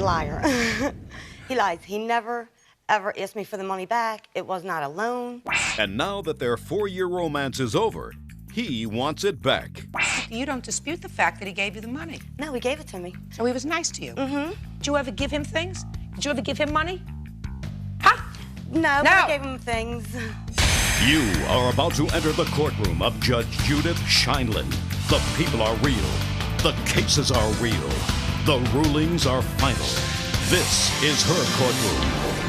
a liar. He lies. He never, ever asked me for the money back. It was not a loan. And now that their 4-year romance is over, he wants it back. You don't dispute the fact that he gave you the money. No, he gave it to me. So he was nice to you? Mm-hmm. Did you ever give him things? Did you ever give him money? Huh? No, No. I gave him things. You are about to enter the courtroom of Judge Judith Scheinlin. The people are real. The cases are real. The rulings are final. This is her courtroom.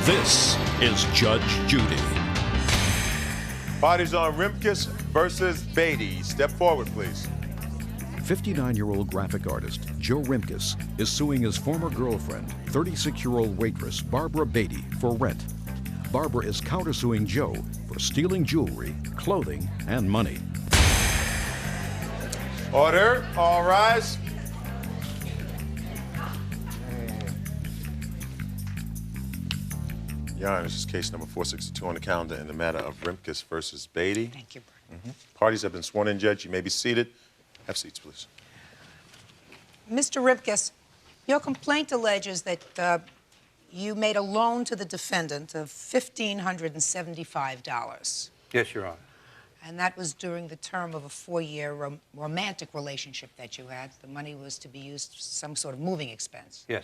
This is Judge Judy. Bodies on Rimkus versus Beatty. Step forward, please. 59-year-old graphic artist Joe Rimkus is suing his former girlfriend, 36-year-old waitress Barbara Beatty, for rent. Barbara is countersuing Joe for stealing jewelry, clothing, and money. Order. All rise. Your Honor, this is case number 462 on the calendar in the matter of Rimkus versus Beatty. Thank you, Bert. Parties have been sworn in, Judge. You may be seated. Have seats, please. Mr. Ripkus, your complaint alleges that you made a loan to the defendant of $1,575. Yes, Your Honor. And that was during the term of a 4-year romantic relationship that you had. The money was to be used for some sort of moving expense. Yes.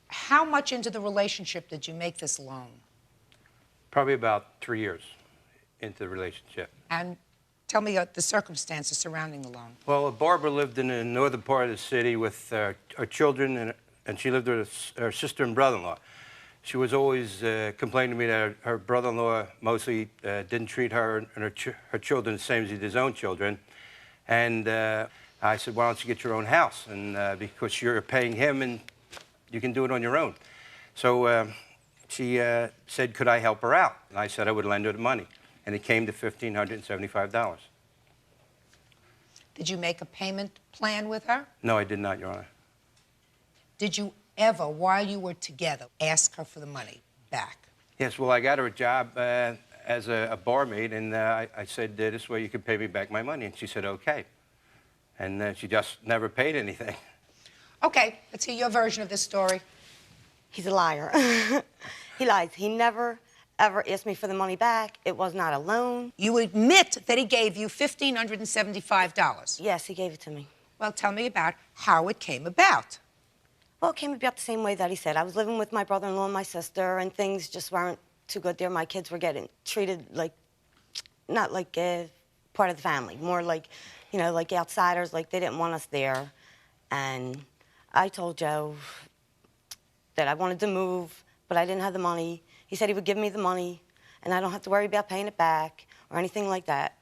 How much into the relationship did you make this loan? Probably about 3 years into the relationship. And tell me the circumstances surrounding the loan. Well, Barbara lived in the northern part of the city with her children, and she lived with her sister and brother-in-law. She was always complaining to me that her brother-in-law mostly didn't treat her and her children the same as he did his own children. And I said, why don't you get your own house? And because you're paying him and you can do it on your own. So she said, could I help her out? And I said I would lend her the money. And it came to $1,575. Did you make a payment plan with her? No, I did not, Your Honor. Did you ever, while you were together, ask her for the money back? Yes, well, I got her a job as a barmaid, and I said, this way you can pay me back my money. And she said, okay. And she just never paid anything. Okay, let's hear your version of this story. He's a liar. He lies. He never, ever asked me for the money back. It was not a loan. You admit that he gave you $1,575. Yes, he gave it to me. Well, tell me about how it came about. Well, it came about the same way that he said. I was living with my brother-in-law and my sister, and things just weren't too good there. My kids were getting treated like, not like part of the family, more like, you know, like outsiders, like they didn't want us there. And I told Joe that I wanted to move, but I didn't have the money. He said he would give me the money, and I don't have to worry about paying it back or anything like that.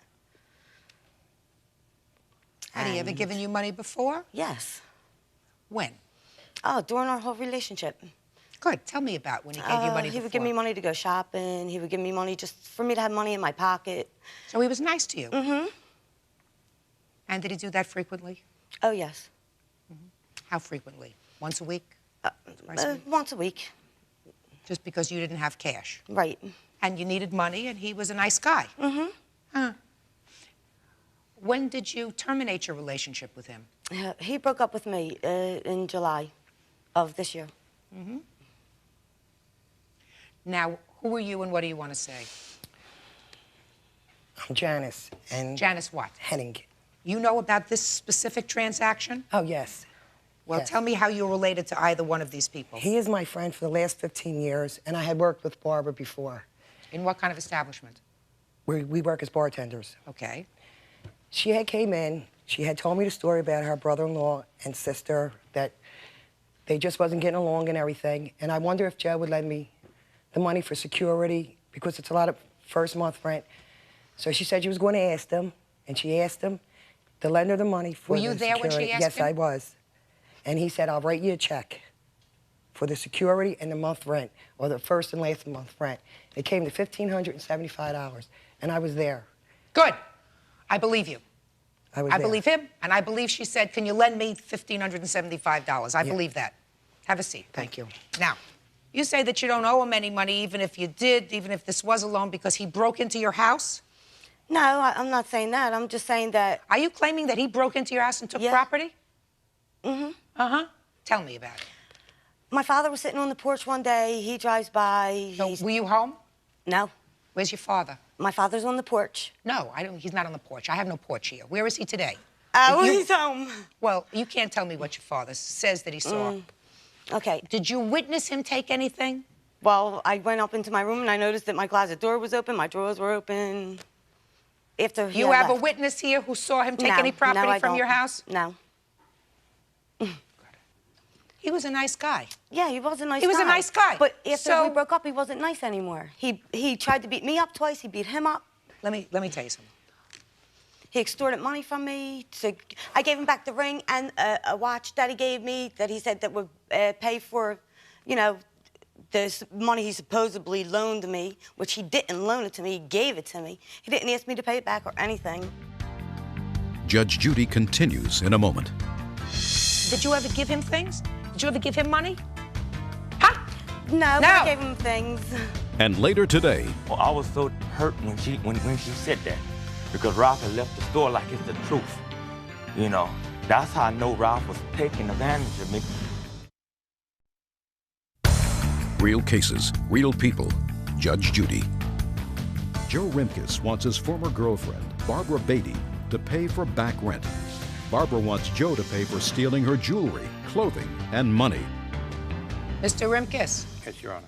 Had he ever given you money before? Yes. When? Oh, during our whole relationship. Good. Tell me about when he gave you money He before. would give me money to go shopping. He would give me money just for me to have money in my pocket. So he was nice to you? Mm-hmm. And did he do that frequently? Oh, yes. How frequently? Once a week? Twice a week? Once a week. Just because you didn't have cash? Right. And you needed money, and he was a nice guy? Mm-hmm. Huh. When did you terminate your relationship with him? He broke up with me in July of this year. Mm-hmm. Now, who are you and what do you want to say? I'm Janice, and... Janice what? Henning. You know about this specific transaction? Oh, yes. Well, Yes. tell me how you're related to either one of these people. He is my friend for the last 15 years, and I had worked with Barbara before. In what kind of establishment? We work as bartenders. Okay. She had came in, she had told me the story about her brother-in-law and sister, that they just wasn't getting along and everything, and I wonder if Joe would lend me the money for security, because it's a lot of first month rent. So she said she was going to ask them, and she asked him to lend her the money for the security. Were you there when she asked Yes, him? I was. And he said, I'll write you a check for the security and the month rent, or the first and last month rent. It came to $1,575, and I was there. Good. I believe you. I was I there. believe him, and I believe she said, can you lend me $1,575? I believe that. Have a seat. Thank you. Now, you say that you don't owe him any money, even if you did, even if this was a loan, because he broke into your house? No, I'm not saying that. I'm just saying that... Are you claiming that he broke into your house and took Yeah. property? Mm-hmm. Uh-huh. Tell me about it. My father was sitting on the porch one day. He drives by. So, were you home? No. Where's your father? My father's on the porch. No, I don't. He's not on the porch. I have no porch here. Where is he today? Oh, You- he's home. Well, you can't tell me what your father says that he saw. Okay. Did you witness him take anything? Well, I went up into my room and I noticed that my closet door was open, my drawers were open. After he You had have a left. witness here who saw him take No, any property no, I from don't. your house? No. He was a nice guy. Yeah, he was a nice guy. He was a nice guy. But after So- we broke up, he wasn't nice anymore. He tried to beat me up twice. He beat him up. Let me tell you something. He extorted money from me. I gave him back the ring and a watch that he gave me that he said that would pay for, you know, the money he supposedly loaned me, which he didn't loan it to me. He gave it to me. He didn't ask me to pay it back or anything. Judge Judy continues in a moment. Did you ever give him things? Did you ever give him money? Huh? No, No. I gave him things. And later today, Well, I was so hurt when she said that, because Ralph had left the store like it's the truth. You know, that's how I know Ralph was taking advantage of me. real cases, real people. Judge Judy. Joe Rimkus wants his former girlfriend, Barbara Beatty, to pay for back rent. Barbara wants Joe to pay for stealing her jewelry, clothing, and money. Mr. Rimkus, Yes, Your Honor.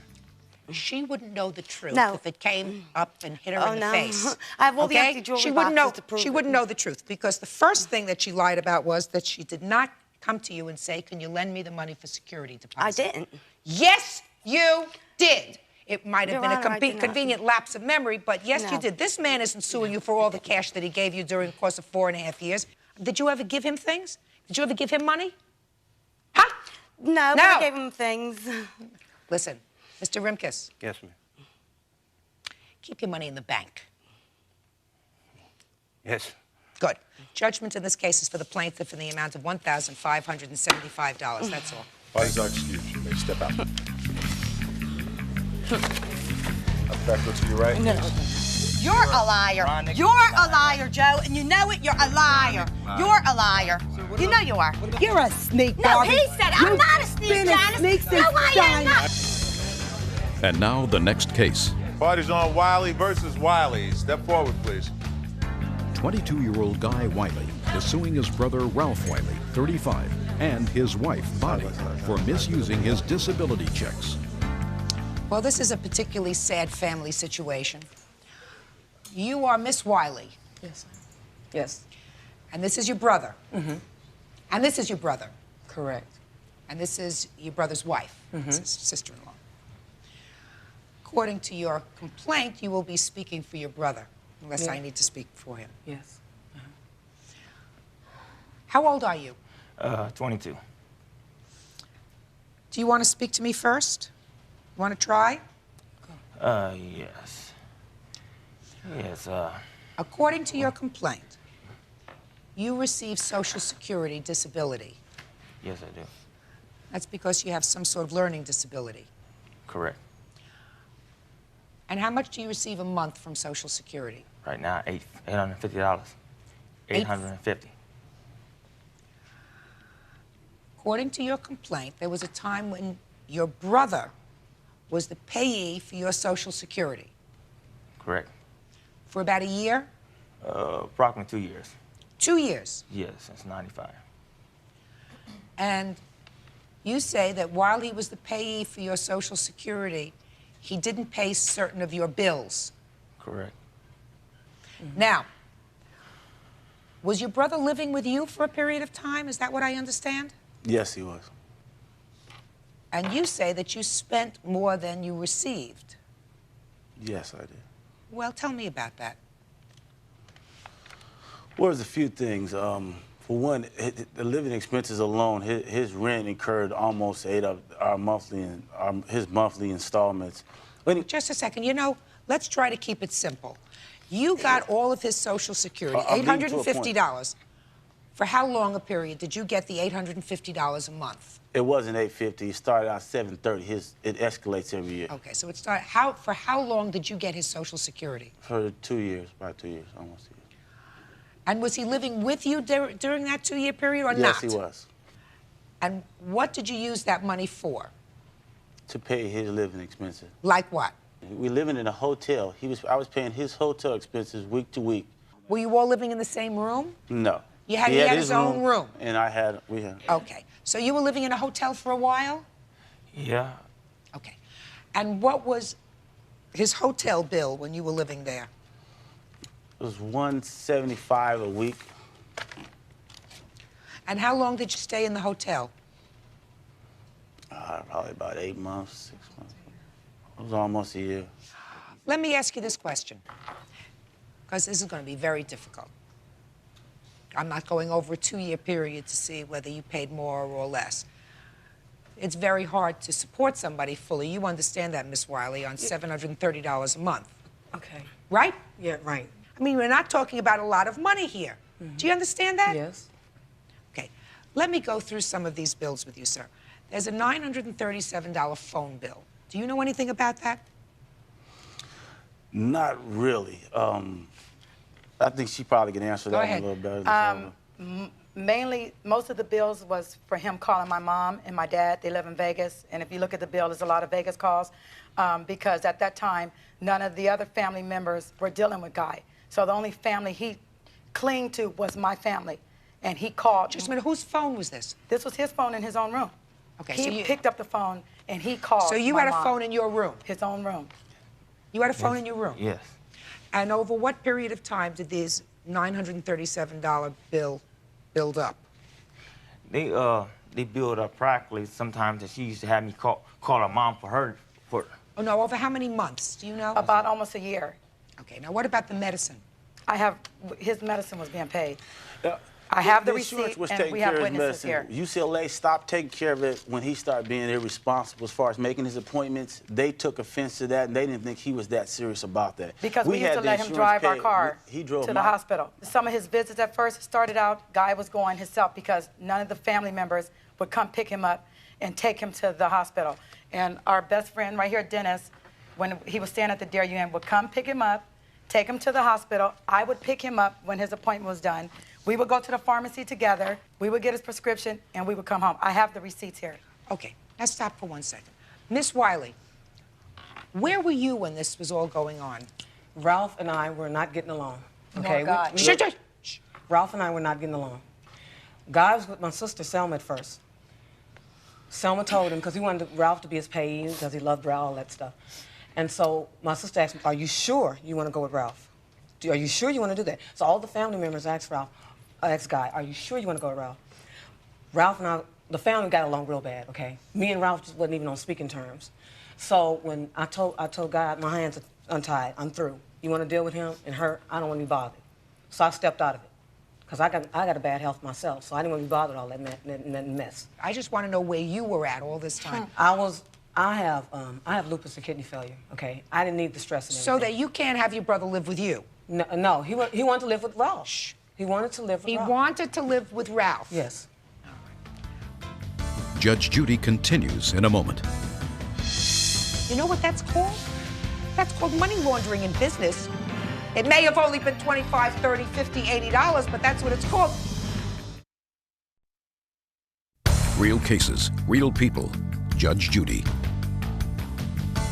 she wouldn't know the truth No. if it came up and hit her Oh, in the no. face. I have all the okay? empty jewelry she wouldn't know. boxes to prove She it. wouldn't know the truth because the first thing that she lied about was that she did not come to you and say, "Can you lend me the money for security deposit?" I didn't. Yes, you did. It might have Your been Honor, I a did not. convenient lapse of memory, but yes, you No. did. This man isn't suing you for all the cash that he gave you during the course of 4.5 years. Did you ever give him things? Did you ever give him money? Huh? No, No. but I gave him things. Listen, Mr. Rimkus, Yes, ma'am. keep your money in the bank. Yes. Good. Judgment in this case is for the plaintiff in the amount of $1,575. That's all. Parties are excused. You may step out. Back to your right. No. You're a liar. You're a liar, Joe, and you know it. You're a liar. You're a liar. You know you are. You're a sneak, No, Barbie. he said I'm not a sneak, been a Janice. sneak No, since I am China. not. And now the next case. Parties on Wiley versus Wiley. Step forward, please. 22-year-old Guy Wiley is suing his brother Ralph Wiley, 35, and his wife, Bonnie, for misusing his disability checks. Well, this is a particularly sad family situation. You are Miss Wiley, Yes. Yes. and this is your brother. Mm-hmm. And this is your brother. Correct. And this is your brother's wife, sister-in-law. According to your complaint, you will be speaking for your brother, unless I need to speak for him. Yes. How old are you? 22. Do you want to speak to me first? You want to try? Yes. Yes, According to your complaint, you receive Social Security disability. yes, I do. That's because you have some sort of learning disability. Correct. And how much do you receive a month from Social Security? Right now, $850. $850. According to your complaint, there was a time when your brother was the payee for your Social Security. Correct. For about a year? Approximately 2 years. 2 years. Yes, since 95. And you say that while he was the payee for your Social Security, he didn't pay certain of your bills. Correct. Now, was your brother living with you for a period of time? Is that what I understand? Yes, he was. And you say that you spent more than you received. Yes, I did. Well, tell me about that. Well, there's a few things. For one, the living expenses alone, his rent incurred almost 8 of our his monthly installments. Just a second. You know, let's try to keep it simple. You got all of his Social Security, I'm getting to a point. $850. For how long a period did you get the $850 a month? It wasn't $850. It started out $730. It escalates every year. Okay, so it started. For how long did you get his Social Security? For 2 years, about 2 years, almost 2 years. And was he living with you during that 2-year period or not? Yes, he was. And what did you use that money for? To pay his living expenses. Like what? We living in a hotel. I was paying his hotel expenses week to week. Were you all living in the same room? No. He had his own room? And we had. Okay. So you were living in a hotel for a while? Yeah. Okay. And what was his hotel bill when you were living there? It was $175 a week. And how long did you stay in the hotel? Probably about 8 months, 6 months. It was almost a year. Let me ask you this question, because this is going to be very difficult. I'm not going over a 2-year period to see whether you paid more or less. It's very hard to support somebody fully. You understand that, Miss Wiley, on $730 a month. Okay. Right? Yeah, right. I mean, we're not talking about a lot of money here. Do you understand that? Yes. Okay. Let me go through some of these bills with you, sir. There's a $937 phone bill. Do you know anything about that? Not really. I think she probably can answer that one a little better than Mainly, most of the bills was for him calling my mom and my dad. They live in Vegas, and if you look at the bill, there's a lot of Vegas calls because at that time, none of the other family members were dealing with Guy. So the only family he clinged to was my family, and he called. Just a minute, whose phone was this? This was his phone in his own room. Okay, he so you picked up the phone and he called. So you my had a mom. phone in your room? His own room. You had a phone in your room? Yes. And over what period of time did this $937 bill build up? They build up practically sometimes that she used to have me call her mom for. Oh, no, over how many months? Do you know? About almost a year. Okay, now what about the medicine? His medicine was being paid. I have the insurance receipt, was and taking we care have of his witnesses medicine. here. UCLA stopped taking care of it when he started being irresponsible as far as making his appointments. They took offense to that, and they didn't think he was that serious about that. Because we used had to the let him insurance drive our paid. car He drove to the hospital. Some of his visits at first started out, Guy was going himself because none of the family members would come pick him up and take him to the hospital. And our best friend right here, Dennis, when he was staying at the Dare UN, would come pick him up, take him to the hospital. I would pick him up when his appointment was done. We would go to the pharmacy together. We would get his prescription, and we would come home. I have the receipts here. Okay, let's stop for 1 second. Miss Wiley, where were you when this was all going on? Ralph and I were not getting along. Okay. God. Shh. Ralph and I were not getting along. Guy was with my sister Selma at first. Selma told him, because he wanted Ralph to be his payee, because he loved Ralph, all that stuff. And so my sister asked me, are you sure you want to go with Ralph? Are you sure you want to do that? So all the family members asked Guy, are you sure you want to go with Ralph? Ralph and I, the family got along real bad, okay? Me and Ralph just wasn't even on speaking terms. So when I told Guy, my hands are untied, I'm through. You want to deal with him and her? I don't want to be bothered. So I stepped out of it. Because I got a bad health myself, so I didn't want to be bothered with all that mess. I just want to know where you were at all this time. I have lupus and kidney failure, okay? I didn't need the stress and everything. So that you can't have your brother live with you? No, he wanted to live with Ralph. Shh. He wanted to live with Ralph. He wanted to live with Ralph? Yes. Judge Judy continues in a moment. You know what that's called? That's called money laundering in business. It may have only been $25, $30, $50, $80, but that's what it's called. Real cases, real people. Judge Judy.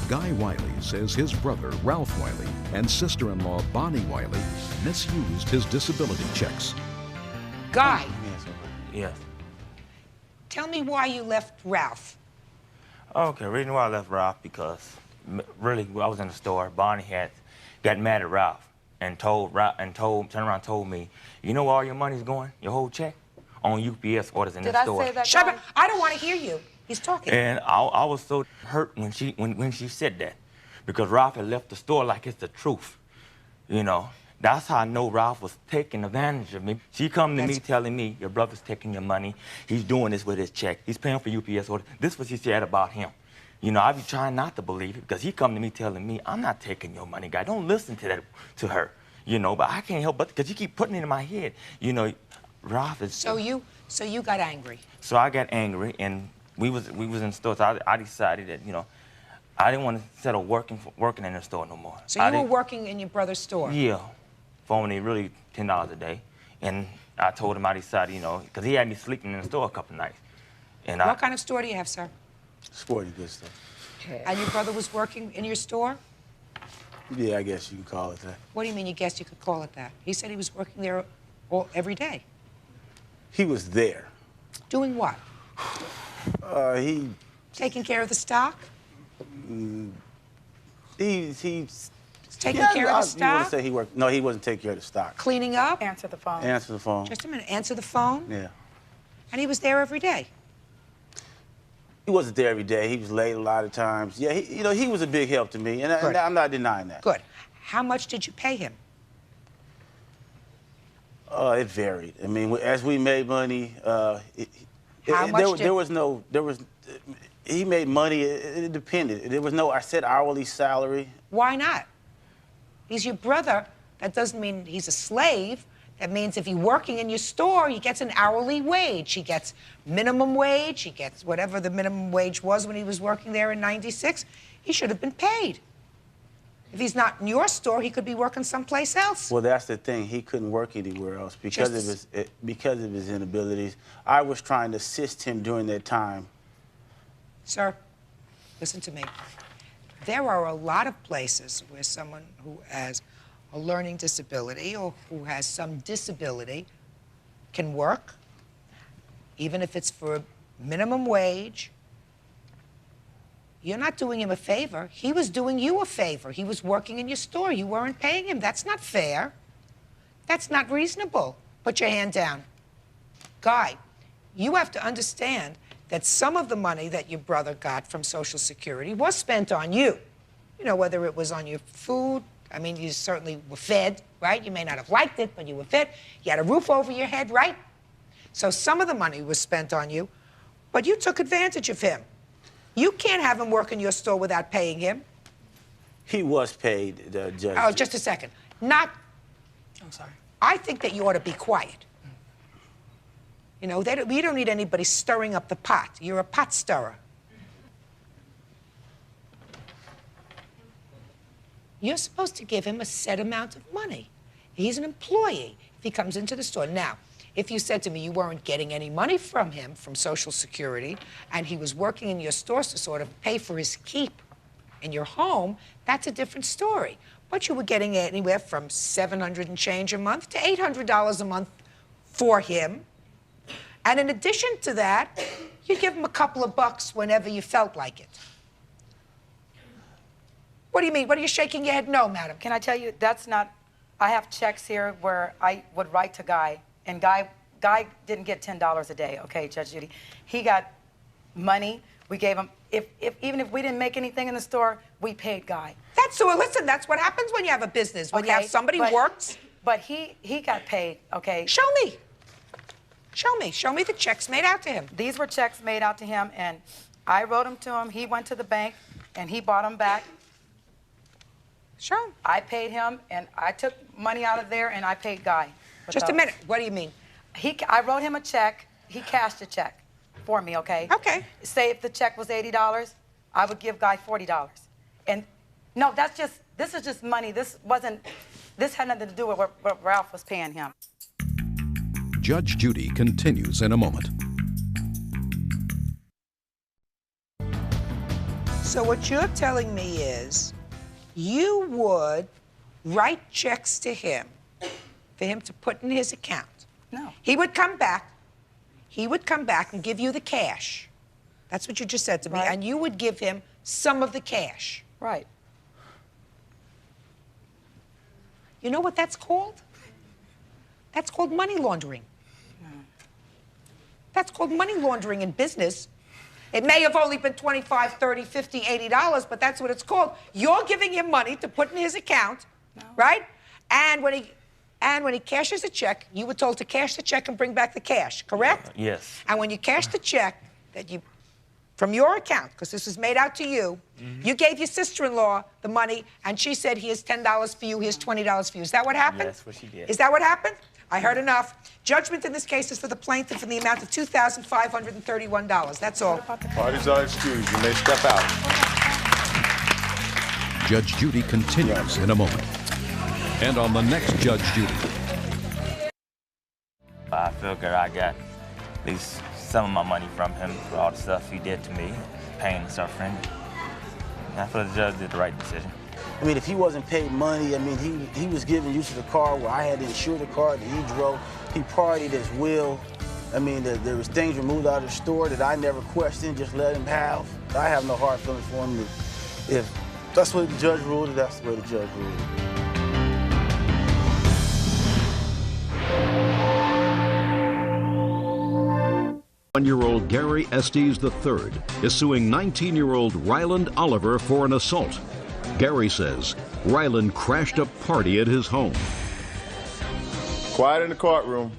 Guy Wiley says his brother, Ralph Wiley, and sister-in-law, Bonnie Wiley, misused his disability checks. Guy, Yes. tell me why you left Ralph. Okay, reason why I left Ralph because really I was in the store. Bonnie had got mad at Ralph and turned around and told me, you know where all your money's going? Your whole check? On UPS orders in Did the I store. say that? Shut Guy? up. I don't want to hear you. He's talking. And I was so hurt when she said that because Ralph had left the store like it's the truth. You know, that's how I know Ralph was taking advantage of me. She come to me telling me, your brother's taking your money. He's doing this with his check. He's paying for UPS orders. This is what she said about him. You know, I be trying not to believe it because he come to me telling me, I'm not taking your money, guy. Don't listen to her. You know, but I can't help but because you keep putting it in my head. You know, Ralph is... So you got angry. So I got angry, and we was in the store. So I decided that, you know, I didn't want to settle working in the store no more. So you were working in your brother's store? Yeah, for only really $10 a day. And I told him I decided, you know, because he had me sleeping in the store a couple nights. And What kind of store do you have, sir? Sporting good stuff. And your brother was working in your store? Yeah, I guess you can call it that. What do you mean you guessed you could call it that? He said he was working there every day. He was there. Doing what? He Taking care of the stock? he's Taking yeah, care of the You want stock? to say he worked? No, he wasn't taking care of the stock. Cleaning up? Answer the phone. Answer the phone. Just a minute. Answer the phone? Yeah. And he was there every day. He wasn't there every day. He was late a lot of times. Yeah, he was a big help to me, and Good. I'm not denying that. Good. How much did you pay him? It varied. I mean, as we made money, How much he made money. It depended. There was no set hourly salary. Why not? He's your brother. That doesn't mean he's a slave. That means if he's working in your store, he gets an hourly wage. He gets minimum wage. He gets whatever the minimum wage was when he was working there in '96. He should have been paid. If he's not in your store, he could be working someplace else. Well, that's the thing. He couldn't work anywhere else because of his inabilities. I was trying to assist him during that time. Sir, listen to me. There are a lot of places where someone who has a learning disability or who has some disability can work, even if it's for minimum wage. You're not doing him a favor. He was doing you a favor. He was working in your store. You weren't paying him. That's not fair. That's not reasonable. Put your hand down. Guy, you have to understand that some of the money that your brother got from Social Security was spent on you. You know, whether it was on your food. I mean, you certainly were fed, right? You may not have liked it, but you were fed. You had a roof over your head, right? So some of the money was spent on you, but you took advantage of him. You can't have him work in your store without paying him. He was paid, Judge. Oh, just a second. Not. I'm sorry. I think that you ought to be quiet. You know, we don't need anybody stirring up the pot. You're a pot stirrer. You're supposed to give him a set amount of money. He's an employee if he comes into the store. Now, if you said to me you weren't getting any money from him, from Social Security, and he was working in your stores to sort of pay for his keep in your home, that's a different story. But you were getting anywhere from $700 and change a month to $800 a month for him. And in addition to that, you give him a couple of bucks whenever you felt like it. What do you mean? What are you shaking your head? No, madam. Can I tell you, that's not, I have checks here where I would write to Guy, and Guy didn't get $10 a day, okay, Judge Judy. He got money. We gave him, even if we didn't make anything in the store, we paid Guy. Listen, that's what happens when you have a business, when you have somebody who works. But he got paid, okay? Show me. Show me. Show me the checks made out to him. These were checks made out to him, and I wrote them to him. He went to the bank, and he bought them back. Show him. I paid him, and I took money out of there, and I paid Guy. Just a minute. What do you mean? I wrote him a check. He cashed a check for me, okay? Okay. Say if the check was $80, I would give Guy $40. And no, this is just money. This had nothing to do with what Ralph was paying him. Judge Judy continues in a moment. So what you're telling me is you would write checks to him for him to put in his account. No. He would come back. He would come back and give you the cash. That's what you just said to me. Right. And you would give him some of the cash. Right. You know what that's called? That's called money laundering. That's called money laundering in business. It may have only been $25, $30, $50, $80, but that's what it's called. You're giving him money to put in his account, right? And when he cashes a check, you were told to cash the check and bring back the cash, correct? Yes. And when you cashed the check from your account, because this was made out to you, you gave your sister-in-law the money, and she said, here's $10 for you, here's $20 for you. Is that what happened? Yes, what she did. Is that what happened? I heard enough. Judgment in this case is for the plaintiff in the amount of $2,531. That's all. Parties are excused. You may step out. Judge Judy continues in a moment. And on the next Judge Judy. I figure I got at least some of my money from him for all the stuff he did to me, pain and suffering. And I feel the judge did the right decision. I mean, if he wasn't paid money, I mean, he was giving use of the car where I had to insure the car that he drove. He partied as will. I mean, there was things removed out of the store that I never questioned, just let him have. I have no hard feelings for him. If that's what the judge ruled, that's the way the judge ruled it. One-year-old Gary Estes III is suing 19-year-old Ryland Oliver for an assault. Gary says Ryland crashed a party at his home. Quiet in the courtroom.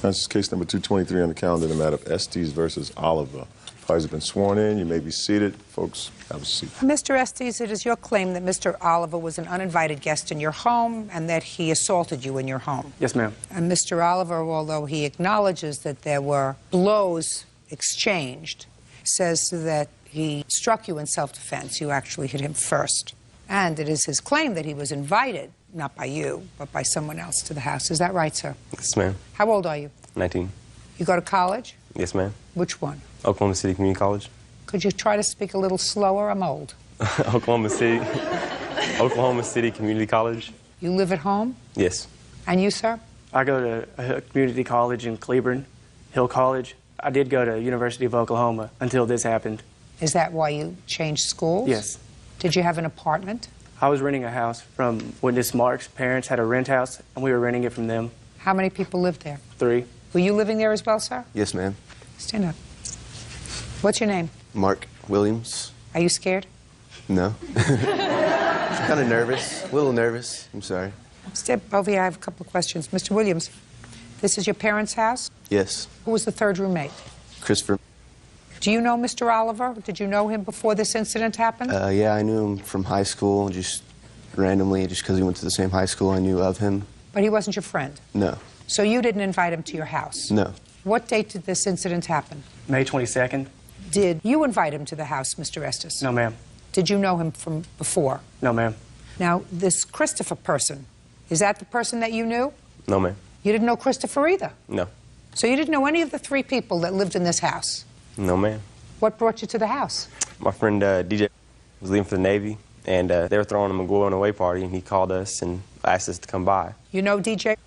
This is case number 223 on the calendar, the matter of Estes versus Oliver. Parties have been sworn in. You may be seated. Folks, have a seat. Mr. Estes, it is your claim that Mr. Oliver was an uninvited guest in your home and that he assaulted you in your home. Yes, ma'am. And Mr. Oliver, although he acknowledges that there were blows exchanged, says that he struck you in self-defense. You actually hit him first. And it is his claim that he was invited, not by you, but by someone else to the house. Is that right, sir? Yes, ma'am. How old are you? 19. You go to college? Yes, ma'am. Which one? Oklahoma City Community College. Could you try to speak a little slower? I'm old. Oklahoma City Community College. You live at home? Yes. And you, sir? I go to a community college in Cleburne, Hill College. I did go to University of Oklahoma until this happened. Is that why you changed schools? Yes. Did you have an apartment? I was renting a house from witness Mark's parents had a rent house, and we were renting it from them. How many people lived there? 3. Were you living there as well, sir? Yes, ma'am. Stand up. What's your name? Mark Williams. Are you scared? No. Kind of nervous. A little nervous. I'm sorry. Step over here. I have a couple of questions. Mr. Williams, this is your parents' house? Yes. Who was the third roommate? Christopher. Do you know Mr. Oliver? Did you know him before this incident happened? Yeah, I knew him from high school, just randomly, just because we went to the same high school, I knew of him. But he wasn't your friend? No. So you didn't invite him to your house? No. What date did this incident happen? May 22nd. Did you invite him to the house, Mr. Estes? No, ma'am. Did you know him from before? No, ma'am. Now, this Christopher person, is that the person that you knew? No, ma'am. You didn't know Christopher either? No. So you didn't know any of the 3 people that lived in this house? No, ma'am. What brought you to the house? My friend DJ was leaving for the Navy, and they were throwing him a going away party, and he called us and asked us to come by. You know DJ?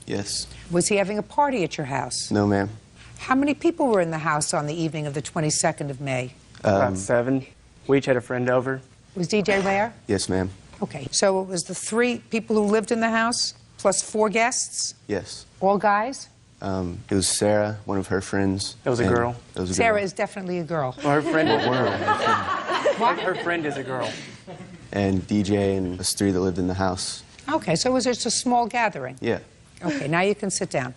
Yes. Was he having a party at your house? No, ma'am. How many people were in the house on the evening of the 22nd of May? About 7. We each had a friend over. Was DJ there? Yes, ma'am. Okay, so it was the 3 people who lived in the house, plus 4 guests? Yes. All guys? It was Sarah, one of her friends. It was a girl. It was a Sarah girl. is definitely a girl. Well, her friend is What? Her friend is a girl. And DJ and us 3 that lived in the house. Okay, so it was just a small gathering? Yeah. Okay, now you can sit down.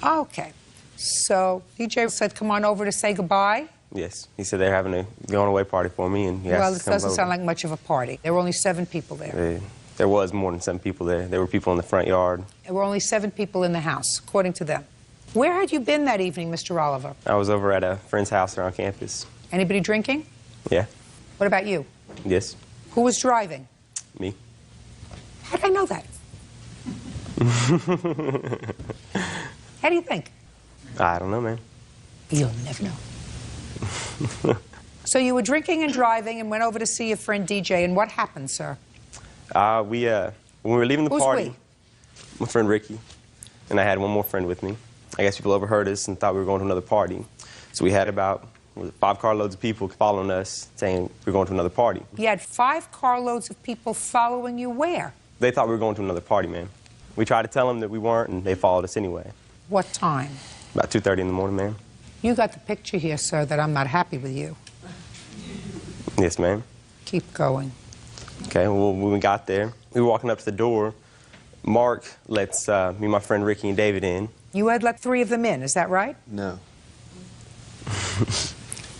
Okay, so DJ said come on over to say goodbye? Yes. He said they're having a going away party for me, and he asked Well, us this to come doesn't over. sound like much of a party. There were only 7 people there. There was more than 7 people there. There were people in the front yard. There were only 7 people in the house, according to them. Where had you been that evening, Mr. Oliver? I was over at a friend's house around campus. Anybody drinking? Yeah. What about you? Yes. Who was driving? Me. How did I know that? How do you think? I don't know, man. You'll never know. So you were drinking and driving and went over to see your friend DJ, and what happened, sir? When we were leaving the Who's party, we? my friend Ricky, and I had one more friend with me. I guess people overheard us and thought we were going to another party. So we had about 5 carloads of people following us, saying we were going to another party. You had 5 carloads of people following you where? They thought we were going to another party, man. We tried to tell them that we weren't, and they followed us anyway. What time? About 2:30 in the morning, ma'am. You got the picture here, sir, that I'm not happy with you. Yes, ma'am. Keep going. Okay, well, when we got there, we were walking up to the door. Mark lets me and my friend Ricky and David in. You had let 3 of them in, is that right? No.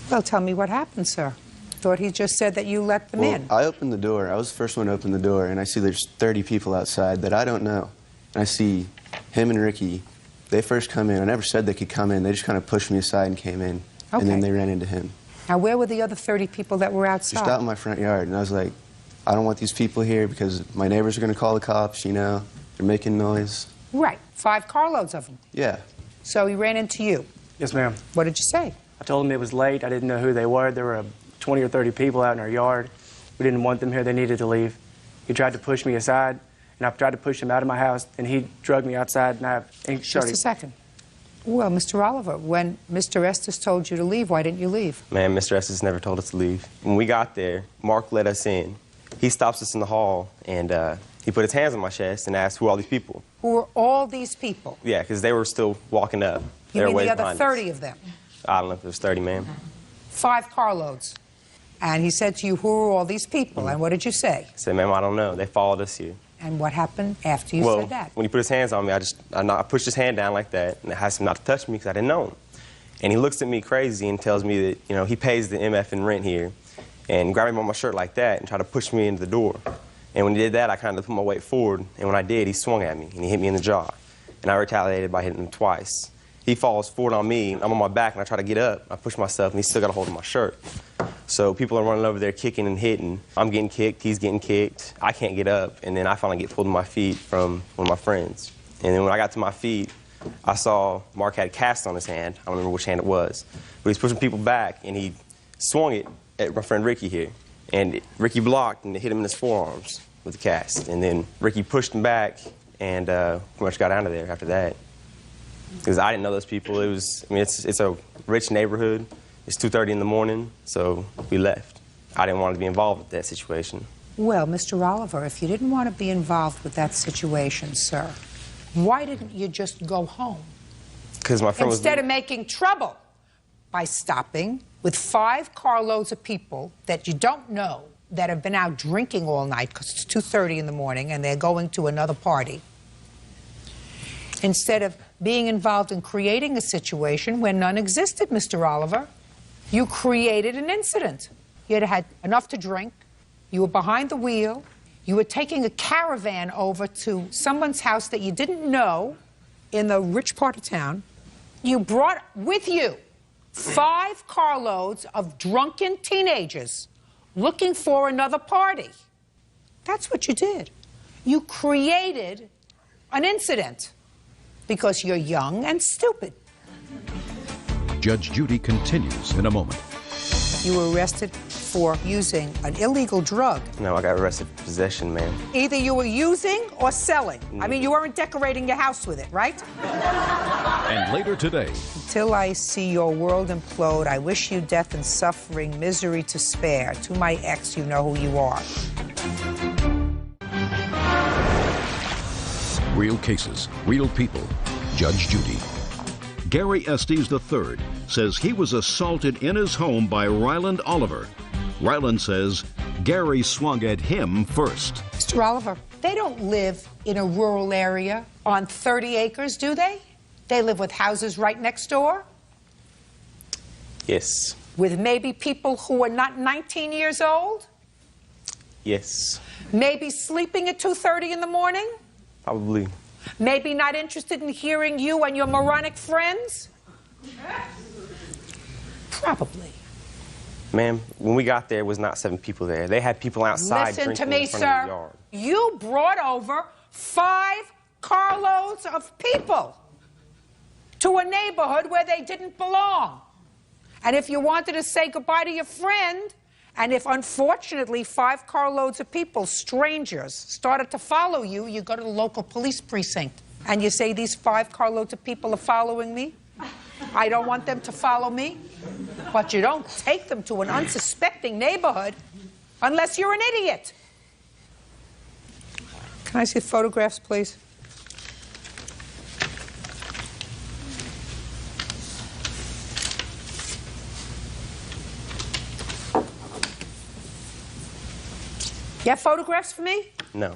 Well, tell me what happened, sir. Thought he just said that you let them in. I opened the door. I was the first one to open the door, and I see there's 30 people outside that I don't know. And I see him and Ricky. They first come in. I never said they could come in. They just kind of pushed me aside and came in. Okay. And then they ran into him. Now, where were the other 30 people that were outside? Just out in my front yard. And I was like, I don't want these people here because my neighbors are going to call the cops, you know. They're making noise. Right, 5 carloads of them. Yeah. So he ran into you. Yes, ma'am. What did you say? I told him it was late. I didn't know who they were. There were 20 or 30 people out in our yard. We didn't want them here. They needed to leave. He tried to push me aside, and I tried to push him out of my house, and he dragged me outside, and Just a second. Well, Mr. Oliver, when Mr. Estes told you to leave, why didn't you leave? Man, Mr. Estes never told us to leave. When we got there, Mark let us in. He stops us in the hall, and he put his hands on my chest and asked, who are all these people? Who were all these people? Yeah, because they were still walking up. They You were mean way the other behind 30 us. of them? I don't know if there was 30, ma'am. 5 carloads. And he said to you, who are all these people? And what did you say? I said, ma'am, I don't know. They followed us here. And what happened after you well, said that? when he put his hands on me, I pushed his hand down like that, and I asked him not to touch me because I didn't know him. And he looks at me crazy and tells me that, you know, he pays the MF and rent here, and grabbed me by my shirt like that and tried to push me into the door. And when he did that, I kind of put my weight forward, and when I did, he swung at me, and he hit me in the jaw. And I retaliated by hitting him twice. He falls forward on me, I'm on my back, and I try to get up. I push myself, and he's still got a hold of my shirt. So people are running over there kicking and hitting. I'm getting kicked, he's getting kicked. I can't get up, and then I finally get pulled to my feet from one of my friends. And then when I got to my feet, I saw Mark had a cast on his hand. I don't remember which hand it was. But he's pushing people back, and he swung it at my friend Ricky here. And Ricky blocked, and it hit him in his forearms with the cast. And then Ricky pushed him back, and pretty much got out of there after that. Because I didn't know those people. It was, I mean, it's a rich neighborhood. It's 2:30 in the morning, so we left. I didn't want to be involved with that situation. Well, Mr. Oliver, if you didn't want to be involved with that situation, sir, why didn't you just go home? Because my friend Instead of making trouble by stopping with 5 carloads of people that you don't know that have been out drinking all night because it's 2:30 in the morning and they're going to another party. Instead of being involved in creating a situation where none existed, Mr. Oliver, you created an incident. You had had enough to drink, you were behind the wheel, you were taking a caravan over to someone's house that you didn't know in the rich part of town. You brought with you 5 carloads of drunken teenagers looking for another party. That's what you did. You created an incident because you're young and stupid. Judge Judy continues in a moment. You were arrested for using an illegal drug. No, I got arrested for possession, ma'am. Either you were using or selling. I mean, you weren't decorating your house with it, right? And later today, Till I see your world implode, I wish you death and suffering, misery to spare. To my ex, you know who you are. real cases, real people. Judge Judy. Gary Estes III says he was assaulted in his home by Ryland Oliver. Ryland says Gary swung at him first. Mr. Oliver, they don't live in a rural area on 30 acres, do they? They live with houses right next door? Yes. With maybe people who are not 19 years old? Yes. Maybe sleeping at 2:30 in the morning? Probably. Maybe not interested in hearing you and your moronic friends? Probably. Ma'am, when we got there, it was not 7 people there. They had people outside Listen to drinking me, in front of the sir. yard. You brought over 5 carloads of people to a neighborhood where they didn't belong. And if you wanted to say goodbye to your friend, and if unfortunately 5 carloads of people, strangers, started to follow you, you go to the local police precinct and you say, these 5 carloads of people are following me. I don't want them to follow me. But you don't take them to an unsuspecting neighborhood unless you're an idiot. Can I see photographs, please? You have photographs for me? No.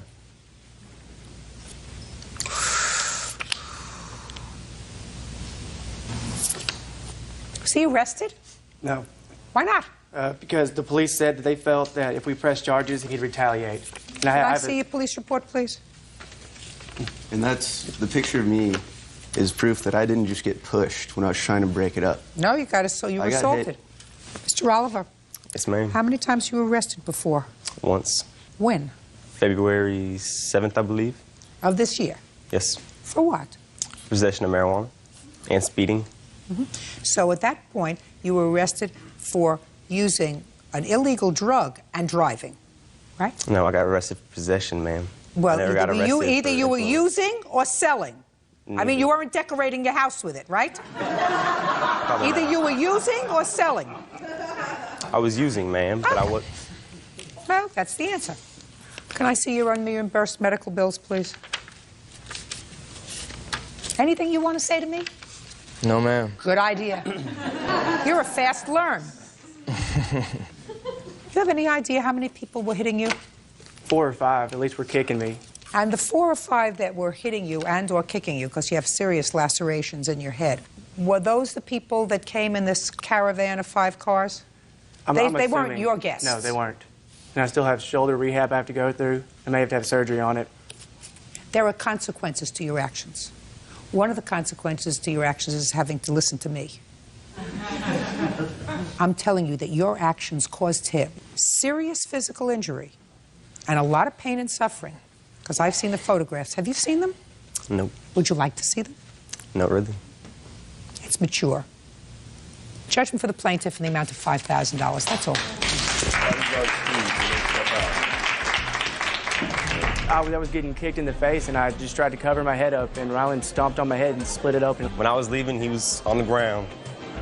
Was he arrested? No. Why not? Because the police said that they felt that if we pressed charges, he'd retaliate. And Can I see your police report, please? And that's, the picture of me is proof that I didn't just get pushed when I was trying to break it up. No, you got so you were I got assaulted. hit. Mr. Oliver, Yes, ma'am. how many times you were arrested before? Once. When? February 7th, I believe. Of this year? Yes. For what? Possession of marijuana and speeding. So at that point, you were arrested for using an illegal drug and driving, right? No, I got arrested for possession, ma'am. Well, I never got arrested either for you were influence. using or selling. I mean, you weren't decorating your house with it, right? Either you were using or selling. I was using, ma'am, but I was. Well, that's the answer. Can I see your unreimbursed medical bills, please? Anything you want to say to me? No, ma'am. Good idea. You're a fast learn. You have any idea how many people were hitting you? 4 or 5, at least, were kicking me. And the 4 or 5 that were hitting you and or kicking you, because you have serious lacerations in your head, were those the people that came in this caravan of 5 cars? I'm They assuming. weren't your guests. No, they weren't. And I still have shoulder rehab I have to go through. I may have to have surgery on it. There are consequences to your actions. One of the consequences to your actions is having to listen to me. I'm telling you that your actions caused him serious physical injury and a lot of pain and suffering, because I've seen the photographs. Have you seen them? Nope. Would you like to see them? Not really. It's mature. Judgment for the plaintiff in the amount of $5,000. That's all. I was getting kicked in the face, and I just tried to cover my head up, and Ryland stomped on my head and split it open. When I was leaving, he was on the ground,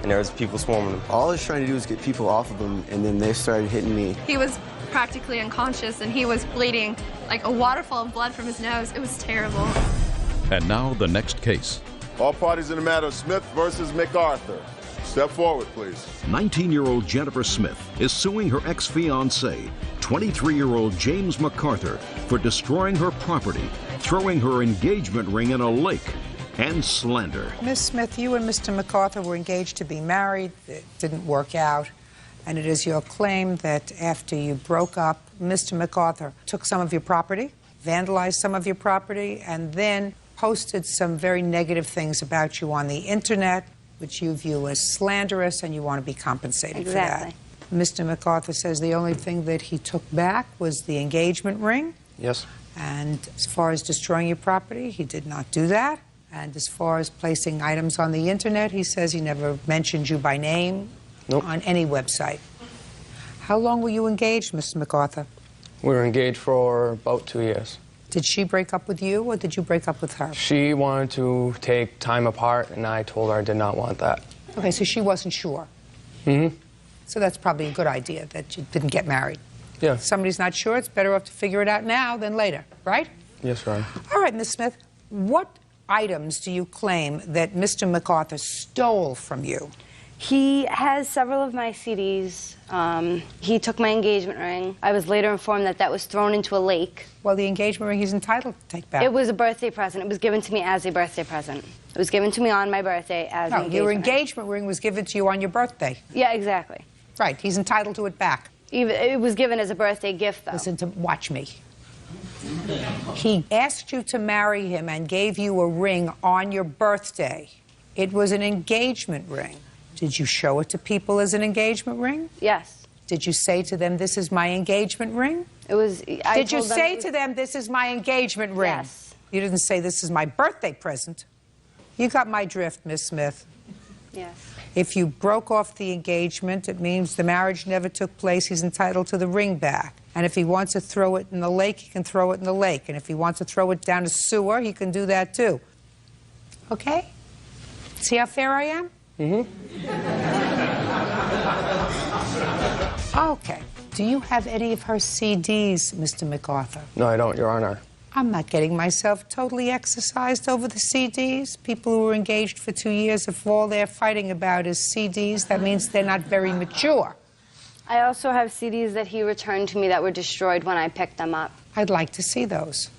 and there was people swarming him. All I was trying to do was get people off of him, and then they started hitting me. He was practically unconscious, and he was bleeding like a waterfall of blood from his nose. It was terrible. And now the next case. All parties in the matter of Smith versus MacArthur. Step forward, please. 19-year-old Jennifer Smith is suing her ex-fiancé, 23-year-old James MacArthur, for destroying her property, throwing her engagement ring in a lake, and slander. Miss Smith, you and Mr. MacArthur were engaged to be married. It didn't work out. And it is your claim that after you broke up, Mr. MacArthur took some of your property, vandalized some of your property, and then posted some very negative things about you on the internet, which you view as slanderous, and you want to be compensated for that. Mr. MacArthur says the only thing that he took back was the engagement ring. Yes. And as far as destroying your property, he did not do that. And as far as placing items on the internet, he says he never mentioned you by name on any website. How long were you engaged, Mr. MacArthur? We were engaged for about 2 years. Did she break up with you, or did you break up with her? She wanted to take time apart, and I told her I did not want that. Okay, so she wasn't sure. So that's probably a good idea, that you didn't get married. Yeah. If somebody's not sure, it's better off to figure it out now than later, right? Yes, Ron. All right, Miss Smith, what items do you claim that Mr. MacArthur stole from you? He has several of my CDs. He took my engagement ring. I was later informed that that was thrown into a lake. Well, the engagement ring he's entitled to take back. It was a birthday present. It was given to me as a birthday present. It was given to me on my birthday as an engagement your ring. engagement ring was given to you on your birthday. Yeah, exactly. Right, he's entitled to it back. It was given as a birthday gift, though. Listen to, watch me. He asked you to marry him and gave you a ring on your birthday. It was an engagement ring. Did you show it to people as an engagement ring? Yes. Did you say to them, this is my engagement ring? It was. Did you say to them, this is my engagement ring? Yes. You didn't say, this is my birthday present. You got my drift, Miss Smith. Yes. If you broke off the engagement, it means the marriage never took place. He's entitled to the ring back. And if he wants to throw it in the lake, he can throw it in the lake. And if he wants to throw it down a sewer, he can do that too. Okay? See how fair I am? Okay. Do you have any of her CDs, Mr. MacArthur? No, I don't, Your Honor. I'm not getting myself totally exercised over the CDs. People who were engaged for 2 years, if all they're fighting about is CDs, that means they're not very mature. I also have CDs that he returned to me that were destroyed when I picked them up. I'd like to see those.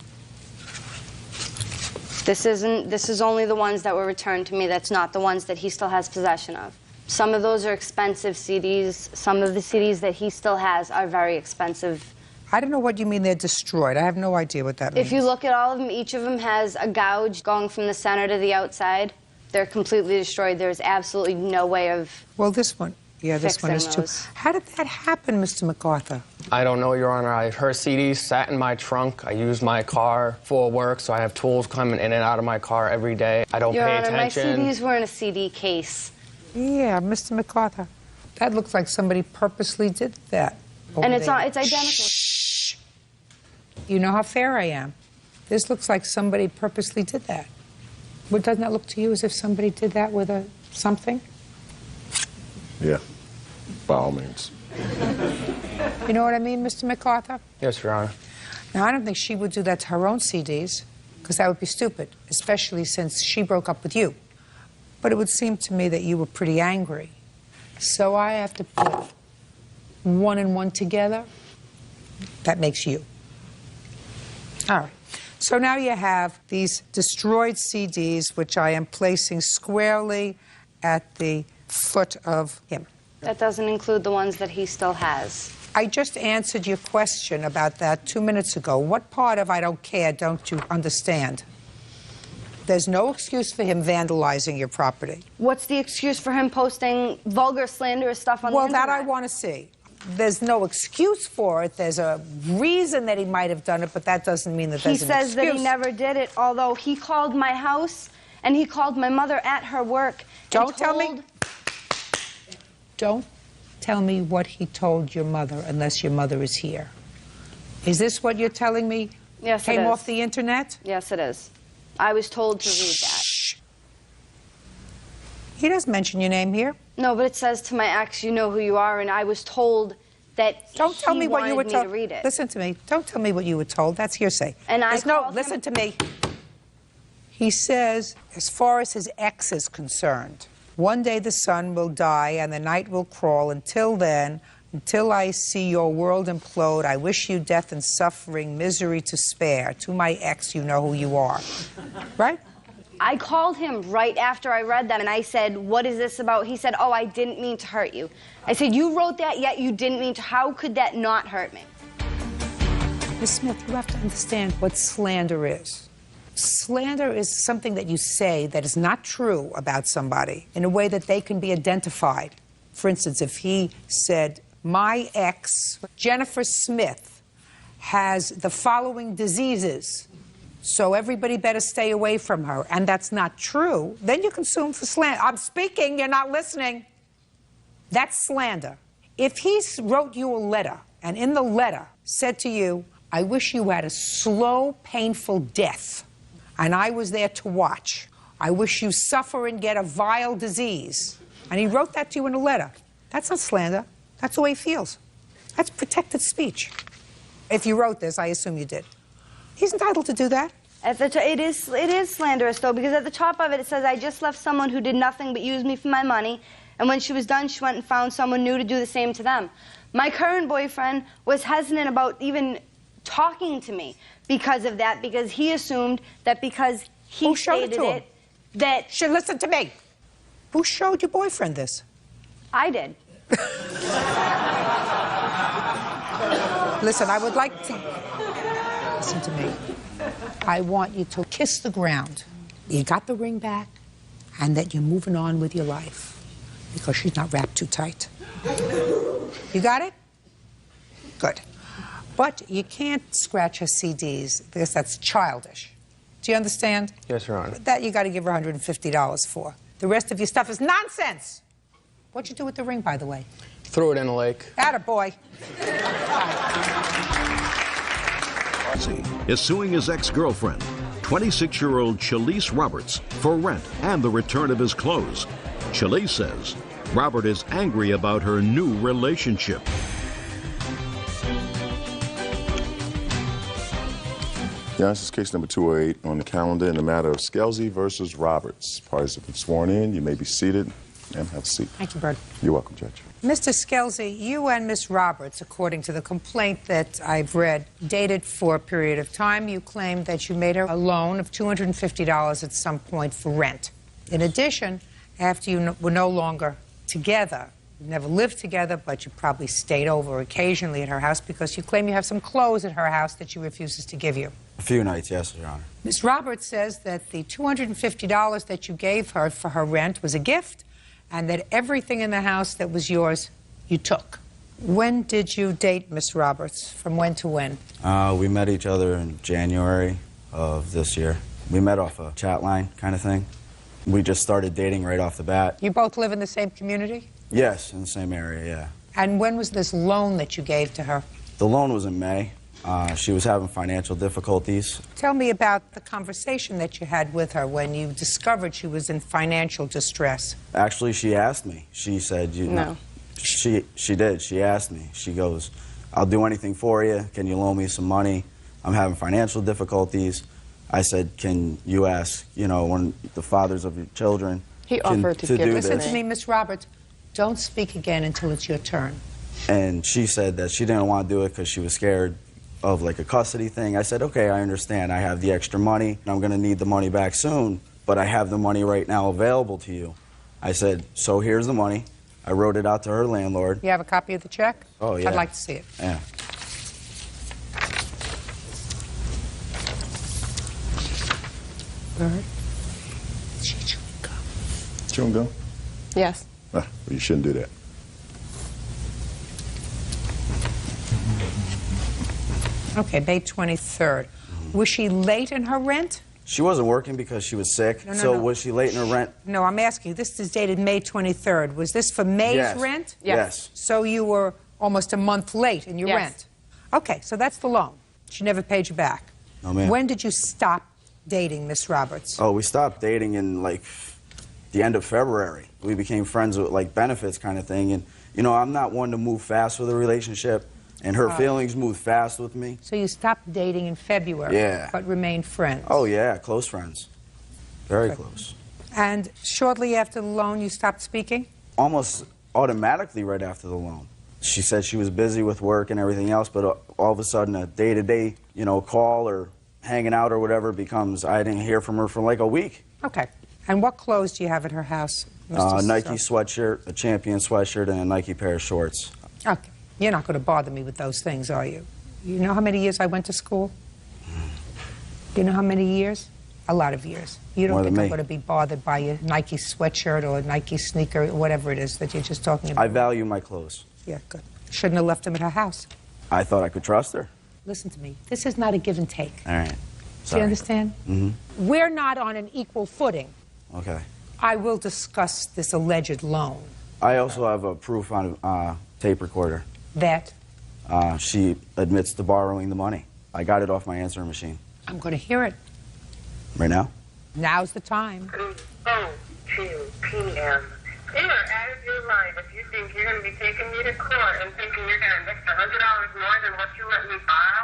This is only the ones that were returned to me. That's not the ones that he still has possession of. Some of those are expensive CDs. Some of the CDs that he still has are very expensive. I don't know what you mean they're destroyed. I have no idea what that means. If you look at all of them, each of them has a gouge going from the center to the outside. They're completely destroyed. There's absolutely no way of... Well, this one, Yeah, this one is fixing too. those. How did that happen, Mr. MacArthur? I don't know, Your Honor. Her CDs sat in my trunk. I use my car for work, so I have tools coming in and out of my car every day. I don't Your pay Honor, attention. my CDs were in a CD case. Yeah, Mr. MacArthur. That looks like somebody purposely did that. And it's there. not, it's identical. Shh. You know how fair I am. This looks like somebody purposely did that. But doesn't that look to you as if somebody did that with a something? Yeah, by all means. You know what I mean, Mr. MacArthur? Yes, Your Honor. Now, I don't think she would do that to her own CDs, because that would be stupid, especially since she broke up with you. But it would seem to me that you were pretty angry. So I have to put 1 and 1 together. That makes you. All right. So now you have these destroyed CDs, which I am placing squarely at the foot of him. That doesn't include the ones that he still has. I just answered your question about that 2 minutes ago. What part of I don't care don't you understand? There's no excuse for him vandalizing your property. What's the excuse for him posting vulgar, slanderous stuff on the internet? Well, that I want to see. There's no excuse for it. There's a reason that he might have done it, but that doesn't mean that there's an excuse. He says that he never did it, although he called my house and he called my mother at her work. Don't tell me what he told your mother unless your mother is here. Is this what you're telling me? Yes, it is. Came off the internet? Yes, it is. I was told to read that. He doesn't mention your name here. No, but it says to my ex, you know who you are, and I was told that Don't tell me what you were me told. to read it. Listen to me. Don't tell me what you were told. That's hearsay. And I listen to me. He says, as far as his ex is concerned, one day the sun will die and the night will crawl. Until then, until I see your world implode, I wish you death and suffering, misery to spare. To my ex, you know who you are. Right? I called him right after I read that, and I said, what is this about? He said, oh, I didn't mean to hurt you. I said, you wrote that, yet you didn't mean to. How could that not hurt me? Ms. Smith, you have to understand what slander is. Slander is something that you say that is not true about somebody in a way that they can be identified. For instance, if he said, my ex, Jennifer Smith, has the following diseases, so everybody better stay away from her, and that's not true, then you can sue him for slander. I'm speaking, you're not listening. That's slander. If he wrote you a letter, and in the letter said to you, I wish you had a slow, painful death, and I was there to watch. I wish you suffer and get a vile disease. And he wrote that to you in a letter. That's not slander. That's the way he feels. That's protected speech. If you wrote this, I assume you did. He's entitled to do that. It is slanderous, though, because at the top of it, it says, I just left someone who did nothing but use me for my money, and when she was done, she went and found someone new to do the same to them. My current boyfriend was hesitant about even talking to me because of that, because he assumed that because he stated it, that... Listen to me. Who showed your boyfriend this? I did. Listen, I would like to... Listen to me. I want you to kiss the ground. You got the ring back, and that you're moving on with your life, because she's not wrapped too tight. You got it? Good. But you can't scratch her CDs, because that's childish. Do you understand? Yes, Your Honor. That you got to give her $150 for. The rest of your stuff is nonsense. What'd you do with the ring, by the way? Threw it in a lake. Attaboy. Is suing his ex-girlfriend, 26-year-old Chalise Roberts, for rent and the return of his clothes. Chalise says Robert is angry about her new relationship. Yeah, this is case number 208 on the calendar in the matter of Skelsey versus Roberts. Parties have been sworn in. You may be seated and have a seat. Thank you, Bird. You're welcome, Judge. Mr. Skelsey, you and Miss Roberts, according to the complaint that I've read, dated for a period of time. You claimed that you made her a loan of $250 at some point for rent. In addition, after you were no longer together, you never lived together, but you probably stayed over occasionally at her house because you claim you have some clothes at her house that she refuses to give you. A few nights, yes, Your Honor. Ms. Roberts says that the $250 that you gave her for her rent was a gift, and that everything in the house that was yours, you took. When did you date Miss Roberts? From when to when? We met each other in January of this year. We met off a chat line kind of thing. We just started dating right off the bat. You both live in the same community? Yes, in the same area, yeah. And when was this loan that you gave to her? The loan was in May. She was having financial difficulties. Tell me about the conversation that you had with her when you discovered she was in financial distress. Actually, she asked me. She said, No. She did. She asked me. She goes, I'll do anything for you. Can you loan me some money? I'm having financial difficulties. I said, can you ask, you know, one of the fathers of your children He can- offered to do give this? Listen to me, Miss Roberts. Don't speak again until it's your turn. And she said that she didn't want to do it because she was scared of like a custody thing. I said, okay, I understand. I have the extra money, and I'm going to need the money back soon, but I have the money right now available to you. I said, so here's the money. I wrote it out to her landlord. You have a copy of the check? Oh, yeah. I'd like to see it. Yeah. Bird? Chewing gum? Yes. Well, you shouldn't do that. Okay, May 23rd. Was she late in her rent? She wasn't working because she was sick, No, no, so no. was she late in her rent? No, I'm asking you. This is dated May 23rd. Was this for May's Yes. rent? Yes. So you were almost a month late in your Yes. rent. Okay, so that's the loan. She never paid you back. No, ma'am. When did you stop dating Miss Roberts? Oh, we stopped dating in like the end of February. We became friends with like benefits kind of thing, and you know, I'm not one to move fast with a relationship, and her feelings moved fast with me. So you stopped dating in February, Yeah. but remained friends. Oh yeah, close friends, very close. And shortly after the loan, you stopped speaking? Almost automatically right after the loan. She said she was busy with work and everything else, but all of a sudden a day-to-day, you know, call or hanging out or whatever becomes, I didn't hear from her for like a week. Okay. And what clothes do you have at her house, Mr. Nike Strzok? sweatshirt, a Champion sweatshirt, and a Nike pair of shorts. Okay. You're not going to bother me with those things, are you? You know how many years I went to school? Do you know how many years? A lot of years. You don't More think than I'm me. going to be bothered by a Nike sweatshirt or a Nike sneaker, or whatever it is that you're just talking about? I value my clothes. Yeah, good. Shouldn't have left them at her house. I thought I could trust her. Listen to me. This is not a give and take. All right. Do Sorry. you understand? Mm-hmm. We're not on an equal footing. Okay. I will discuss this alleged loan. I also have a proof on tape recorder. That She admits to borrowing the money. I got it off my answering machine. I'm going to hear it. Right now? Now's the time. 2 p.m. You are out of your mind if you think you're going to be taking me to court and thinking you're going to make $100 more than what you let me borrow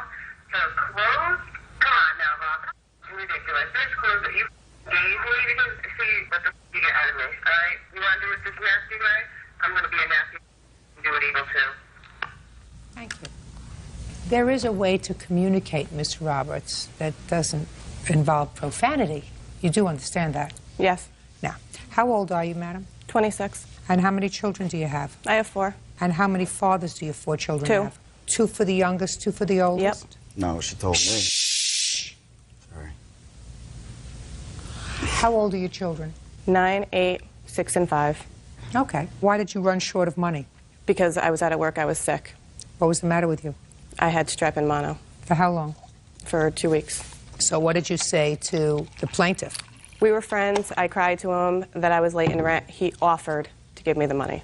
for clothes. Come on now, Rob. It's ridiculous. There's clothes that you gave me because see what the you get out of me. All right? You want to do it this nasty way? I'm going to be a nasty and do it evil too. Thank you. There is a way to communicate, Miss Roberts, that doesn't involve profanity. You do understand that? Yes. Now, how old are you, madam? 26. And how many children do you have? I have 4. And how many fathers do your 4 children 2. have? 2 for the youngest, 2 for the oldest? Yep. No, she told me. Sorry. How old are your children? 9, 8, 6, and 5. Okay. Why did you run short of money? Because I was out at work, I was sick. What was the matter with you? I had strep and mono. For how long? For 2 weeks. So what did you say to the plaintiff? We were friends. I cried to him that I was late in rent. He offered to give me the money.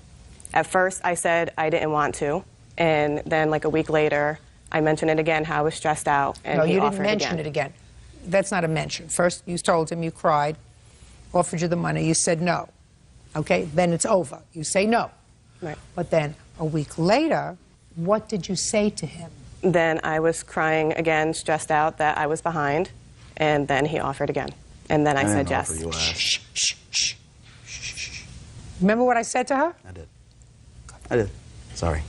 At first, I said I didn't want to. And then, like a week later, I mentioned it again, how I was stressed out. And No, he you didn't offered mention again. it again. That's not a mention. First, you told him you cried, offered you the money, you said no. Okay, then it's over. You say no. Right. But then a week later, what did you say to him? Then I was crying again, stressed out that I was behind. And then he offered again. And then I said didn't offer yes. you ass. Shh, shh, shh, shh. Remember what I said to her? I did. Sorry.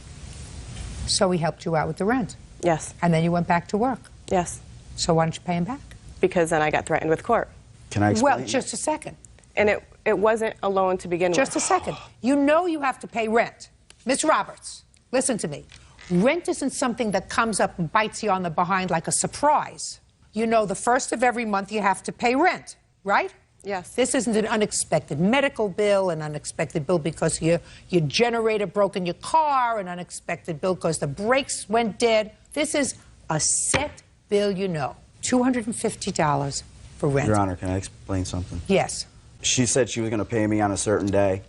So he helped you out with the rent. Yes. And then you went back to work. Yes. So why don't you pay him back? Because then I got threatened with court. Can I explain? Well, just a second. And it wasn't a loan to begin Just a with. second. You know you have to pay rent. Miss Roberts, listen to me. Rent isn't something that comes up and bites you on the behind like a surprise. You know the first of every month you have to pay rent, right? Yes. This isn't an unexpected medical bill, an unexpected bill because your generator broke in your car, an unexpected bill because the brakes went dead. This is a set bill, you know. $250 for rent. Your Honor, can I explain something? Yes. She said she was going to pay me on a certain day.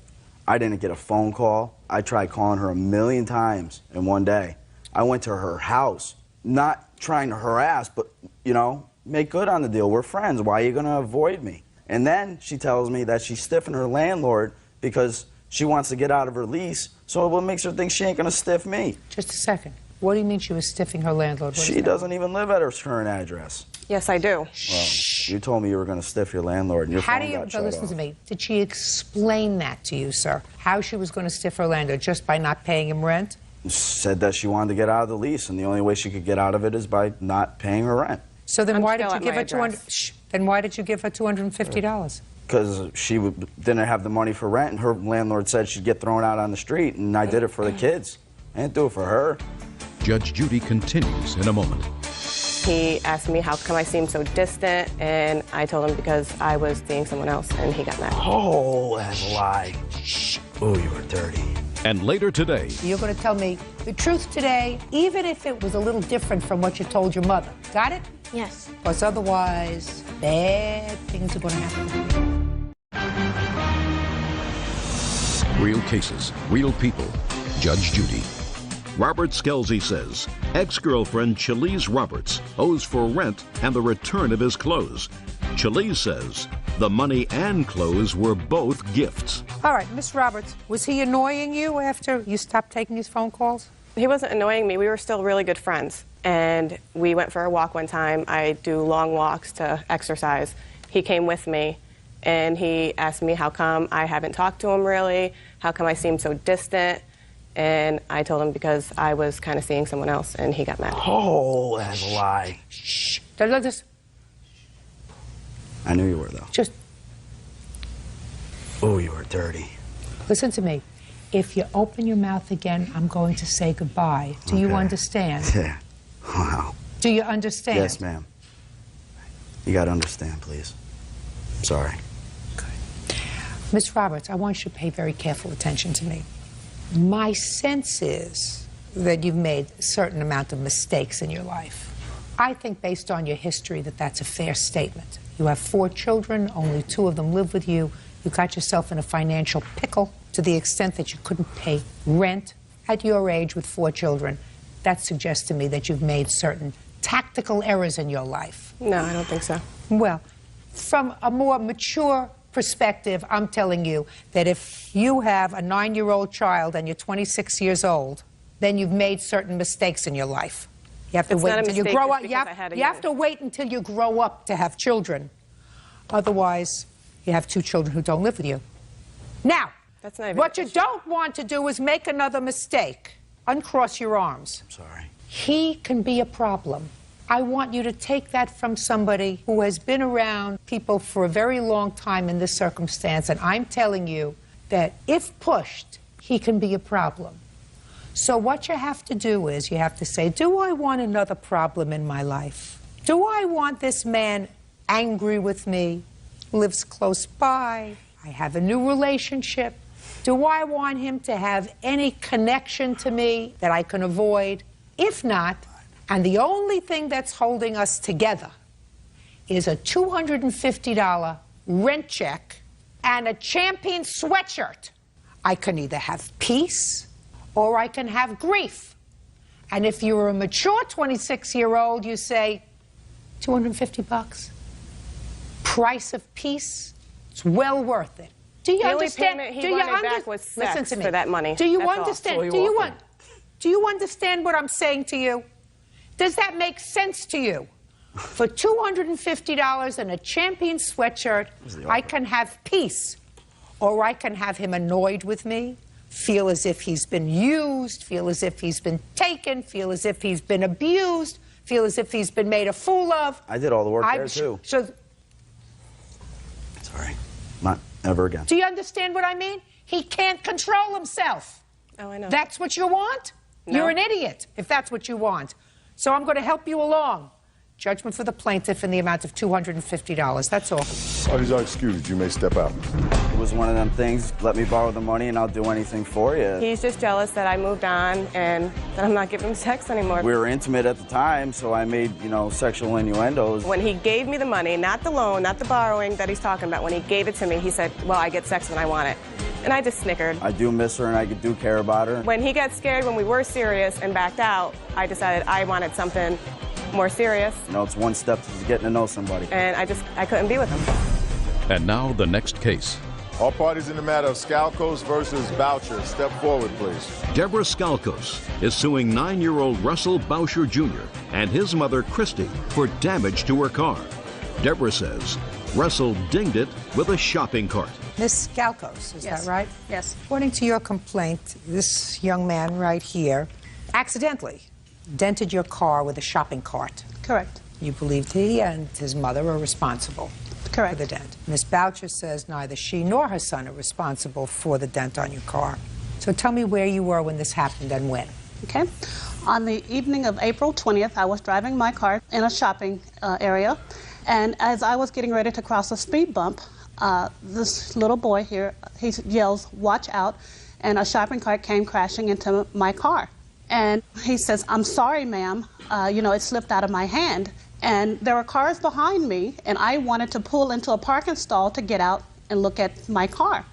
I didn't get a phone call. I tried calling her 1,000,000 times in one day. I went to her house, not trying to harass, but, you know, make good on the deal. We're friends. Why are you going to avoid me? And then she tells me that she's stiffing her landlord because she wants to get out of her lease. So what makes her think she ain't going to stiff me? Just a second. What do you mean she was stiffing her landlord? She doesn't even live at her current address. Yes, I do. Well, you told me you were going to stiff your landlord and your How phone do you, got shut listen off. to me, did she explain that to you, sir? How she was going to stiff her landlord just by not paying him rent? Said that she wanted to get out of the lease, and the only way she could get out of it is by not paying her rent. So then I'm why still did you at give my her then why did you give her $250? Because she didn't have the money for rent, and her landlord said she'd get thrown out on the street, and I did it for the kids. I didn't do it for her. Judge Judy continues in a moment. He asked me how come I seemed so distant, and I told him because I was seeing someone else, and he got mad. Oh, that's a lie. Oh, you were dirty. And later today, You're going to tell me the truth today, even if it was a little different from what you told your mother. Got it? Yes. Because otherwise, bad things are going to happen. real cases, real people. Judge Judy. Robert Skelsey says ex-girlfriend Chalise Roberts owes for rent and the return of his clothes. Chalise says the money and clothes were both gifts. All right, Miss Roberts, was he annoying you after you stopped taking his phone calls? He wasn't annoying me. We were still really good friends. And we went for a walk one time. I do long walks to exercise. He came with me, and he asked me how come I haven't talked to him really, how come I seem so distant. And I told him because I was kind of seeing someone else, and he got mad. Oh, that's a lie. Shh. Don't just... I knew you were, though. Just... Oh, you were dirty. Listen to me. If you open your mouth again, I'm going to say goodbye. Do you understand? Yeah. Wow. Do you understand? Yes, ma'am. You got to understand, please. I'm sorry. Miss Roberts, I want you to pay very careful attention to me. My sense is that you've made a certain amount of mistakes in your life. I think based on your history that that's a fair statement. You have 4 children, only 2 of them live with you. You got yourself in a financial pickle to the extent that you couldn't pay rent at your age with 4 children. That suggests to me that you've made certain tactical errors in your life. No, I don't think so. Well, from a more mature perspective, I'm telling you that if you have a 9-year-old child and you're 26 years old, then you've made certain mistakes in your life. You have to wait until you grow up. You have to wait until you grow up to have children. Otherwise, you have 2 children who don't live with you. Now, that's not even what you don't want to do is make another mistake. Uncross your arms. I'm sorry. He can be a problem. I want you to take that from somebody who has been around people for a very long time in this circumstance, and I'm telling you that if pushed, he can be a problem. So what you have to do is you have to say, do I want another problem in my life? Do I want this man angry with me, lives close by, I have a new relationship? Do I want him to have any connection to me that I can avoid? If not, and the only thing that's holding us together is a $250 rent check and a Champion sweatshirt, I can either have peace or I can have grief. And if you're a mature 26-year-old, you say, $250? Price of peace? It's well worth it. Do you The only understand? payment he do you wanted back was sex Listen to me. for that money. Do you That's all. understand? So Do you understand what I'm saying to you? Does that make sense to you? For $250 and a Champion sweatshirt, I can have peace, or I can have him annoyed with me, feel as if he's been used, feel as if he's been taken, feel as if he's been abused, feel as if he's been made a fool of. I did all the work there, too. So, Sorry. Not ever again. do you understand what I mean? He can't control himself. Oh, I know. That's what you want? No. You're an idiot if that's what you want. So I'm going to help you along. Judgment for the plaintiff in the amount of $250. That's all. Parties are excused. You may step out. It was one of them things, let me borrow the money and I'll do anything for you. He's just jealous that I moved on and that I'm not giving him sex anymore. We were intimate at the time, so I made, sexual innuendos. When he gave me the money, not the loan, not the borrowing that he's talking about, when he gave it to me, he said, well, I get sex when I want it. And I just snickered. I do miss her and I do care about her. When he got scared, when we were serious and backed out, I decided I wanted something more serious. It's one step to getting to know somebody. And I couldn't be with him. And now the next case. All parties in the matter of Skalkos versus Boucher, step forward, please. Deborah Skalkos is suing 9-year-old Russell Boucher Jr. and his mother, Christy, for damage to her car. Deborah says Russell dinged it with a shopping cart. Miss Skalkos, is Yes. that right? Yes. According to your complaint, this young man right here accidentally dented your car with a shopping cart. Correct. You believed he and his mother are responsible Correct. for the dent. Miss Boucher says neither she nor her son are responsible for the dent on your car. So tell me where you were when this happened and when. Okay. On the evening of April 20th, I was driving my car in a shopping area, and as I was getting ready to cross a speed bump, this little boy here, he yells, "Watch out," and a shopping cart came crashing into my car. And he says, "I'm sorry, ma'am, it slipped out of my hand." And there were cars behind me, and I wanted to pull into a parking stall to get out and look at my car.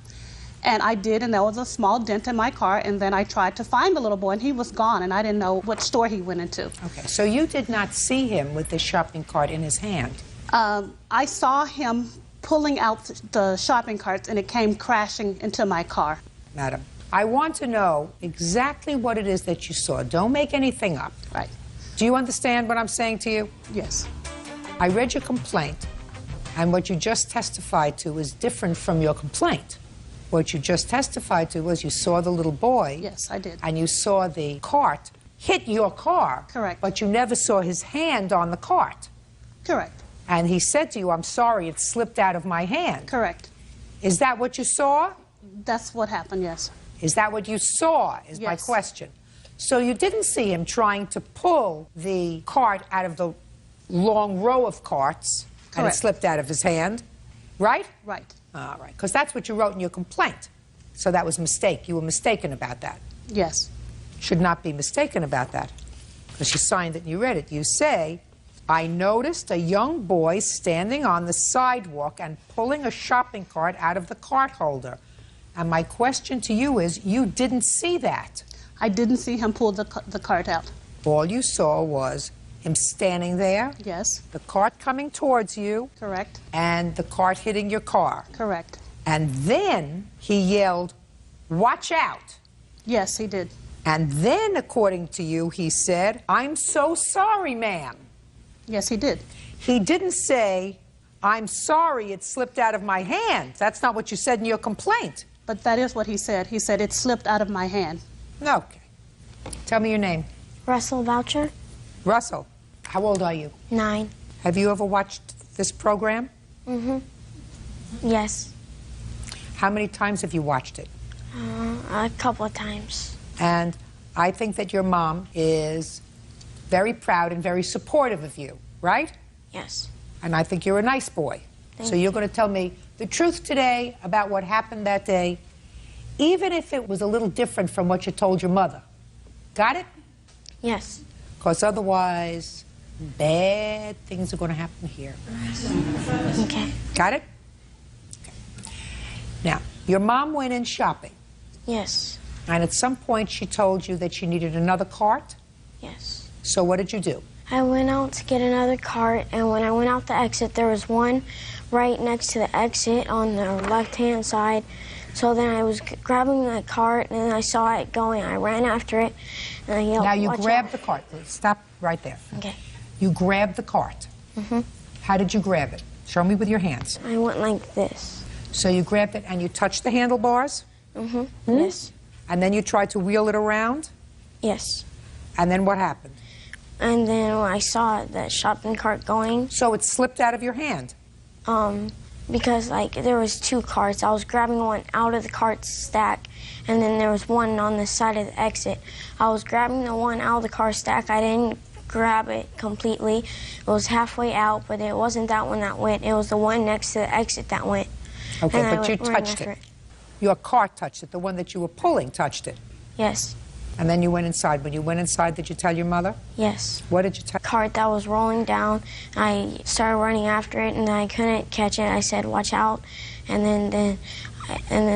And I did, and there was a small dent in my car, and then I tried to find the little boy, and he was gone, and I didn't know what store he went into. Okay, so you did not see him with the shopping cart in his hand? I saw him pulling out the shopping carts, and it came crashing into my car. Madam, I want to know exactly what it is that you saw. Don't make anything up. Right. Do you understand what I'm saying to you? Yes. I read your complaint, and what you just testified to is different from your complaint. What you just testified to was you saw the little boy. Yes, I did. And you saw the cart hit your car. Correct. But you never saw his hand on the cart. Correct. And he said to you, "I'm sorry, it slipped out of my hand." Correct. Is that what you saw? That's what happened, yes. Is that what you saw, is my Yes. question. So you didn't see him trying to pull the cart out of the long row of carts, and it Correct. slipped out of his hand, right? Right. All right, because that's what you wrote in your complaint. So that was a mistake. You were mistaken about that. Yes. Should not be mistaken about that, because you signed it and you read it. You say, "I noticed a young boy standing on the sidewalk and pulling a shopping cart out of the cart holder." And my question to you is, you didn't see that. I didn't see him pull the cart out. All you saw was him standing there, Yes. the cart coming towards you, Correct. and the cart hitting your car. Correct. And then he yelled, "Watch out." Yes, he did. And then, according to you, he said, "I'm so sorry, ma'am." Yes, he did. He didn't say, "I'm sorry, it slipped out of my hand." That's not what you said in your complaint. But that is what he said. He said it slipped out of my hand. Okay. Tell me your name. Russell Boucher, Russell. How old are you? 9. Have you ever watched this program? Mm-hmm. Yes. How many times have you watched it? A couple of times. And I think that your mom is very proud and very supportive of you, right? Yes. And I think you're a nice boy. Thank So you're going to tell me the truth today about what happened that day, even if it was a little different from what you told your mother. Got it? Yes. Because otherwise, bad things are going to happen here. Okay. Got it? Okay. Now, your mom went in shopping. Yes. And at some point, she told you that she needed another cart. Yes. So what did you do? I went out to get another cart, and when I went out the exit, there was one right next to the exit on the left-hand side. So then I was grabbing the cart, and then I saw it going. I ran after it, and I yelled, Now you "Watch grabbed out." the cart. Stop right there. Okay. You grabbed the cart. Mm-hmm. How did you grab it? Show me with your hands. I went like this. So you grabbed it and you touched the handlebars? Mm-hmm. Yes. And then you tried to wheel it around? Yes. And then what happened? And then when I saw the shopping cart going. So it slipped out of your hand? Because there was 2 carts. I was grabbing one out of the cart stack, and then there was one on the side of the exit. I was grabbing the one out of the car stack. I didn't grab it completely. It was halfway out, but it wasn't that one that went. It was the one next to the exit that went. Okay, And I but you ran touched after it. Your car touched it. The one that you were pulling touched it. Yes. And then you went inside. When you went inside, did you tell your mother? Yes. What did you tell? Cart that was rolling down. I started running after it, and I couldn't catch it. I said, "Watch out!" And then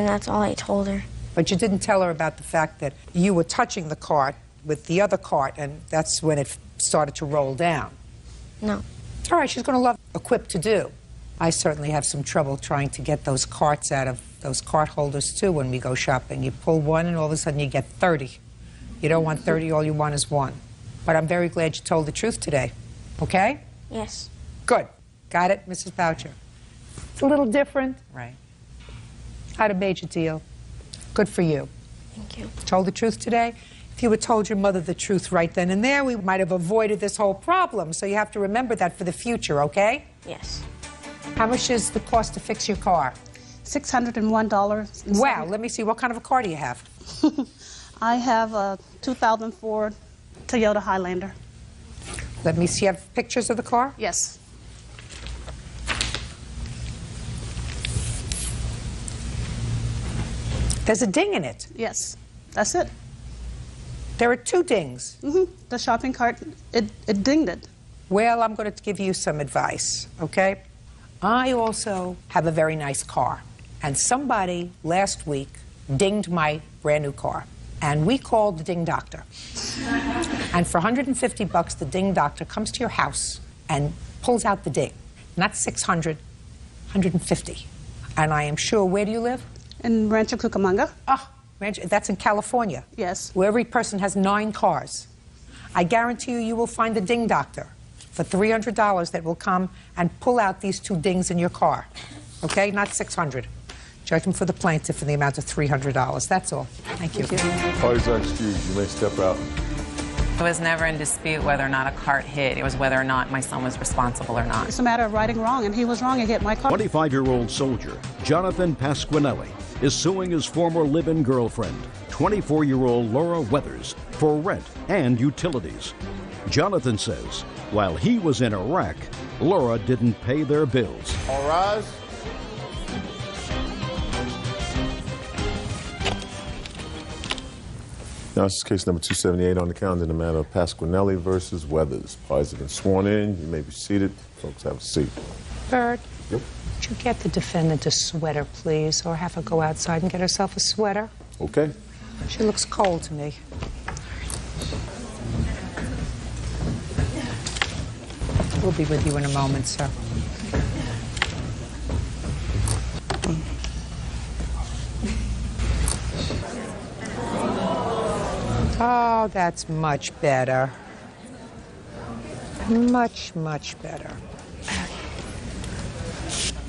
that's all I told her. But you didn't tell her about the fact that you were touching the cart with the other cart, and that's when it started to roll down. No. All right, she's going to love equipped to do. I certainly have some trouble trying to get those carts out of those cart holders too when we go shopping. You pull one, and all of a sudden you get 30. You don't want 30, all you want is one. But I'm very glad you told the truth today. Okay? Yes. Good. Got it, Mrs. Boucher? It's a little different. Right. Not a major deal. Good for you. Thank you. Told the truth today? If you had told your mother the truth right then and there, we might have avoided this whole problem. So you have to remember that for the future, okay? Yes. How much is the cost to fix your car? $601. Wow, let me see. What kind of a car do you have? I have a 2004 Toyota Highlander. Let me see. You have pictures of the car? Yes. There's a ding in it. Yes. That's it. There are two dings. The shopping cart, it dinged it. Well, I'm going to give you some advice, okay? I also have a very nice car. And somebody last week dinged my brand new car. And we called the ding doctor. And for $150, the ding doctor comes to your house and pulls out the ding. Not 600, 150. And I am sure, where do you live? In Rancho Cucamonga. Oh, that's in California. Yes. Where every person has 9 cars. I guarantee you, you will find a ding doctor for $300 that will come and pull out these 2 dings in your car. Okay? Not 600. Judgment for the plaintiff in the amount of $300. That's all. Thank you. Parties are excused. You may step out. It was never in dispute whether or not a cart hit. It was whether or not my son was responsible or not. It's a matter of right and wrong, and he was wrong. He hit my car. 25-year-old soldier Jonathan Pasquinelli is suing his former live-in girlfriend, 24-year-old Laura Weathers, for rent and utilities. Jonathan says while he was in Iraq, Laura didn't pay their bills. All rise. Now, this is case number 278 on the calendar in the matter of Pasquinelli versus Weathers. Parties have been sworn in. You may be seated. Folks, have a seat. Bird, Yep. would you get the defendant a sweater, please, or have her go outside and get herself a sweater? Okay. She looks cold to me. We'll be with you in a moment, sir. Oh, that's much better. Much, much better.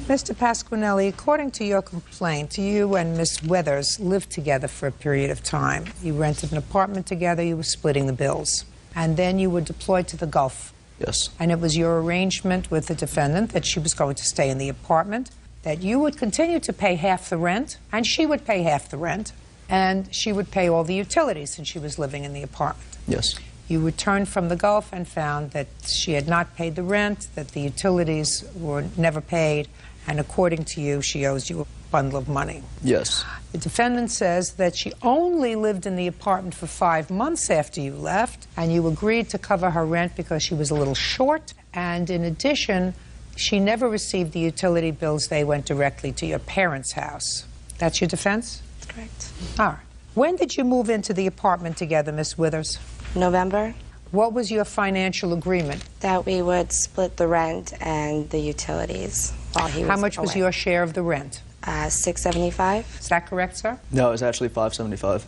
Mr. Pasquinelli, according to your complaint, you and Miss Weathers lived together for a period of time. You rented an apartment together, you were splitting the bills. And then you were deployed to the Gulf. Yes. And it was your arrangement with the defendant that she was going to stay in the apartment, that you would continue to pay half the rent, and she would pay half the rent, and she would pay all the utilities since she was living in the apartment. Yes. You returned from the Gulf and found that she had not paid the rent, that the utilities were never paid, and according to you, she owes you a bundle of money. Yes. The defendant says that she only lived in the apartment for 5 months after you left, and you agreed to cover her rent because she was a little short, and in addition, she never received the utility bills. They went directly to your parents' house. That's your defense? Correct. All right. When did you move into the apartment together, Miss Withers? November. What was your financial agreement? That we would split the rent and the utilities while he was How much was away. your share of the rent? $675. Is that correct, sir? No, it was actually $575.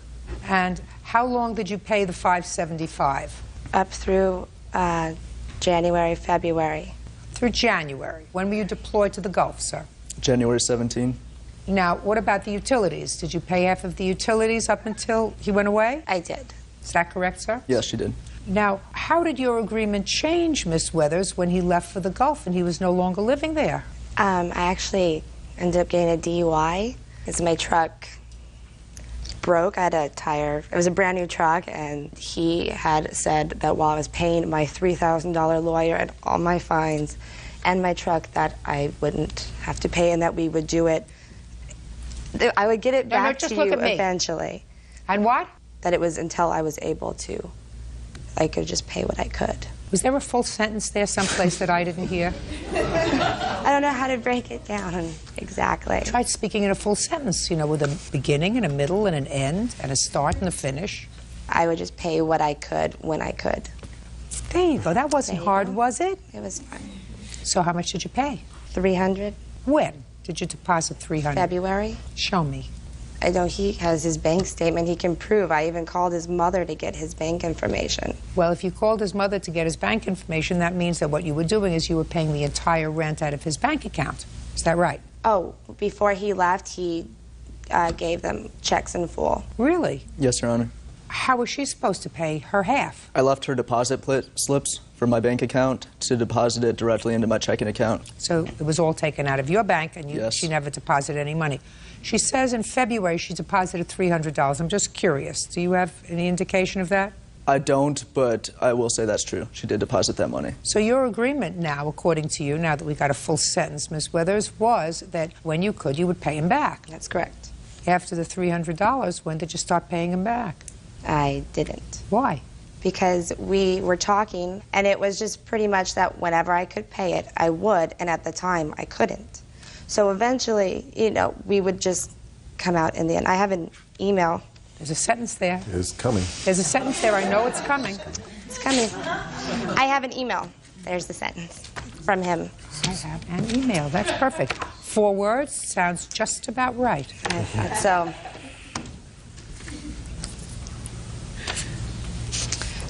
And how long did you pay the $575? Up through January, February. Through January. When were you deployed to the Gulf, sir? January 17. Now, what about the utilities? Did you pay half of the utilities up until he went away? I did. Is that correct, sir? Yes, she did. Now, how did your agreement change, Miss Weathers, when he left for the Gulf and he was no longer living there? I actually ended up getting a DUI because my truck broke. I had a tire. It was a brand new truck, and he had said that while I was paying my $3,000 lawyer and all my fines and my truck, that I wouldn't have to pay and that we would do it. I would get it back just to look you at me. eventually. And what? That it was until I was able to. I could just pay what I could. Was there a full sentence there someplace that I didn't hear? I don't know how to break it down exactly. Try speaking in a full sentence, you know, with a beginning and a middle and an end and a start and a finish. I would just pay what I could when I could. There you go. That wasn't hard, was it? It was fine. So how much did you pay? $300. When did you deposit $300? February. Show me. I know he has his bank statement he can prove. I even called his mother to get his bank information. Well, if you called his mother to get his bank information, that means that what you were doing is you were paying the entire rent out of his bank account. Is that right? Oh, before he left, he gave them checks in full. Really? Yes, Your Honor. How was she supposed to pay her half? I left her deposit slips from my bank account to deposit it directly into my checking account. So it was all taken out of your bank, and Yes. she never deposited any money. She says in February she deposited $300. I'm just curious. Do you have any indication of that? I don't, but I will say that's true. She did deposit that money. So your agreement now, according to you, now that we got a full sentence, Ms. Withers, was that when you could, you would pay him back. That's correct. After the $300, when did you start paying him back? I didn't. Why? Because we were talking, and it was just pretty much that whenever I could pay it, I would, and at the time, I couldn't. So eventually, you know, we would just come out in the end. I have an email. There's a sentence there. It's coming. There's a sentence there. I know it's coming. It's coming. I have an email. There's the sentence from him. I have an email. That's perfect. 4 words sounds just about right. So,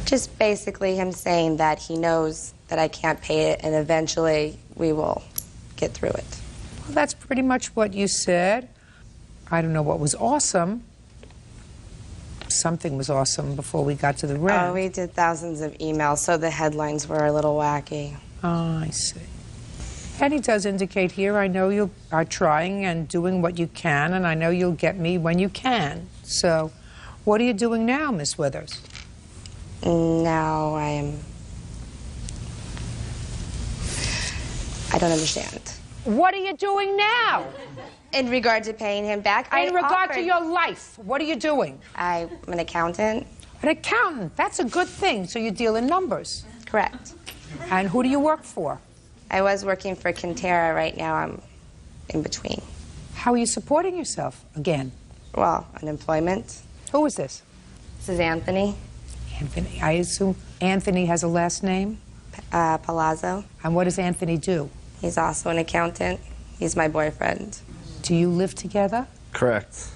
just basically him saying that he knows that I can't pay it, and eventually we will get through it. Well, that's pretty much what you said. I don't know what was awesome. Something was awesome before we got to the rent. Oh, we did thousands of emails, so the headlines were a little wacky. Oh, I see. And he does indicate here, I know you are trying and doing what you can, and I know you'll get me when you can. So, what are you doing now, Miss Withers? Now I don't understand. What are you doing now? In regard to paying him back? In regard to your life, what are you doing? I'm an accountant. An accountant, that's a good thing. So you deal in numbers. Correct. And who do you work for? I was working for Quintera. Right now I'm in between. How are you supporting yourself again? Well, unemployment. Who is this? This is Anthony. Anthony. I assume Anthony has a last name? Palazzo. And what does Anthony do? He's also an accountant. He's my boyfriend. Do you live together? Correct.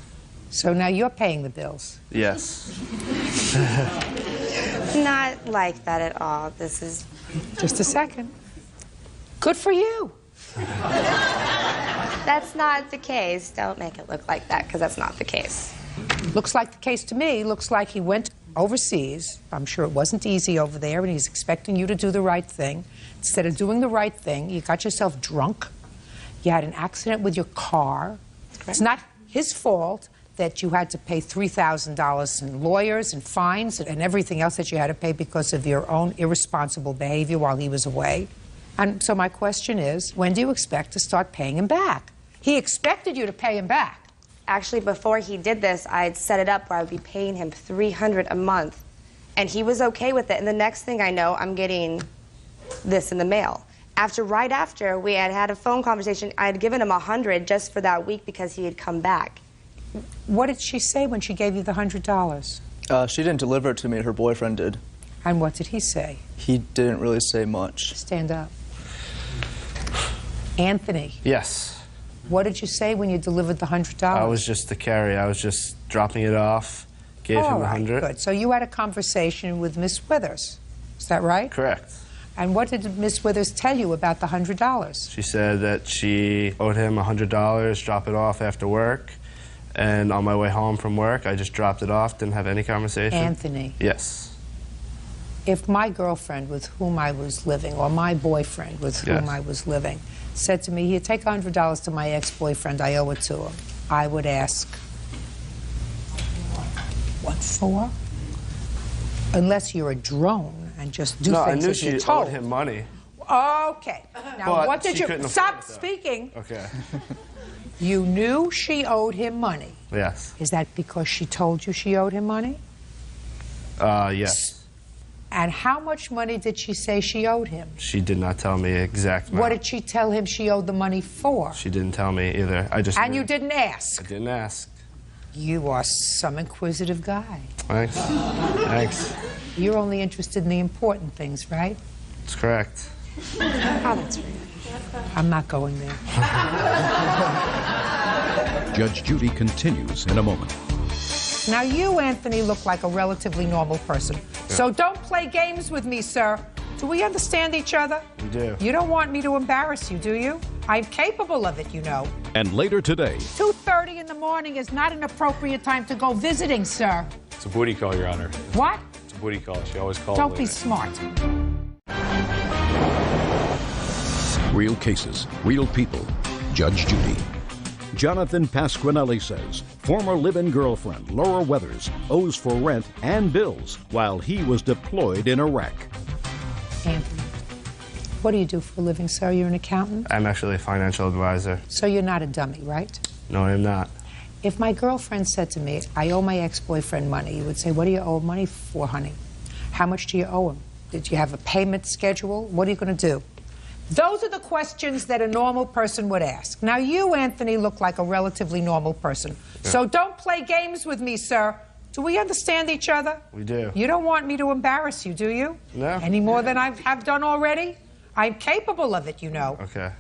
So now you're paying the bills? Yes. Not like that at all. This is... Just a second. Good for you. That's not the case. Don't make it look like that, because that's not the case. Looks like the case to me. Looks like he went overseas. I'm sure it wasn't easy over there, and he's expecting you to do the right thing. Instead of doing the right thing, you got yourself drunk. You had an accident with your car. It's not his fault that you had to pay $3,000 in lawyers and fines and everything else that you had to pay because of your own irresponsible behavior while he was away. And so my question is, when do you expect to start paying him back? He expected you to pay him back. Actually, before he did this, I had set it up where I would be paying him $300 a month. And he was okay with it. And the next thing I know, I'm getting this in the mail. Right after we had had a phone conversation, I had given him $100 just for that week because he had come back. What did she say when she gave you the $100? She didn't deliver it to me. Her boyfriend did. And what did he say? He didn't really say much. Stand up. Anthony. Yes. What did you say when you delivered the $100? I was just the carrier. I was just dropping it off, gave him the 100. Good. So you had a conversation with Miss Withers. Is that right? Correct. And what did Miss Withers tell you about the $100? She said that she owed him $100, drop it off after work. And on my way home from work, I just dropped it off, didn't have any conversation. Anthony. Yes. If my girlfriend with whom I was living, or my boyfriend with whom I was living, said to me, here, take $100 to my ex-boyfriend, I owe it to him, I would ask, for? Unless you're a drone and just do No, I things knew as you're she told. owed him money. Okay. Now, But what did she you... couldn't afford Stop it, though. speaking. Okay. You knew she owed him money. Yes. Is that because she told you she owed him money? Yes. And how much money did she say she owed him? She did not tell me exact amount. What did she tell him she owed the money for? She didn't tell me either. I just And knew. you didn't ask? I didn't ask. You are some inquisitive guy. Thanks. Thanks. You're only interested in the important things, right? That's correct. Oh, that's weird. I'm not going there. Judge Judy continues in a moment. Now, you, Anthony, look like a relatively normal person. So don't play games with me, sir. Do we understand each other? We do. You don't want me to embarrass you, do you? I'm capable of it, you know. And later today, 2:30 in the morning is not an appropriate time to go visiting, sir. It's a booty call, Your Honor. What? It's a booty call. She always calls Don't late be night. smart. real cases, real people. Judge Judy. Jonathan Pasquinelli says former live-in girlfriend Laura Weathers owes for rent and bills while he was deployed in Iraq. Anthony, what do you do for a living, sir? You're an accountant? I'm actually a financial advisor. So you're not a dummy, right? No, I'm not. If my girlfriend said to me, I owe my ex-boyfriend money, you would say, what do you owe money for, honey? How much do you owe him? Did you have a payment schedule? What are you going to do? Those are the questions that a normal person would ask. Now, you, Anthony, look like a relatively normal person. Yeah. So don't play games with me, sir. Do we understand each other? We do. You don't want me to embarrass you, do you? No. Any more than I have done already? I'm capable of it, you know. Okay.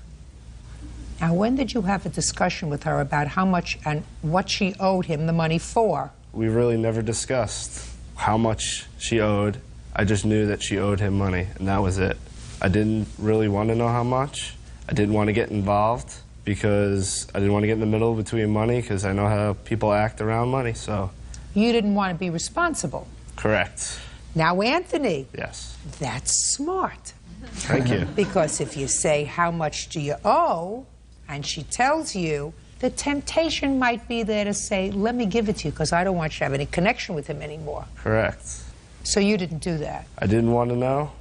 Now, when did you have a discussion with her about how much and what she owed him the money for? We really never discussed how much she owed. I just knew that she owed him money, and that was it. I didn't really want to know how much. I didn't want to get involved because I didn't want to get in the middle between money because I know how people act around money, so. You didn't want to be responsible. Correct. Now, Anthony. Yes. That's smart. Thank you. Because if you say, how much do you owe, and she tells you, the temptation might be there to say, let me give it to you because I don't want you to have any connection with him anymore. Correct. So you didn't do that. I didn't want to know.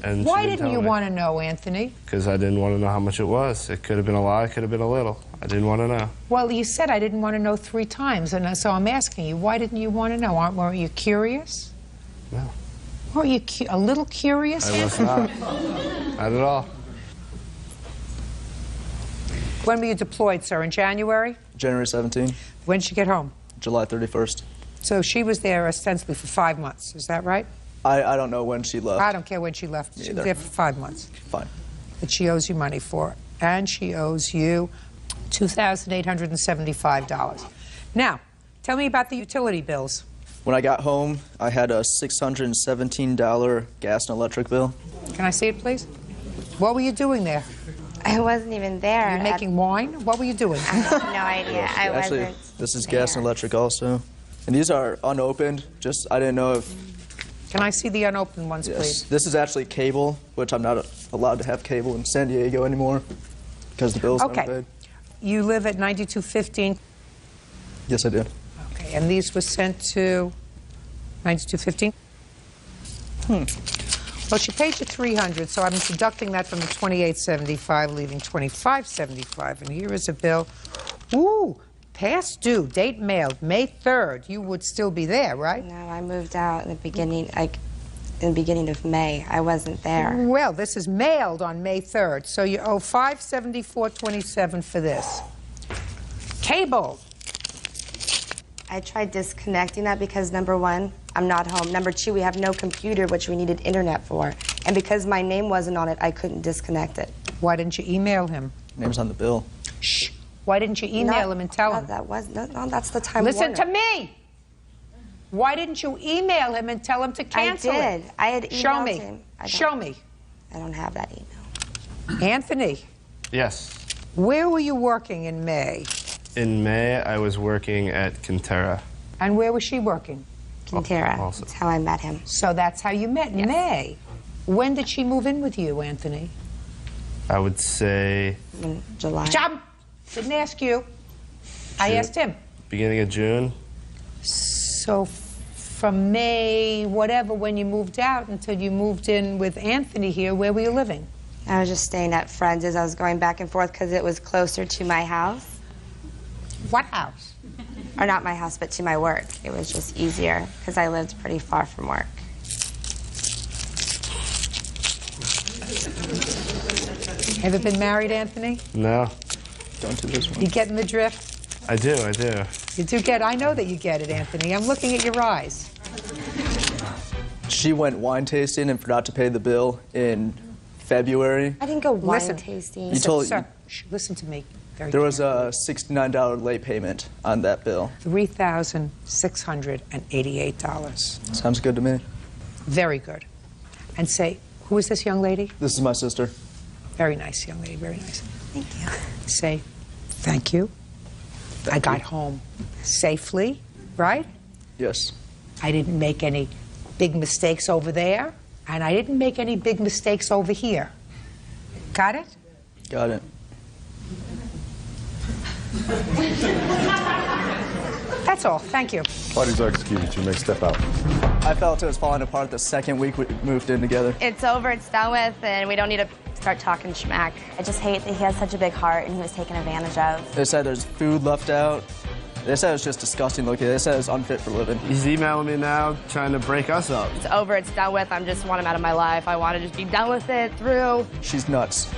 And Why didn't you want to know, Anthony? Because I didn't want to know how much it was. It could have been a lot, it could have been a little. I didn't want to know. Well, you said I didn't want to know 3 times, and so I'm asking you, why didn't you want to know? Weren't you curious? No. Weren't you a little curious, I was Anthony? not. Not at all. When were you deployed, sir? In January? January 17. When did she get home? July 31st. So she was there ostensibly for 5 months, is that right? I don't know when she left. I don't care when she left. She was there for 5 months. Fine. That she owes you money for. And she owes you $2,875. Now, tell me about the utility bills. When I got home, I had a $617 gas and electric bill. Can I see it, please? What were you doing there? I wasn't even there. You're making wine? What were you doing? I have no idea. I Actually, wasn't. this is gas and electric also. And these are unopened. Just, I didn't know if... Can I see the unopened ones, Yes. please? This is actually cable, which I'm not allowed to have cable in San Diego anymore because the bill's Okay. never paid. You live at 9215? Yes, I did. Okay, and these were sent to 9215? Well, she paid you $300, so I'm deducting that from the $28.75, leaving $25.75. And here is a bill. Ooh, past due, date mailed, May 3rd. You would still be there, right? No, I moved out in the beginning, in the beginning of May. I wasn't there. Well, this is mailed on May 3rd, so you owe $574.27 for this. Cable. I tried disconnecting that because, number 1, I'm not home. Number 2, we have no computer, which we needed internet for. And because my name wasn't on it, I couldn't disconnect it. Why didn't you email him? Name's on the bill. Shh. Why didn't you email him and tell him? No, that's the time. Listen Warner. to me. Why didn't you email him and tell him to cancel it? I did. I had emailed Show me. him. Show me. I don't have that email. Anthony, Yes. where were you working in May? In May, I was working at Quintera. And where was she working? Quintera. Also. That's how I met him. So that's how you met, in May. When did she move in with you, Anthony? I would say In July. Job. Didn't ask you. I June. asked him. beginning of June. So from May, whatever, when you moved out until you moved in with Anthony here, where were you living? I was just staying at friends as I was going back and forth because it was closer to my house. What house? Or not my house, but to my work. It was just easier because I lived pretty far from work. Ever been married, Anthony? No. Don't do this one. You getting the drift? I do, I do. You do get, I know that you get it, Anthony. I'm looking at your eyes. She went wine tasting and forgot to pay the bill in February. I didn't go wine Listen. tasting. You told Sir, listen to me. Very there was a $69 late payment on that bill. $3,688. Sounds good to me. Very good. And say, who is this young lady? This is my sister. Very nice young lady, very nice. Thank you. Say, thank you. I got home safely, right? Yes. I didn't make any big mistakes over there, and I didn't make any big mistakes over here. Got it? Got it. That's all. Thank you. Parties are executed. You may step out. I felt it was falling apart the second week we moved in together. It's over, it's done with, and we don't need to start talking schmack. I just hate that he has such a big heart and he was taken advantage of. They said there's food left out. They said it's just disgusting looking. They said it's unfit for living. He's emailing me now, trying to break us up. It's over, it's done with. I just want him out of my life. I want to just be done with it, through. She's nuts.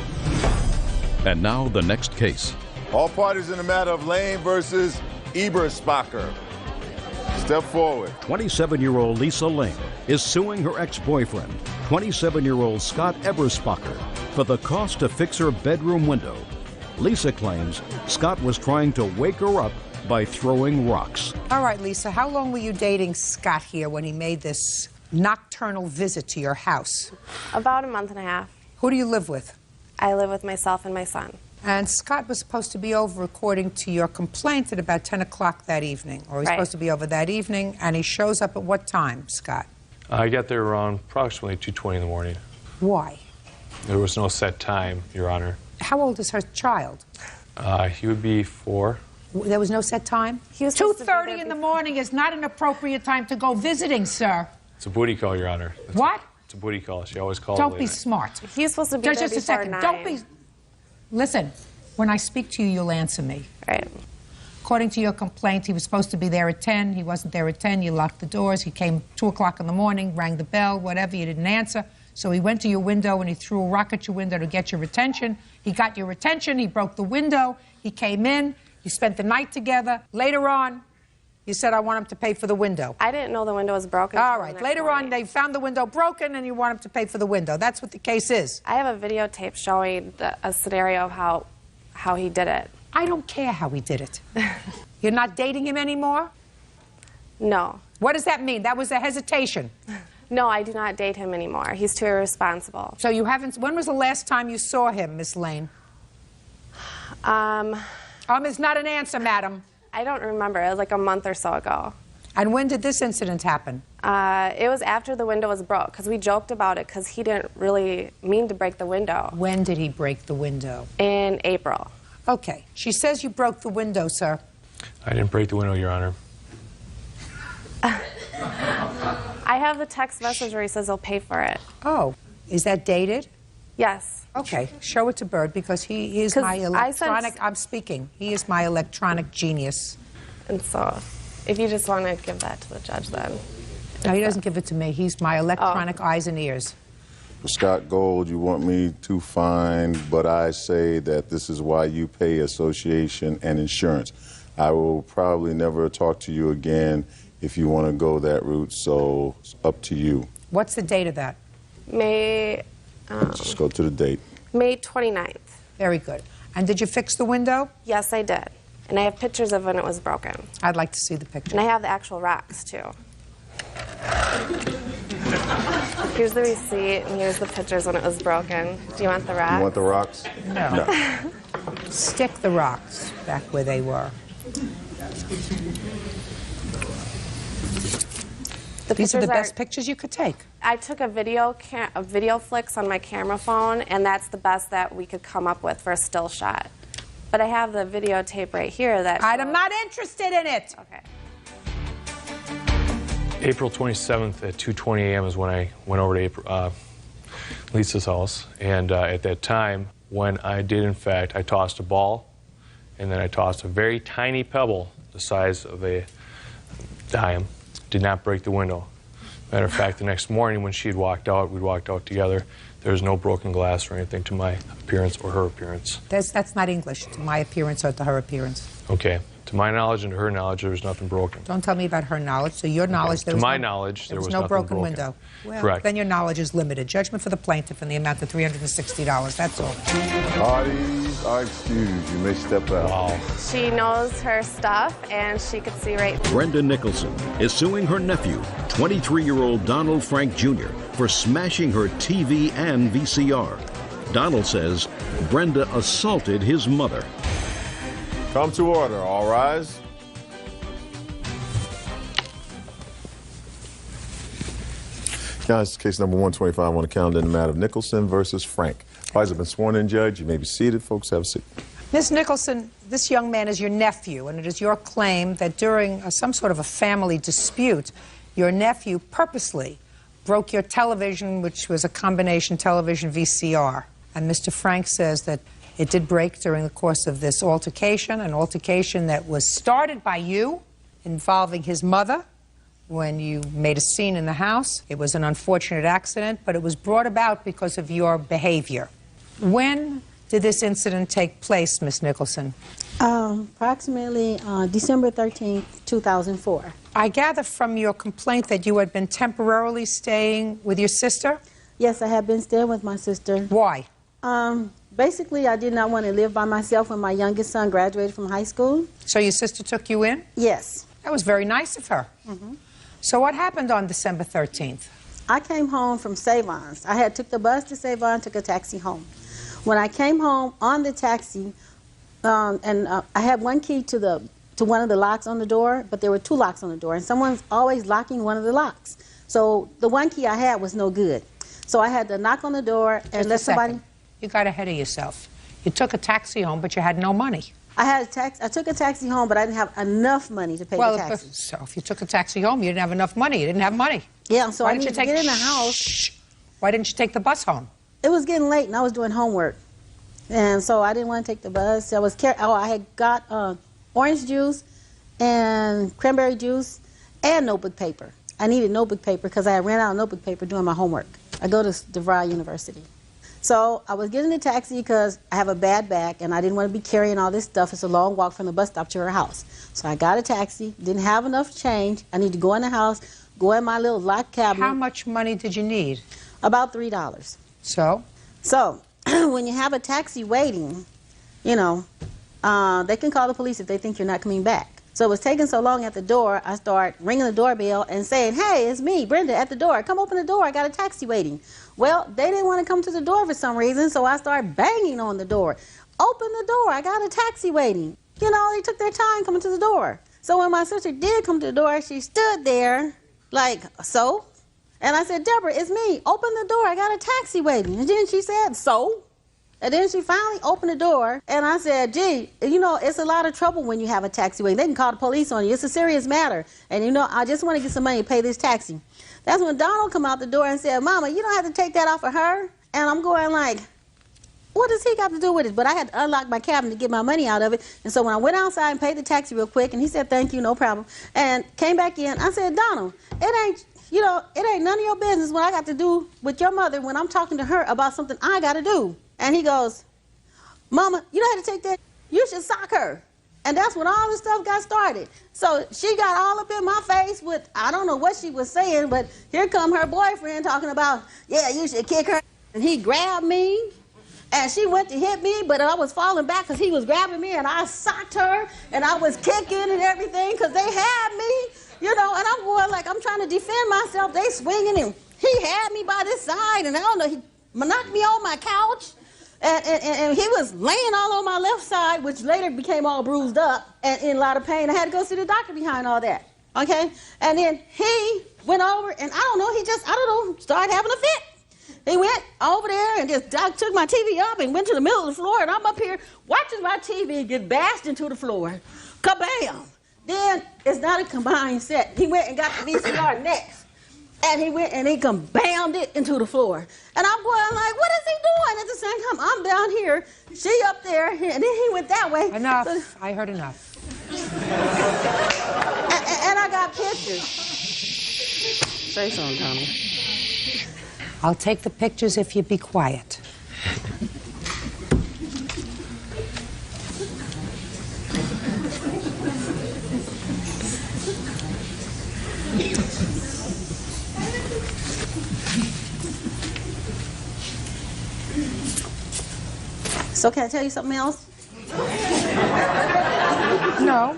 And now the next case. All parties in the matter of Lane versus Eberspacher. Step forward. 27-year-old Lisa Lane is suing her ex-boyfriend, 27-year-old Scott Eberspacher, for the cost to fix her bedroom window. Lisa claims Scott was trying to wake her up by throwing rocks. All right, Lisa, how long were you dating Scott here when he made this nocturnal visit to your house? About a month and a half. Who do you live with? I live with myself and my son. And Scott was supposed to be over, according to your complaint, at about 10 o'clock that evening. Or he's Right. supposed to be over that evening, and he shows up at what time, Scott? I got there around approximately 2:20 in the morning. Why? There was no set time, Your Honor. How old is her child? He would be 4. There was no set time? He was supposed to be 2:30 there in the morning is not an appropriate time to go visiting, sir. It's a booty call, Your Honor. What? It's a booty call. She always calls Don't late be night. smart. He's supposed to be Just there a before second. 9. Don't be... Listen, when I speak to you, you'll answer me. Right. According to your complaint, he was supposed to be there at 10. He wasn't there at 10. You locked the doors. He came 2 o'clock in the morning, rang the bell, whatever. You didn't answer. So he went to your window and he threw a rock at your window to get your attention. He got your attention. He broke the window. He came in. You spent the night together. Later on, you said, I want him to pay for the window. I didn't know the window was broken. All until the right. next Later morning. on, they found the window broken and you want him to pay for the window. That's what the case is. I have a videotape showing a scenario of how he did it. I don't care how he did it. You're not dating him anymore? No. What does that mean? That was a hesitation. No, I do not date him anymore. He's too irresponsible. So you haven't... When was the last time you saw him, Miss Lane? Is not an answer, madam. I don't remember. It was like a month or so ago. And when did this incident happen? It was after the window was broke, because we joked about it, because he didn't really mean to break the window. When did he break the window? In April. Okay. She says you broke the window, sir. I didn't break the window, Your Honor. I have the text message where he says he'll pay for it. Oh. Is that dated? Yes. Okay. Show it to Bird, because he is 'Cause my I electronic... sent- I'm speaking. He is my electronic genius. And so, if you just want to give that to the judge, then. No, he doesn't give it to me. He's my electronic eyes and ears. Scott Gold, you want me to find, but I say that this is why you pay association and insurance. I will probably never talk to you again if you want to go that route, so it's up to you. What's the date of that? May Just go to the date. May 29th. Very good. And did you fix the window? Yes, I did. And I have pictures of when it was broken. I'd like to see the picture. And I have the actual rocks, too. Here's the receipt, and here's the pictures when it was broken. Do you want the rocks? You want the rocks? No. Stick the rocks back where they were. These are the best pictures you could take. I took a video flicks on my camera phone, and that's the best that we could come up with for a still shot. But I have the videotape right here that... I'm not interested in it. Okay. April 27th at 2:20 a.m. is when I went over to Lisa's house. And at that time, when I did, in fact, I tossed a ball, and then I tossed a very tiny pebble the size of a dime. Did not break the window. Matter of fact, the next morning when she had walked out, we'd walked out together, there was no broken glass or anything to my appearance or her appearance. That's not English, to my appearance or to her appearance. Okay. To my knowledge and to her knowledge, there was nothing broken. Don't tell me about her knowledge. So your knowledge, there To was my no, knowledge, there was no nothing broken window. Well, Correct. then your knowledge is limited. Judgment for the plaintiff in the amount of $360. That's all. Parties are excused. You may step out. Wow. She knows her stuff, and she could see right. Brenda Nicholson is suing her nephew, 23-year-old Donald Frank Jr., for smashing her TV and VCR. Donald says Brenda assaulted his mother. Come to order. All rise. Guys, case number 125 on the calendar in the matter of Nicholson versus Frank. Parties have been sworn in, Judge. You may be seated. Folks, have a seat. Ms. Nicholson, this young man is your nephew, and it is your claim that during some sort of a family dispute, your nephew purposely broke your television, which was a combination television VCR. And Mr. Frank says that it did break during the course of this altercation, an altercation that was started by you involving his mother when you made a scene in the house. It was an unfortunate accident, but it was brought about because of your behavior. When did this incident take place, Miss Nicholson? Approximately December 13th, 2004. I gather from your complaint that you had been temporarily staying with your sister? Yes, I have been staying with my sister. Why? Basically, I did not want to live by myself when my youngest son graduated from high school. So your sister took you in? Yes. That was very nice of her. Mm-hmm. So what happened on December 13th? I came home from Savon's. I had took the bus to Savon, took a taxi home. When I came home on the taxi, I had one key to one of the locks on the door, but there were two locks on the door, and someone's always locking one of the locks. So the one key I had was no good. So I had to knock on the door and let somebody. You got ahead of yourself. You took a taxi home, but you had no money. I took a taxi home, but I didn't have enough money to pay the taxi. So if you took a taxi home, you didn't have enough money. You didn't have money. Yeah, so Why I didn't needed you to get in the house. Why didn't you take the bus home? It was getting late, and I was doing homework. And so I didn't want to take the bus. I had got orange juice and cranberry juice and notebook paper. I needed notebook paper because I had ran out of notebook paper doing my homework. I go to DeVry University. So I was getting a taxi because I have a bad back and I didn't want to be carrying all this stuff. It's a long walk from the bus stop to her house. So I got a taxi, didn't have enough change. I need to go in the house, go in my little locked cabinet. How much money did you need? About $3. So? So when you have a taxi waiting, you know, they can call the police if they think you're not coming back. So it was taking so long at the door, I start ringing the doorbell and saying, hey, it's me, Brenda, at the door. Come open the door. I got a taxi waiting. Well, they didn't want to come to the door for some reason, so I started banging on the door. Open the door. I got a taxi waiting. You know, they took their time coming to the door. So when my sister did come to the door, she stood there like, so? And I said, Deborah, it's me. Open the door. I got a taxi waiting. And then she said, so? And then she finally opened the door, and I said, gee, you know, it's a lot of trouble when you have a taxi waiting. They can call the police on you. It's a serious matter. And, you know, I just want to get some money to pay this taxi. That's when Donald come out the door and said, Mama, you don't have to take that off of her. And I'm going like, what does he got to do with it? But I had to unlock my cabinet to get my money out of it. And so when I went outside and paid the taxi real quick, and he said, thank you, no problem, and came back in, I said, Donald, it ain't none of your business what I got to do with your mother when I'm talking to her about something I got to do. And he goes, Mama, you don't have to take that. You should sock her. And that's when all this stuff got started. So she got all up in my face with, I don't know what she was saying, but here come her boyfriend talking about, yeah, you should kick her. And he grabbed me, and she went to hit me, but I was falling back because he was grabbing me, and I socked her, and I was kicking and everything because they had me, you know, and I'm going like, I'm trying to defend myself. They swinging, and he had me by this side, and I don't know, he knocked me on my couch. And he was laying all on my left side, which later became all bruised up and in a lot of pain. I had to go see the doctor behind all that, okay? And then he went over, and started having a fit. He went over there and just took my TV up and went to the middle of the floor, and I'm up here watching my TV get bashed into the floor. Kabam! Then it's not a combined set. He went and got the VCR next. And he went and he bammed it into the floor. And I'm going like, what is he doing? At the same time, I'm down here, she up there, and then he went that way. Enough. So, I heard enough. and I got pictures. Say something, Tommy. I'll take the pictures if you be quiet. So can I tell you something else? No.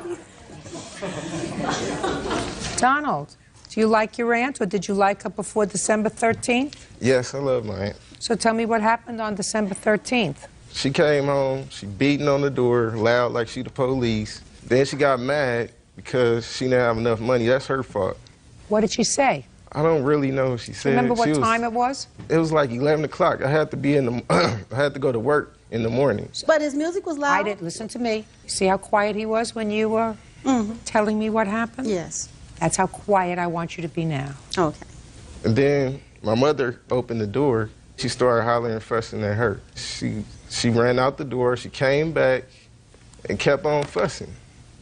Donald, do you like your aunt, or did you like her before December 13th? Yes, I love my aunt. So tell me what happened on December 13th. She came home, she beating on the door, loud like she the police. Then she got mad because she didn't have enough money. That's her fault. What did she say? I don't really know what she said. Remember what time it was? It was like 11 o'clock. I had to be in the, I had to go to work in the mornings. But his music was loud? I didn't. Listen to me. See how quiet he was when you were telling me what happened? Yes. That's how quiet I want you to be now. Okay. And then my mother opened the door. She started hollering and fussing at her. She ran out the door. She came back and kept on fussing.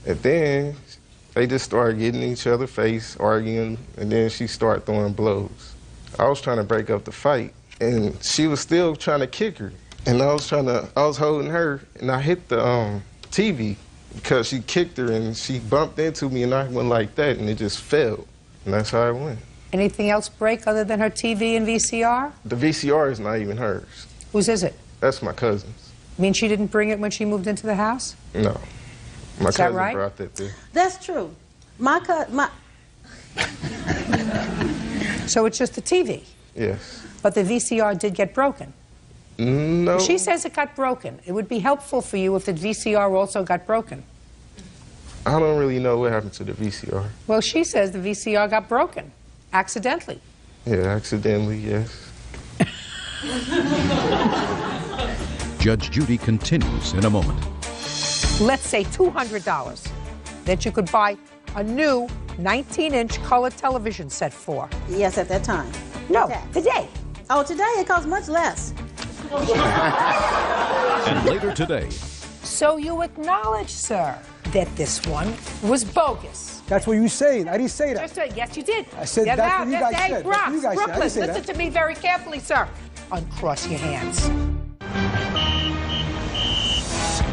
And then they just started getting in each other's face, arguing, and then she started throwing blows. I was trying to break up the fight, and she was still trying to kick her. And I was holding her, and I hit the TV because she kicked her, and she bumped into me, and I went like that, and it just fell. And that's how it went. Anything else break other than her TV and VCR? The VCR is not even hers. Whose is it? That's my cousin's. You mean she didn't bring it when she moved into the house? No. My Is that cousin right? brought that there. That's true. So it's just the TV? Yes. But the VCR did get broken? No. She says it got broken. It would be helpful for you if the VCR also got broken. I don't really know what happened to the VCR. Well, she says the VCR got broken, accidentally. Yeah, accidentally, yes. Judge Judy continues in a moment. Let's say $200 that you could buy a new 19-inch color television set for. Yes, at that time. No, today. Oh, today it costs much less. And later today. So you acknowledge, sir, that this one was bogus. That's what you saying. I didn't say that. Yes, you did. I said that's what you guys hey, said. Bronx, That's what you guys said. I Brooklyn, didn't say listen that. to me very carefully, sir. Uncross your hands.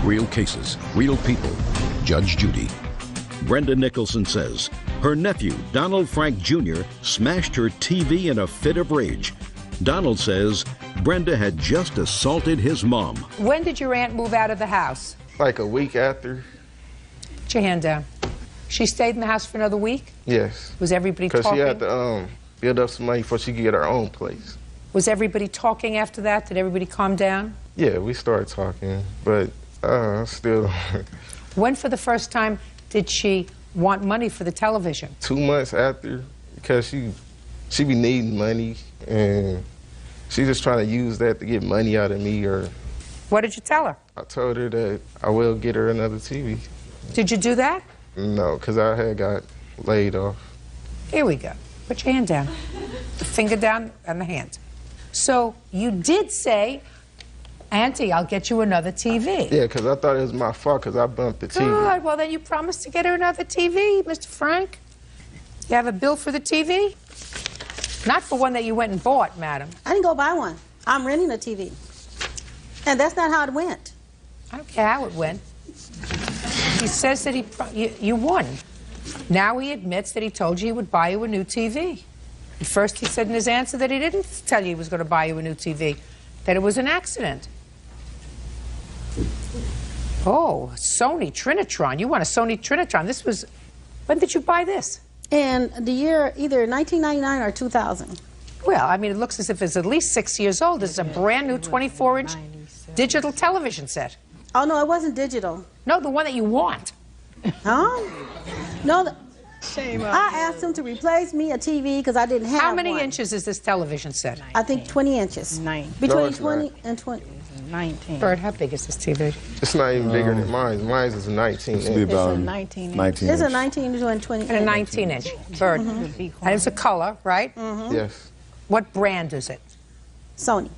Real cases, real people. Judge Judy. Brenda Nicholson says her nephew, Donald Frank Jr., smashed her TV in a fit of rage. Donald says Brenda had just assaulted his mom. When did your aunt move out of the house? Like a week after. Put your hand down. She stayed in the house for another week? Yes. Was everybody talking? Because she had to build up some money before she could get her own place. Was everybody talking after that? Did everybody calm down? Yeah, we started talking, but still. When for the first time did she want money for the television? 2 months after, because she be needing money, and she just trying to use that to get money out of me. Or what did you tell her? I told her that I will get her another TV. Did you do that? No, because I had got laid off. Here we go. Put your hand down. The finger down and the hand. So you did say, Auntie, I'll get you another TV. Yeah, because I thought it was my fault because I bumped the TV. Good. Well, then you promised to get her another TV, Mr. Frank. You have a bill for the TV? Not for one that you went and bought, madam. I didn't go buy one. I'm renting a TV. And that's not how it went. I don't care how it went. He says that you won. Now he admits that he told you he would buy you a new TV. At first he said in his answer that he didn't tell you he was going to buy you a new TV, that it was an accident. Oh, Sony Trinitron. You want a Sony Trinitron. This was, when did you buy this? In the year either 1999 or 2000. Well, I mean, it looks as if it's at least 6 years old. This is a brand new 24-inch digital television set. Oh, no, it wasn't digital. No, the one that you want. Huh? No, I asked him to replace me a TV because I didn't have one. How many inches is this television set? I think 20 inches. Between 20 and 20. 19. Bert, how big is this TV? It's not even bigger than mine. Mine is a 19 inch. It's about a 19 inch. 19 It's a inch. 19 to 20. And a 19-inch. Bert. And it's a color, right? Yes. What brand is it? Sony.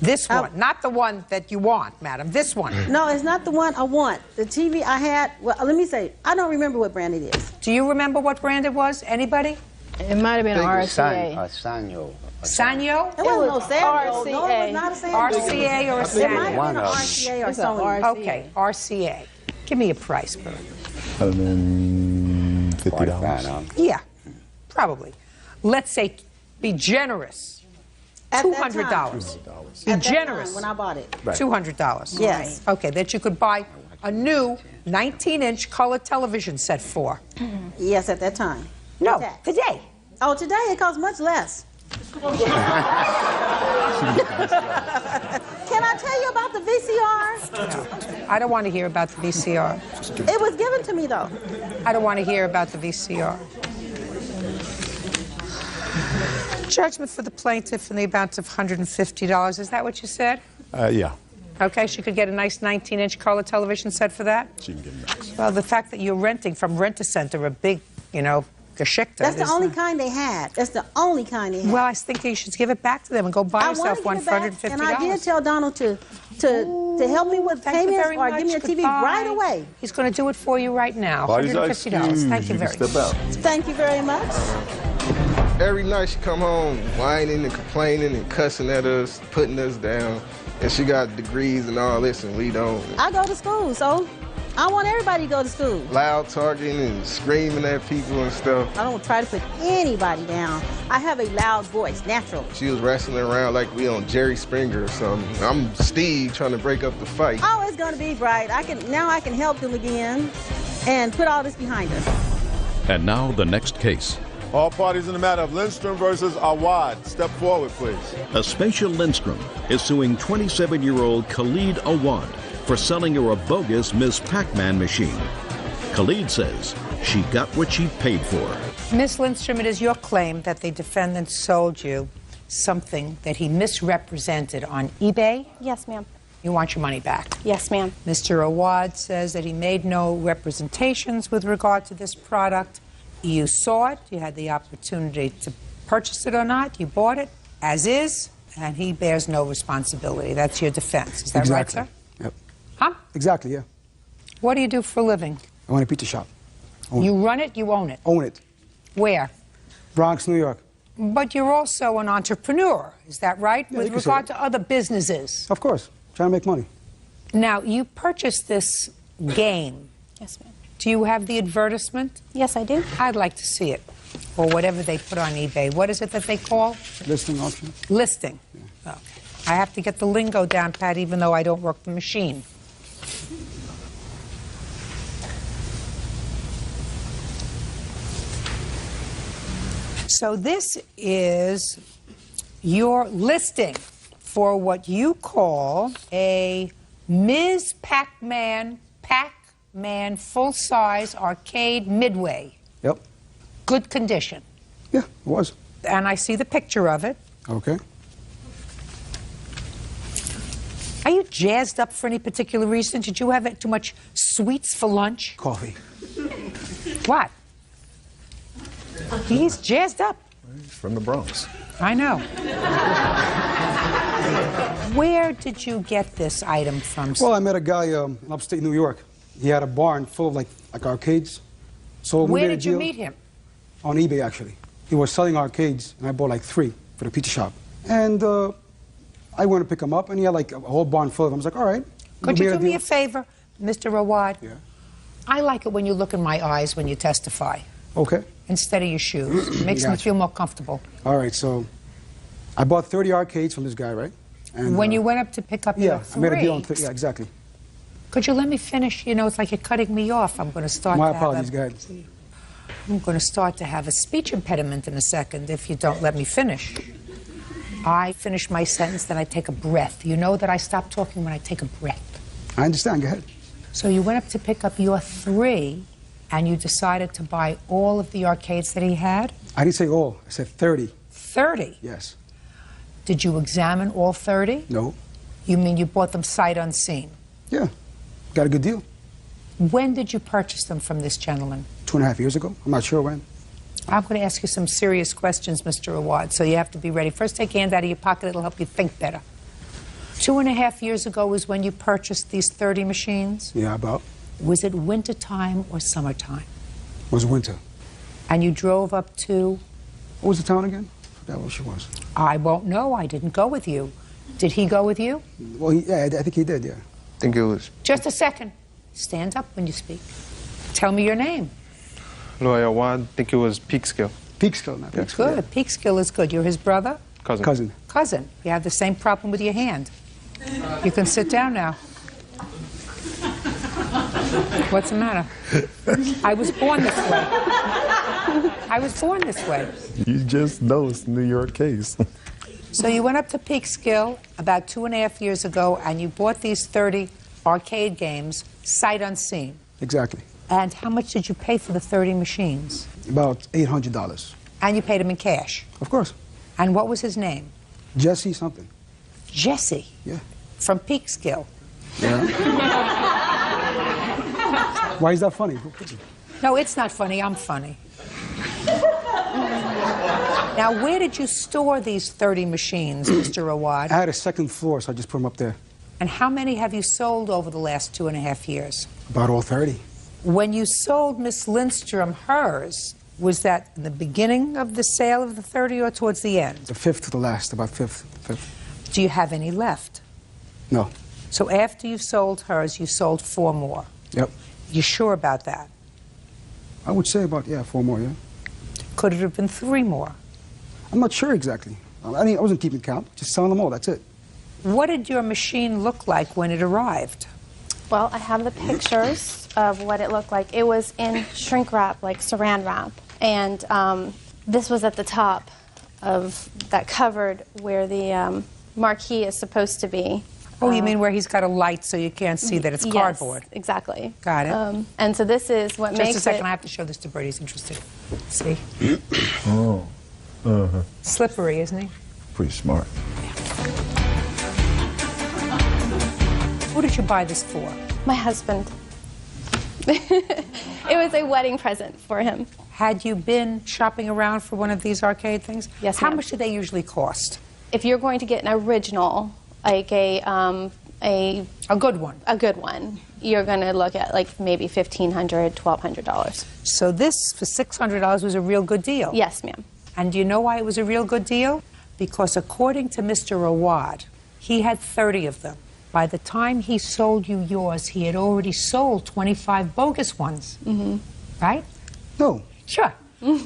This one, not the one that you want, madam. This one. No, it's not the one I want. The TV I had, well, let me say, I don't remember what brand it is. Do you remember what brand it was? Anybody? It might have been an RCA. Sanyo. Sanyo? It wasn't no Sanyo. No, it was RCA. not a Sanyo. RCA or a It might Sanyo? have been an RCA or It's a Sony. RCA. Okay, RCA. Give me a price, Bert. $150. Yeah, probably. Let's say, be generous. At that time. $200. Be At that generous. time when I bought it. $200. Yes. Okay, that you could buy a new 19-inch color television set for. Yes, at that time. No, Tax. today. Oh, today it costs much less. Can I tell you about the VCR? I don't want to hear about the VCR. It was given to me, though. I don't want to hear about the VCR. Judgment for the plaintiff in the amount of $150. Is that what you said? Yeah, Okay, she could get a nice 19-inch color television set for that? she can get next. Well, the fact that you're renting from Rent-A-Center, a big, Geschichte. That's the is only not- kind they had. That's the only kind they had. Well, I think you should give it back to them and go buy I yourself want one to for give it back, $150. and I did tell Donald to help me with Thank you payments very or much. give me a TV Goodbye. right away. He's going to do it for you right now. Parties are $150. Thank you excused. very can step out. Thank you very much. Every night she come home whining and complaining and cussing at us, putting us down. And she got degrees and all this, and we don't. I go to school, so I want everybody to go to school. Loud talking and screaming at people and stuff. I don't try to put anybody down. I have a loud voice, natural. She was wrestling around like we on Jerry Springer or something. I'm Steve trying to break up the fight. Oh, it's gonna be bright. Now I can help them again and put all this behind us. And now the next case. All parties in the matter of Lindstrom versus Awad. Step forward, please. Aspatia Lindstrom is suing 27-year-old Khalid Awad for selling her a bogus Ms. Pac-Man machine. Khalid says she got what she paid for. Miss Lindstrom, it is your claim that the defendant sold you something that he misrepresented on eBay. Yes, ma'am. You want your money back. Yes, ma'am. Mr. Awad says that he made no representations with regard to this product. You saw it, you had the opportunity to purchase it or not, you bought it as is, and he bears no responsibility. That's your defense. Is that Exactly. right, sir? Yep. Huh? Exactly, yeah. What do you do for a living? I own a pizza shop. You run it, you own it. Own it. Where? Bronx, New York. But you're also an entrepreneur, is that right? Yeah, With you can say regard that. to other businesses. Of course. Trying to make money. Now, you purchased this game. Yes, ma'am. Do you have the advertisement? Yes, I do. I'd like to see it. Or whatever they put on eBay. What is it that they call? Listing auction. Listing. Okay. I have to get the lingo down, Pat, even though I don't work the machine. So this is your listing for what you call a Ms. Pac-Man full-size arcade midway. Yep. Good condition. Yeah, it was. And I see the picture of it. Okay. Are you jazzed up for any particular reason? Did you have too much sweets for lunch? Coffee. What? He's jazzed up. From the Bronx. I know. Where did you get this item from? Well, I met a guy in upstate New York. He had a barn full of like arcades. So we Where made a did you deal meet him? on eBay, actually. He was selling arcades, and I bought like 3 for the pizza shop. And I went to pick them up, and he had like a whole barn full of them. I was like, all right. Could we you made do me deal. a favor, Mr. Rawad? Yeah. I like it when you look in my eyes when you testify, Okay. instead of your shoes. It makes me Gotcha. feel more comfortable. All right, so I bought 30 arcades from this guy, right? And, When you went up to pick up your yeah, I made a deal on three, yeah, exactly. could you let me finish? You know, it's like you're cutting me off. I'm going to start My to have apologies, a- go ahead. I'm going to start to have a speech impediment in a second if you don't let me finish. I finish my sentence, then I take a breath. You know that I stop talking when I take a breath. I understand, go ahead. So you went up to pick up your 3, and you decided to buy all of the arcades that he had? I didn't say all, I said 30. 30? Yes. Did you examine all 30? No. You mean you bought them sight unseen? Yeah, got a good deal. When did you purchase them from this gentleman? 2.5 years ago. I'm not sure when. I'm going to ask you some serious questions, Mr. Awad, so you have to be ready. First, take your hand out of your pocket. It'll help you think better. 2.5 years ago was when you purchased these 30 machines? Yeah, about. Was it wintertime or summertime? It was winter. And you drove up to? What was the town again? I forgot what she was. I won't know. I didn't go with you. Did he go with you? Well, yeah, I think he did, yeah. I think it was. Just a second. Stand up when you speak. Tell me your name. Hello, Awad. I think it was Peekskill. Peekskill, not Peekskill. Good. Peekskill is good. You're his brother? Cousin. Cousin. You have the same problem with your hand. You can sit down now. What's the matter? I was born this way. I was born this way. You just know it's a New York case. So you went up to Peekskill about 2.5 years ago, and you bought these 30 arcade games, sight unseen. Exactly. And how much did you pay for the 30 machines? About $800. And you paid him in cash? Of course. And what was his name? Jesse something. Jesse? Yeah. From Peekskill? Yeah. Why is that funny? No, it's not funny. I'm funny. Now, where did you store these 30 machines, Mr. Awad? I had a second floor, so I just put them up there. And how many have you sold over the last 2.5 years? About all 30. When you sold Miss Lindstrom hers, was that in the beginning of the sale of the 30 or towards the end? The fifth to the last, about fifth. Do you have any left? No. So after you sold hers, you sold 4 more? Yep. You sure about that? I would say about, 4 more, yeah. Could it have been 3 more? I'm not sure exactly. I mean, I wasn't keeping count, just selling them all, that's it. What did your machine look like when it arrived? Well, I have the pictures of what it looked like. It was in shrink wrap, like saran wrap. And this was at the top of that cupboard where the marquee is supposed to be. Oh, you mean where he's got a light so you can't see that it's cardboard? Yes, exactly. Got it. And so this is what makes it... Just a second, I have to show this to Bertie. He's interested. See? Oh. Uh-huh. Slippery, isn't he? Pretty smart. Who did you buy this for? My husband. It was a wedding present for him. Had you been shopping around for one of these arcade things? Yes, How ma'am. much do they usually cost? If you're going to get an original, like a good one. A good one. You're going to look at like maybe $1,500, $1,200. So this for $600 was a real good deal? Yes, ma'am. And do you know why it was a real good deal? Because according to Mr. Awad, he had 30 of them. By the time he sold you yours, he had already sold 25 bogus ones. Mm-hmm. Right? No. Sure.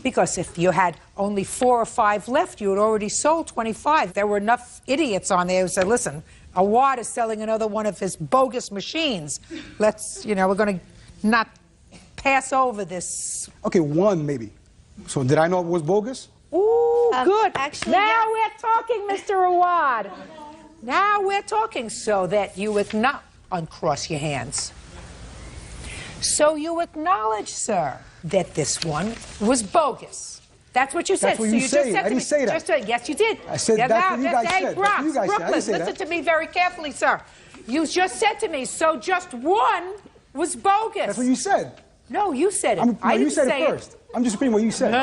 Because if you had only 4 or 5 left, you had already sold 25. There were enough idiots on there who said, listen, Awad is selling another one of his bogus machines. Let's, we're going to not pass over this. Okay, 1 maybe. So did I know it was bogus? Ooh, good. Actually, now we're talking, Mr. Awad. Now we're talking, so that you acknowledge, uncross your hands. So you acknowledge, sir, that this one was bogus. That's what you said. That's what so you just say. said I to didn't me, say that. Yes, you did. I said that's what you guys Hey, said. Bronx, That's what you guys said. I Brooklyn, didn't say listen that. to me very carefully, sir. You just said to me, so just 1 was bogus. That's what you said. No, you said it. No, you said say it first. I'm just repeating what you said.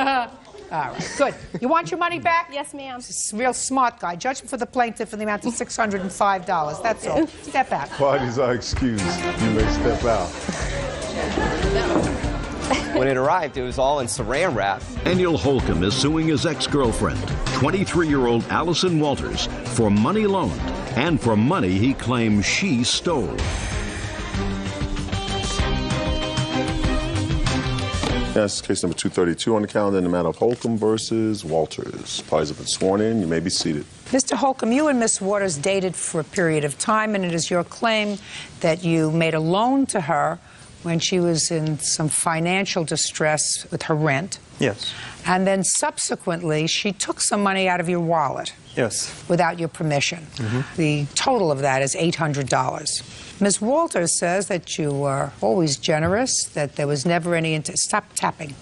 All right, good. You want your money back? Yes, ma'am. This is a real smart guy. Judgment for the plaintiff in the amount of $605. That's all. Step out. Parties are excused. You may step out. When it arrived, it was all in saran wrap. Daniel Holcomb is suing his ex-girlfriend, 23-year-old Allison Walters, for money loaned and for money he claims she stole. Yes, case number 232 on the calendar in the matter of Holcomb versus Walters. Parties have been sworn in. You may be seated. Mr. Holcomb, you and Miss Waters dated for a period of time, and it is your claim that you made a loan to her when she was in some financial distress with her rent. Yes. And then subsequently, she took some money out of your wallet. Yes. Without your permission. The total of that is $800. Ms. Walters says that you were always generous, that there was never any... Stop tapping.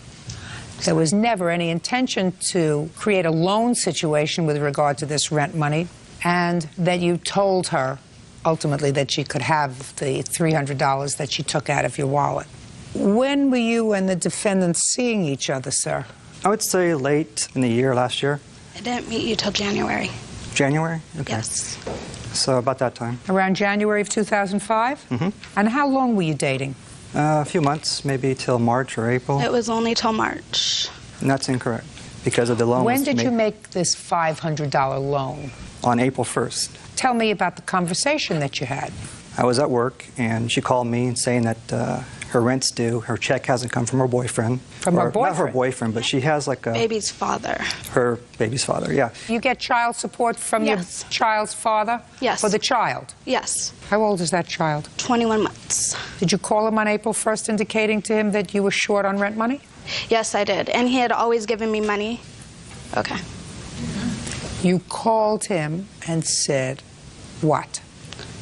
There was never any intention to create a loan situation with regard to this rent money, and that you told her ultimately that she could have the $300 that she took out of your wallet. When were you and the defendant seeing each other, sir? I would say late in the year, last year. I didn't meet you till January. January? Okay. Yes. So about that time. Around January of 2005? Mm-hmm. And how long were you dating? A few months, maybe till March or April. It was only till March. And that's incorrect because of the loan. When did you make this $500 loan? On April 1st. Tell me about the conversation that you had. I was at work, and she called me saying that her rent's due. Her check hasn't come from her boyfriend. From her boyfriend? Not her boyfriend, but she has like a... Baby's father. Her baby's father, yeah. You get child support from your child's father? Yes. For the child? Yes. How old is that child? 21 months. Did you call him on April 1st indicating to him that you were short on rent money? Yes, I did. And he had always given me money. Okay. You called him and said what?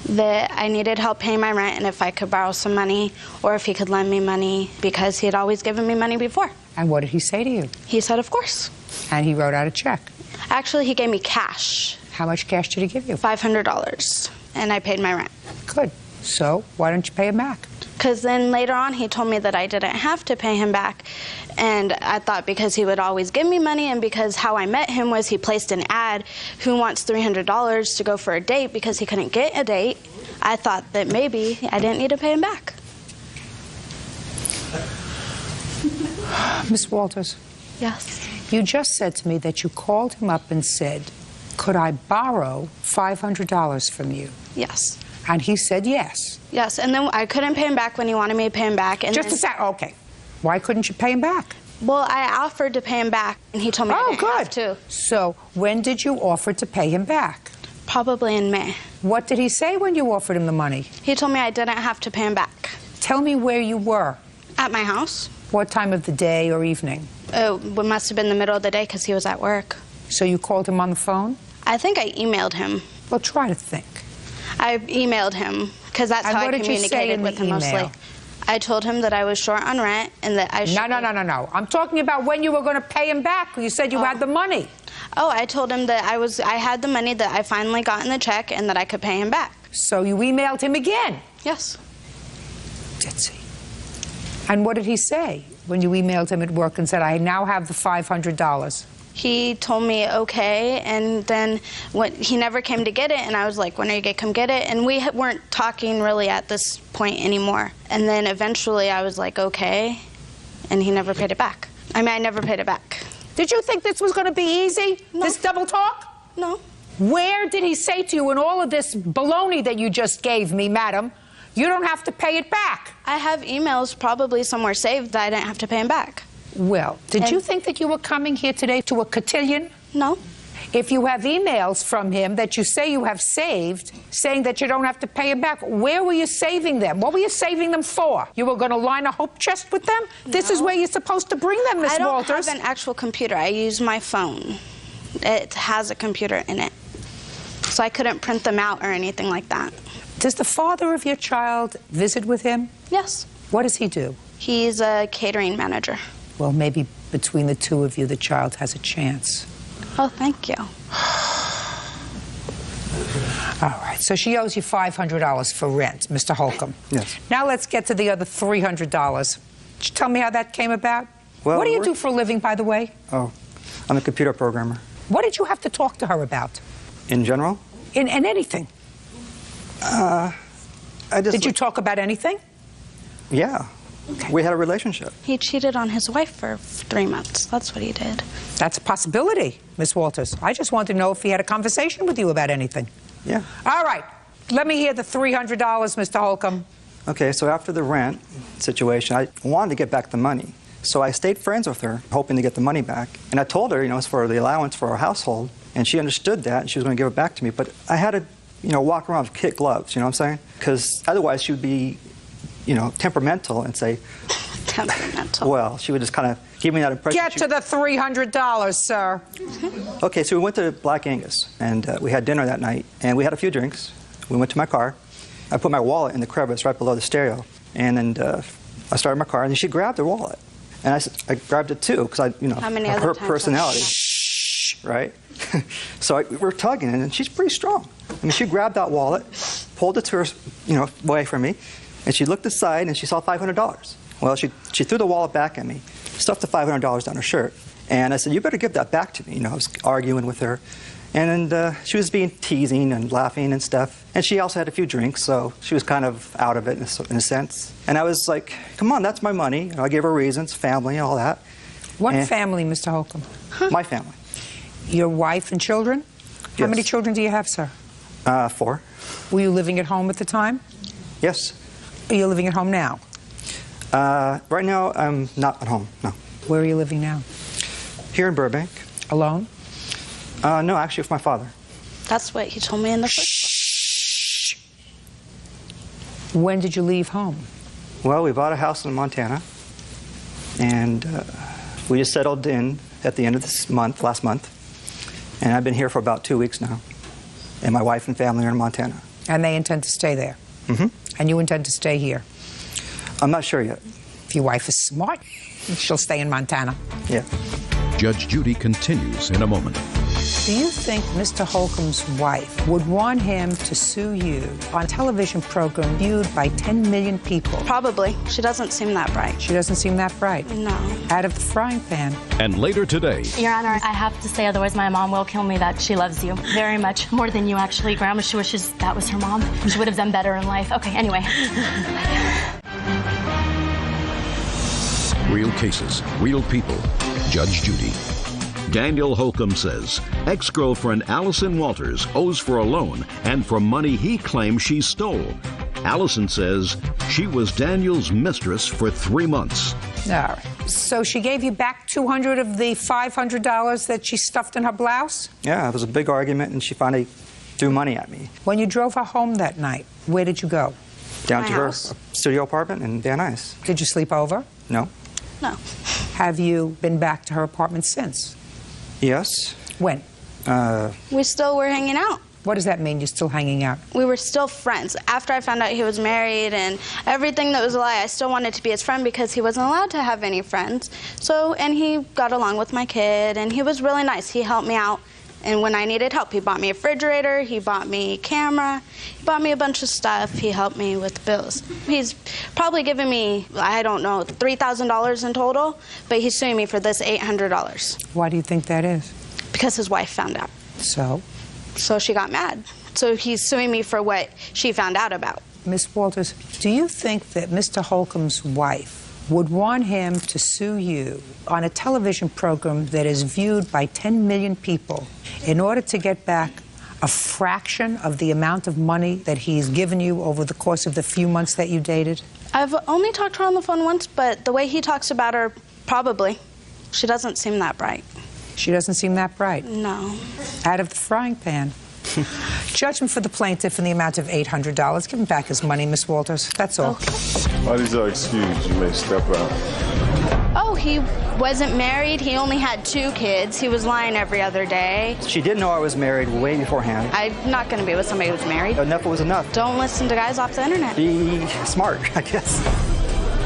That I needed help paying my rent and if I could borrow some money or if he could lend me money because he had always given me money before. And what did he say to you? He said, of course. And he wrote out a check? Actually, he gave me cash. How much cash did he give you? $500. And I paid my rent. Good. So why don't you pay him back? Because then later on he told me that I didn't have to pay him back. And I thought because he would always give me money and because how I met him was he placed an ad, who wants $300 to go for a date because he couldn't get a date, I thought that maybe I didn't need to pay him back. Miss Walters. Yes. You just said to me that you called him up and said, could I borrow $500 from you? Yes. And he said yes. Yes, and then I couldn't pay him back when he wanted me to pay him back. And Just a sec. Okay. Why couldn't you pay him back? Well, I offered to pay him back, and he told me I didn't have to. So when did you offer to pay him back? Probably in May. What did he say when you offered him the money? He told me I didn't have to pay him back. Tell me where you were. At my house. What time of the day or evening? It must have been the middle of the day because he was at work. So you called him on the phone? I think I emailed him. Well, try to think. I emailed him because that's how I communicated with him mostly. I told him that I was short on rent and that I should... No. I'm talking about when you were going to pay him back. You said you had the money. Oh, I told him that I had the money, that I finally got in the check and that I could pay him back. So you emailed him again? Yes. Let's see. And what did he say when you emailed him at work and said, I now have the $500? He told me okay, and then he never came to get it, and I was like, when are you going to come get it? And we weren't talking really at this point anymore. And then eventually I was like, okay, and he never paid it back. I mean, I never paid it back. Did you think this was going to be easy, this double talk? No. Where did he say to you in all of this baloney that you just gave me, madam, you don't have to pay it back? I have emails probably somewhere saved that I didn't have to pay him back. Well, did you think that you were coming here today to a cotillion? No. If you have emails from him that you say you have saved, saying that you don't have to pay him back, where were you saving them? What were you saving them for? You were going to line a hope chest with them? No. This is where you're supposed to bring them, Miss Walters. I don't have an actual computer. I use my phone. It has a computer in it. So I couldn't print them out or anything like that. Does the father of your child visit with him? Yes. What does he do? He's a catering manager. Well, maybe between the two of you, the child has a chance. Oh, thank you. All right, so she owes you $500 for rent, Mr. Holcomb. Yes. Now let's get to the other $300. Could you tell me how that came about? Well, what do you do for a living, by the way? Oh, I'm a computer programmer. What did you have to talk to her about? In general? In anything. Did you talk about anything? Yeah. Okay. We had a relationship. He cheated on his wife for 3 months. That's what he did. That's a possibility, Miss Walters. I just wanted to know if he had a conversation with you about anything. Yeah. All right. Let me hear the $300, Mr. Holcomb. Okay, so after the rent situation, I wanted to get back the money. So I stayed friends with her, hoping to get the money back. And I told her, it's for the allowance for our household. And she understood that, and she was going to give it back to me. But I had to, walk around with kid gloves, you know what I'm saying? Because otherwise she would be, temperamental and say... Temperamental. Well, she would just kind of give me that impression. Get to the $300, sir. Okay, so we went to Black Angus, and we had dinner that night, and we had a few drinks. We went to my car. I put my wallet in the crevice right below the stereo, and then I started my car, and then she grabbed her wallet. And I grabbed it too, because her personality, right? So we're tugging, and she's pretty strong. I mean, she grabbed that wallet, pulled it to her, away from me, and she looked aside and she saw $500. Well, she threw the wallet back at me, stuffed the $500 down her shirt, and I said, "You better give that back to me." I was arguing with her, and she was being teasing and laughing and stuff. And she also had a few drinks, so she was kind of out of it in a sense. And I was like, "Come on, that's my money." I gave her reasons, family, all that. What family, Mr. Holcomb? My family. Your wife and children? How many children do you have, sir? 4. Were you living at home at the time? Yes. Are you living at home now? Right now, I'm not at home, no. Where are you living now? Here in Burbank. Alone? No, actually with my father. That's what he told me in the first. When did you leave home? Well, we bought a house in Montana, and we just settled in at the end of this month, last month, and I've been here for about 2 weeks now, and my wife and family are in Montana. And they intend to stay there? Mm-hmm. And you intend to stay here? I'm not sure yet. If your wife is smart, she'll stay in Montana. Yeah. Judge Judy continues in a moment. Do you think Mr. Holcomb's wife would want him to sue you on a television program viewed by 10 million people? Probably. She doesn't seem that bright. She doesn't seem that bright? No. Out of the frying pan. And later today... Your Honor, I have to say, otherwise my mom will kill me, that she loves you very much, more than you actually. Grandma, she wishes that was her mom. She would have done better in life. Okay, anyway. Real cases, real people. Judge Judy. Daniel Holcomb says ex-girlfriend Allison Walters owes for a loan and for money he claims she stole. Allison says she was Daniel's mistress for 3 months. All right. So she gave you back $200 of the $500 that she stuffed in her blouse? Yeah, it was a big argument, and she finally threw money at me. When you drove her home that night, where did you go? Down to her studio apartment in Van Nuys. Did you sleep over? No. No. Have you been back to her apartment since? Yes. When? We still were hanging out. What does that mean, you're still hanging out? We were still friends. After I found out he was married and everything that was a lie, I still wanted to be his friend because he wasn't allowed to have any friends. So, and he got along with my kid, and he was really nice. He helped me out, and when I needed help, he bought me a refrigerator, he bought me a camera, he bought me a bunch of stuff, he helped me with bills. He's probably given me, I don't know, $3,000 in total, but he's suing me for this $800. Why do you think that is? Because his wife found out. So? So she got mad. So he's suing me for what she found out about. Miss Walters, do you think that Mr. Holcomb's wife would want him to sue you on a television program that is viewed by 10 million people in order to get back a fraction of the amount of money that he's given you over the course of the few months that you dated? I've only talked to her on the phone once, but the way he talks about her, probably. She doesn't seem that bright. She doesn't seem that bright? No. Out of the frying pan. Judgment for the plaintiff in the amount of $800. Give him back his money, Miss Walters. That's all. Why these are excused? You may step out. Oh, he wasn't married. He only had 2 kids. He was lying every other day. She didn't know I was married way beforehand. I'm not going to be with somebody who's married. Enough was enough. Don't listen to guys off the internet. Be smart, I guess.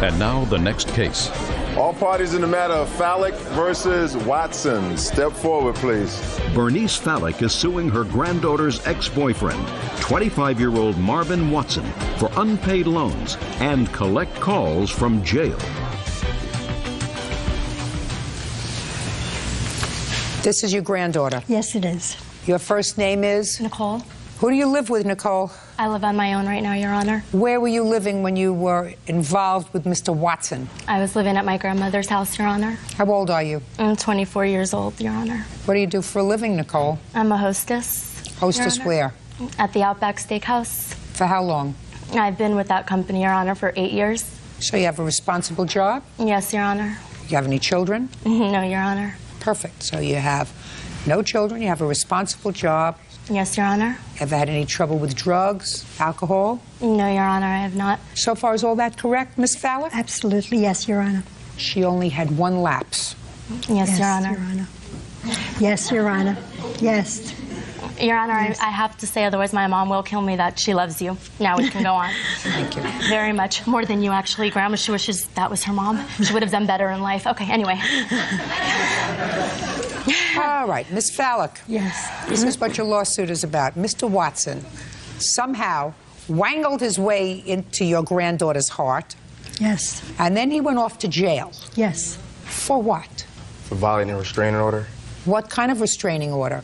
And now the next case. All parties in the matter of Fallick versus Watson. Step forward, please. Bernice Fallick is suing her granddaughter's ex-boyfriend, 25-year-old Marvin Watson, for unpaid loans and collect calls from jail. This is your granddaughter? Yes, it is. Your first name is? Nicole. Who do you live with, Nicole? I live on my own right now, Your Honor. Where were you living when you were involved with Mr. Watson? I was living at my grandmother's house, Your Honor. How old are you? I'm 24 years old, Your Honor. What do you do for a living, Nicole? I'm a hostess. Hostess where? At the Outback Steakhouse. For how long? I've been with that company, Your Honor, for 8 years. So you have a responsible job? Yes, Your Honor. You have any children? No, Your Honor. Perfect. So you have no children, you have a responsible job. Yes, Your Honor. Ever had any trouble with drugs, alcohol? No, Your Honor, I have not. So far, is all that correct, Miss Fowler? Absolutely, yes, Your Honor. She only had 1 lapse. Yes, Your Honor. Yes, Your Honor. Yes. Your Honor, yes. I have to say, otherwise my mom will kill me, that she loves you. Now we can go on. Thank you. Very much. More than you, actually. Grandma, she wishes that was her mom. She would have done better in life. Okay, anyway. All right, Miss Fallick. Yes. This is what your lawsuit is about. Mr. Watson somehow wangled his way into your granddaughter's heart. Yes. And then he went off to jail. Yes. For what? For violating a restraining order. What kind of restraining order?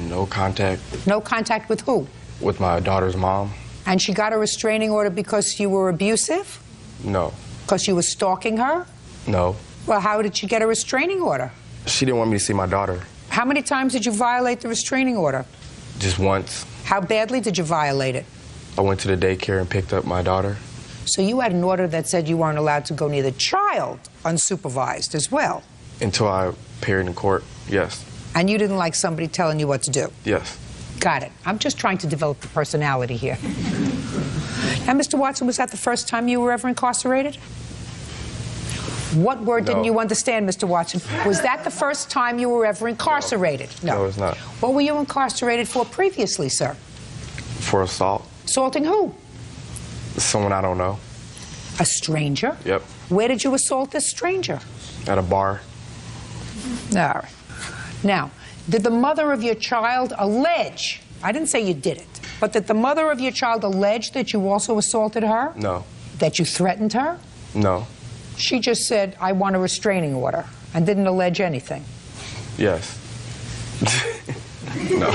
No contact. No contact with who? With my daughter's mom. And she got a restraining order because you were abusive? No. Because you were stalking her? No. Well, how did she get a restraining order? She didn't want me to see my daughter. How many times did you violate the restraining order? Just once. How badly did you violate it? I went to the daycare and picked up my daughter. So you had an order that said you weren't allowed to go near the child unsupervised as well? Until I appeared in court, yes. And you didn't like somebody telling you what to do? Yes. Got it. I'm just trying to develop the personality here. Now, Mr. Watson, was that the first time you were ever incarcerated? What word didn't you understand, Mr. Watson? Was that the first time you were ever incarcerated? No, it's not. What were you incarcerated for previously, sir? For assault. Assaulting who? Someone I don't know. A stranger? Yep. Where did you assault this stranger? At a bar. All right. Now, did the mother of your child allege, I didn't say you did it, but did the mother of your child allege that you also assaulted her? No. That you threatened her? No. She just said, I want a restraining order, and didn't allege anything. Yes. No.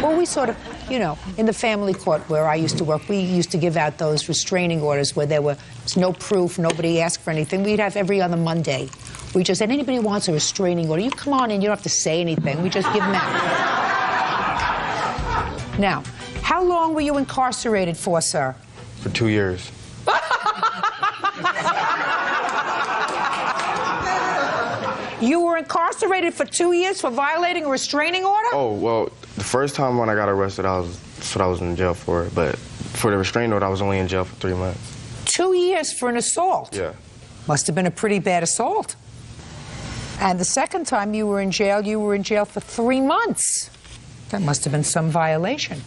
Well, we sort of, you know, in the family court where I used to work, we used to give out those restraining orders where there was no proof, nobody asked for anything. We'd have every other Monday. We just said, anybody wants a restraining order, you come on in, you don't have to say anything. We just give them out. Now, how long were you incarcerated for, sir? For 2 years. You were incarcerated for 2 years for violating a restraining order? Oh, well, the first time when I got arrested, that's what I was in jail for. But for the restraining order, I was only in jail for 3 months. 2 years for an assault? Yeah. Must have been a pretty bad assault. And the second time you were in jail for 3 months. That must have been some violation.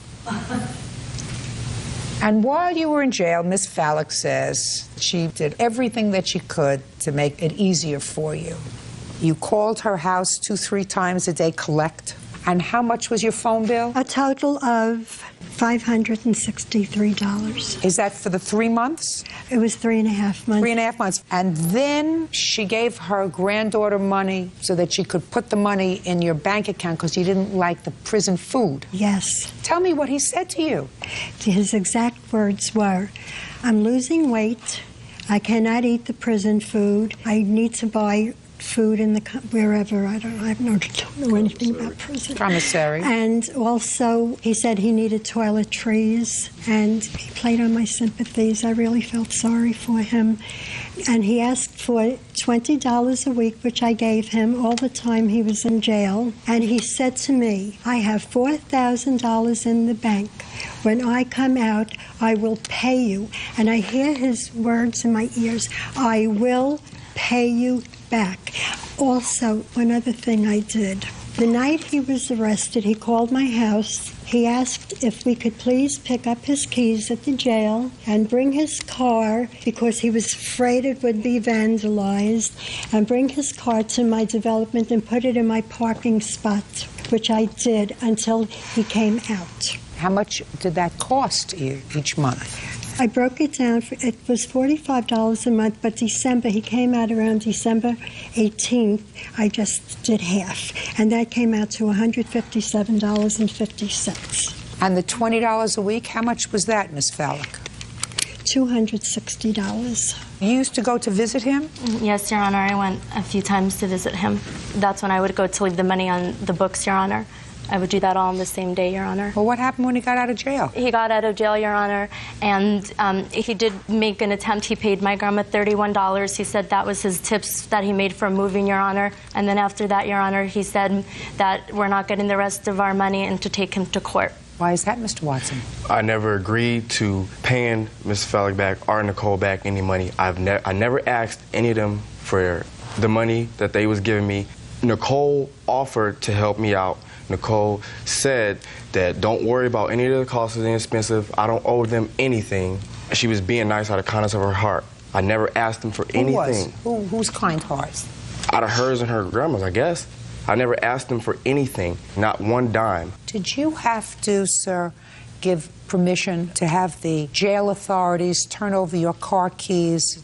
And while you were in jail, Miss Fallick says she did everything that she could to make it easier for you. You called her house 2-3 times a day, collect. And how much was your phone bill? A total of $563. Is that for the 3 months? It was 3.5 months. 3.5 months. And then she gave her granddaughter money so that she could put the money in your bank account because you didn't like the prison food. Yes. Tell me what he said to you. His exact words were, I'm losing weight. I cannot eat the prison food. I need to buy food in the wherever. I don't know anything about prison. Commissary. And also, he said he needed toiletries, and he played on my sympathies. I really felt sorry for him. And he asked for $20 a week, which I gave him all the time he was in jail. And he said to me, I have $4,000 in the bank. When I come out, I will pay you. And I hear his words in my ears, I will pay you back. Also, one other thing I did. The night he was arrested, he called my house. He asked if we could please pick up his keys at the jail and bring his car, because he was afraid it would be vandalized, and bring his car to my development and put it in my parking spot, which I did until he came out. How much did that cost you each month? I broke it down. It was $45 a month, but December, he came out around December 18th. I just did half, and that came out to $157.50. And the $20 a week, how much was that, Miss Fallick? $260. You used to go to visit him? Yes, Your Honor. I went a few times to visit him. That's when I would go to leave the money on the books, Your Honor. I would do that all on the same day, Your Honor. Well, what happened when he got out of jail? He got out of jail, Your Honor, and he did make an attempt. He paid my grandma $31. He said that was his tips that he made for moving, Your Honor. And then after that, Your Honor, he said that we're not getting the rest of our money and to take him to court. Why is that, Mr. Watson? I never agreed to paying Miss Fallick back or Nicole back any money. I never asked any of them for the money that they was giving me. Nicole offered to help me out. Nicole said that don't worry about any of the costs, it's inexpensive. I don't owe them anything. She was being nice out of the kindness of her heart. I never asked them for anything. Who's kind hearts? Out of hers and her grandma's, I guess. I never asked them for anything, not one dime. Did you have to, sir, give permission to have the jail authorities turn over your car keys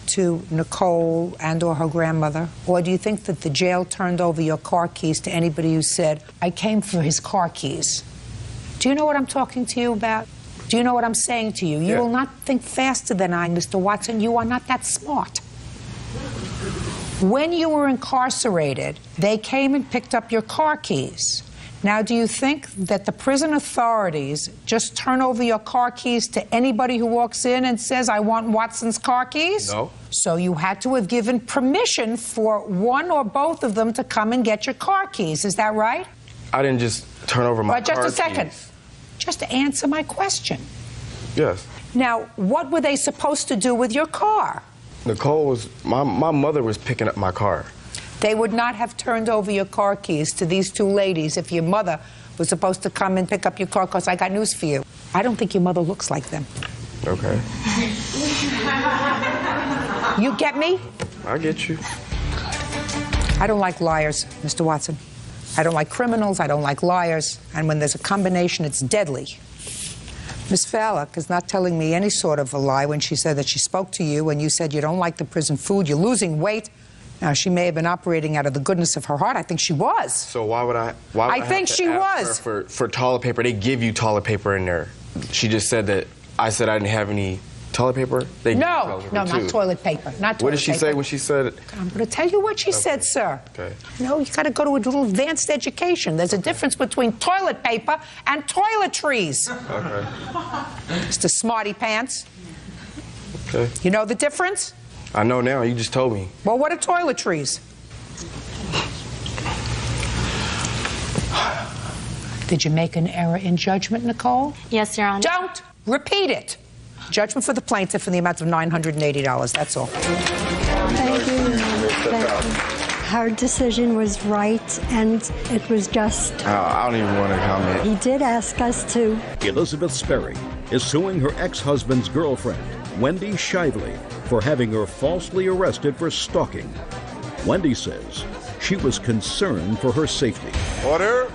to Nicole and or her grandmother? Or do you think that the jail turned over your car keys to anybody who said, I came for his car keys? Do you know what I'm talking to you about? Do you know what I'm saying to you? You will not think faster than I, Mr. Watson. You are not that smart. When you were incarcerated, they came and picked up your car keys. Now, do you think that the prison authorities just turn over your car keys to anybody who walks in and says, I want Watson's car keys? No. So you had to have given permission for one or both of them to come and get your car keys. Is that right? I didn't just turn over my car keys. Just a second. Just to answer my question. Yes. Now, what were they supposed to do with your car? Nicole was, my mother was picking up my car. They would not have turned over your car keys to these two ladies if your mother was supposed to come and pick up your car, because I got news for you. I don't think your mother looks like them. Okay. You get me? I get you. I don't like liars, Mr. Watson. I don't like criminals, I don't like liars, and when there's a combination, it's deadly. Miss Fallock is not telling me any sort of a lie when she said that she spoke to you and you said you don't like the prison food, you're losing weight. Now, she may have been operating out of the goodness of her heart. I think she was. So why would I think she was. For toilet paper, they give you toilet paper in there. She just said that I said I didn't have any toilet paper. They no, not toilet paper. Not toilet What did she say when she said it? I'm going to tell you what she said, sir. Okay. No, you got to go to a little advanced education. There's a difference between toilet paper and toiletries. Okay. Mr. Smarty Pants. Okay. You know the difference? I know now. You just told me. Well, what are toiletries? Did you make an error in judgment, Nicole? Yes, Your Honor. Don't repeat it. Judgment for the plaintiff in the amount of $980. That's all. Thank you. Thank you. Her decision was right, and it was just. I don't even want to comment. He did ask us to. Elizabeth Sperry is suing her ex-husband's girlfriend, Wendy Shively, for having her falsely arrested for stalking. Wendy says she was concerned for her safety. Order.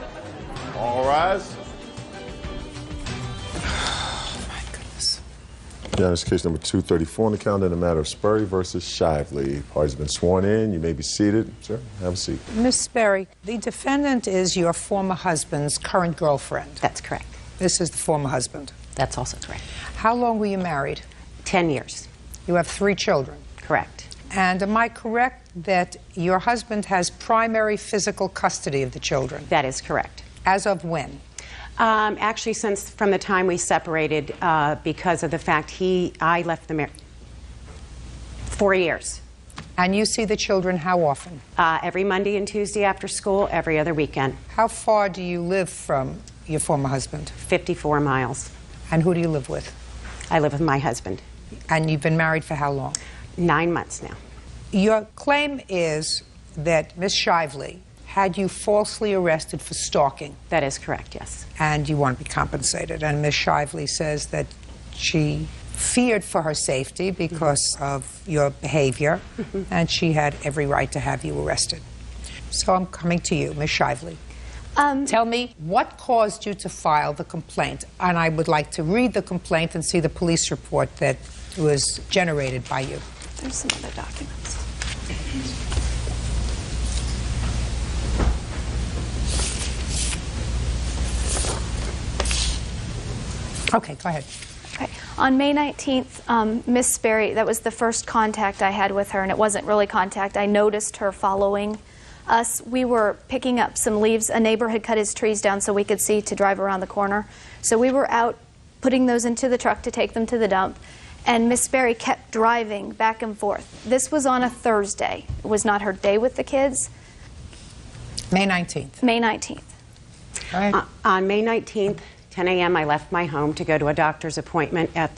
All rise. Yeah, this is case number 234 on the calendar in the matter of Sperry versus Shively. Parties have been sworn in. You may be seated. Sir, have a seat. Miss Sperry, the defendant is your former husband's current girlfriend. That's correct. This is the former husband. That's also correct. How long were you married? 10 years. You have 3 children. Correct. And am I correct that your husband has primary physical custody of the children? That is correct. As of when? Actually, from the time we separated, because of the fact I left the marriage. 4 years. And you see the children how often? Every Monday and Tuesday after school, every other weekend. How far do you live from your former husband? 54 miles. And who do you live with? I live with my husband. And you've been married for how long? 9 months now. Your claim is that Miss Shively had you falsely arrested for stalking. That is correct, yes. And you want to be compensated. And Miss Shively says that she feared for her safety because of your behavior, and she had every right to have you arrested. So I'm coming to you, Miss Shively. Tell me what caused you to file the complaint, and I would like to read the complaint and see the police report that was generated by you. There's some other documents. Okay, go ahead. Okay. On May 19th, Miss Sperry, that was the first contact I had with her, and it wasn't really contact. I noticed her following us. We were picking up some leaves. A neighbor had cut his trees down so we could see to drive around the corner. So we were out putting those into the truck to take them to the dump, and Miss Sperry kept driving back and forth. This was on a Thursday. It was not her day with the kids. May 19th. May 19th. All right. On May 19th, 10 a.m., I left my home to go to a doctor's appointment at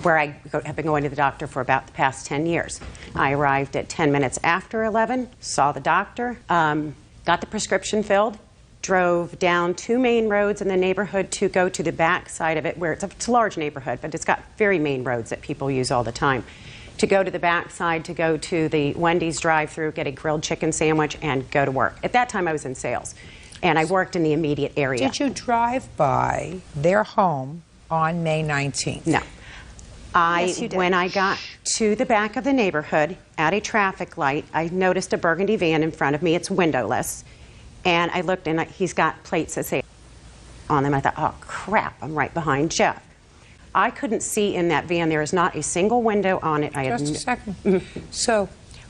where I have been going to the doctor for about the past 10 years. I arrived at 10 minutes after 11, saw the doctor, got the prescription filled, drove down 2 main roads in the neighborhood to go to the back side of it, where it's a large neighborhood, but it's got very main roads that people use all the time. To go to the back side, to go to the Wendy's drive-thru, get a grilled chicken sandwich, and go to work. At that time, I was in sales. and I worked in the immediate area. Did you drive by their home on May 19th? No. Yes, you did. When I got to the back of the neighborhood at a traffic light, I noticed a burgundy van in front of me. It's windowless. And I looked, and he's got plates that say on them. I thought, oh, crap, I'm right behind Jeff. I couldn't see in that van. There is not a single window on it. Just a second. So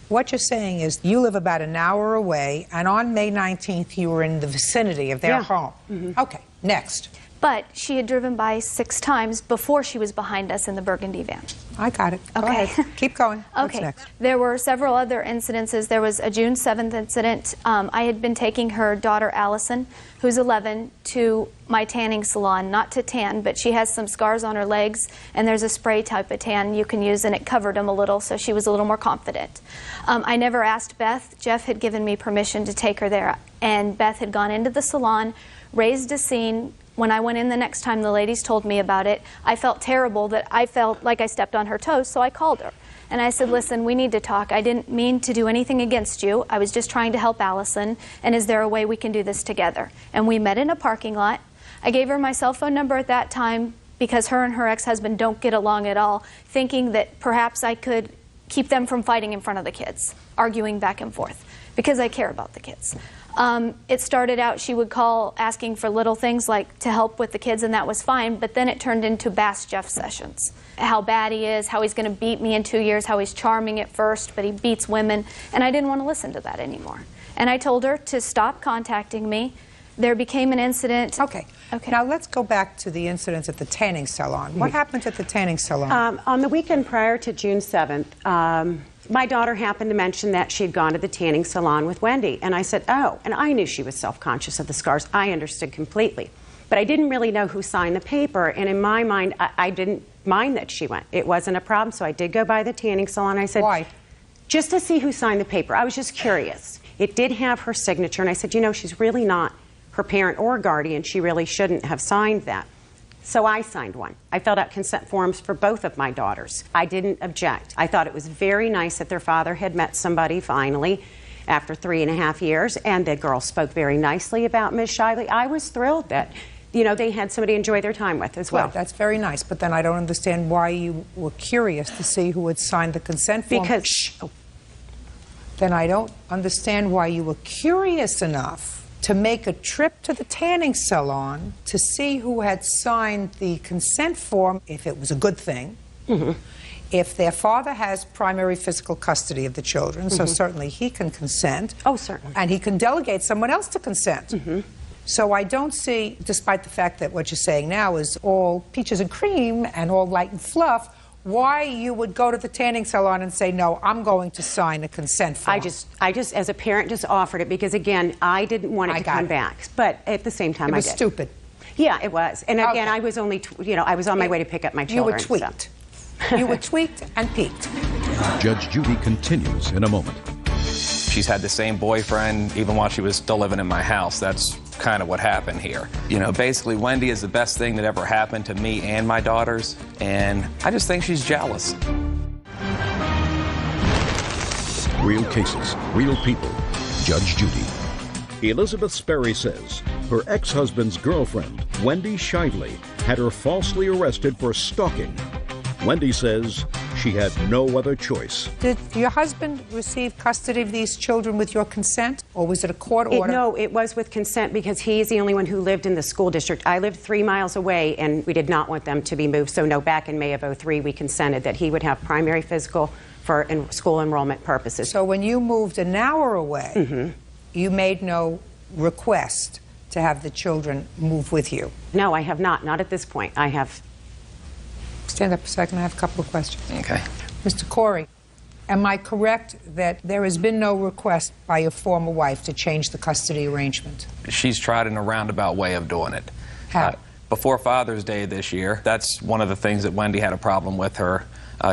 what you're saying is you live about an hour away, and on May 19th you were in the vicinity of their home. Okay, next. But she had driven by 6 times before she was behind us in the burgundy van. I got it. Go Okay. ahead. Keep going. What's Okay. next? There were several other incidences. There was a June 7th incident. I had been taking her daughter Allison, who's 11, to my tanning salon, not to tan, but she has some scars on her legs, and there's a spray type of tan you can use, and it covered them a little, so she was a little more confident. I never asked Beth. Jeff had given me permission to take her there, and Beth had gone into the salon, raised a scene. When I went in the next time, the ladies told me about it. I felt terrible, that I felt like I stepped on her toes, so I called her. And I said, listen, we need to talk. I didn't mean to do anything against you. I was just trying to help Allison, and is there a way we can do this together? And we met in a parking lot. I gave her my cell phone number at that time because her and her ex-husband don't get along at all, thinking that perhaps I could keep them from fighting in front of the kids, arguing back and forth, because I care about the kids. It started out, she would call asking for little things like to help with the kids, and that was fine, but then it turned into Bass Jeff sessions. How bad he is, how he's going to beat me in 2 years, how he's charming at first, but he beats women, and I didn't want to listen to that anymore. And I told her to stop contacting me. There became an incident. Okay. Now let's go back to the incidents at the tanning salon. What happened at the tanning salon? On the weekend prior to June 7th, my daughter happened to mention that she had gone to the tanning salon with Wendy, and I said, oh, and I knew she was self-conscious of the scars. I understood completely. But I didn't really know who signed the paper, and in my mind, I didn't mind that she went. It wasn't a problem, so I did go by the tanning salon. I said, why? Just to see who signed the paper. I was just curious. It did have her signature, and I said, you know, she's really not her parent or guardian. She really shouldn't have signed that. So I signed one. I filled out consent forms for both of my daughters. I didn't object. I thought it was very nice that their father had met somebody finally after 3.5 years, and the girls spoke very nicely about Ms. Shiley. I was thrilled that, you know, they had somebody to enjoy their time with as well. Well, that's very nice, but then I don't understand why you were curious to see who had signed the consent form. Because... Then I don't understand why you were curious enough to make a trip to the tanning salon to see who had signed the consent form, if it was a good thing, if their father has primary physical custody of the children, so certainly he can consent. Oh, certainly. And he can delegate someone else to consent. So I don't see, despite the fact that what you're saying now is all peaches and cream and all light and fluff, why you would go to the tanning salon and say, no, I'm going to sign a consent form. I just, as a parent, just offered it because, again, I didn't want it to come back. But at the same time, I did. It was stupid. Yeah, it was. And again, I was only, you know, I was on my way to pick up my children. You were tweaked. You were tweaked and peaked. Judge Judy continues in a moment. She's had the same boyfriend even while she was still living in my house. That's kind of what happened here. You know, basically, Wendy is the best thing that ever happened to me and my daughters, and I just think she's jealous. Real cases, real people. Judge Judy. Elizabeth Sperry says her ex-husband's girlfriend, Wendy Shiley, had her falsely arrested for stalking. Wendy says she had no other choice. Did your husband receive custody of these children with your consent, or was it a court order? No, it was with consent because he is the only one who lived in the school district. I lived 3 miles away, and we did not want them to be moved. So no, back in May of '03, we consented that he would have primary physical for school enrollment purposes. So when you moved an hour away, you made no request to have the children move with you? No, I have not. Not at this point. I have... Stand up a second. I have a couple of questions. Okay. Mr. Corey, am I correct that there has been no request by your former wife to change the custody arrangement? She's tried in a roundabout way of doing it. How? Before Father's Day this year, that's one of the things that Wendy had a problem with her.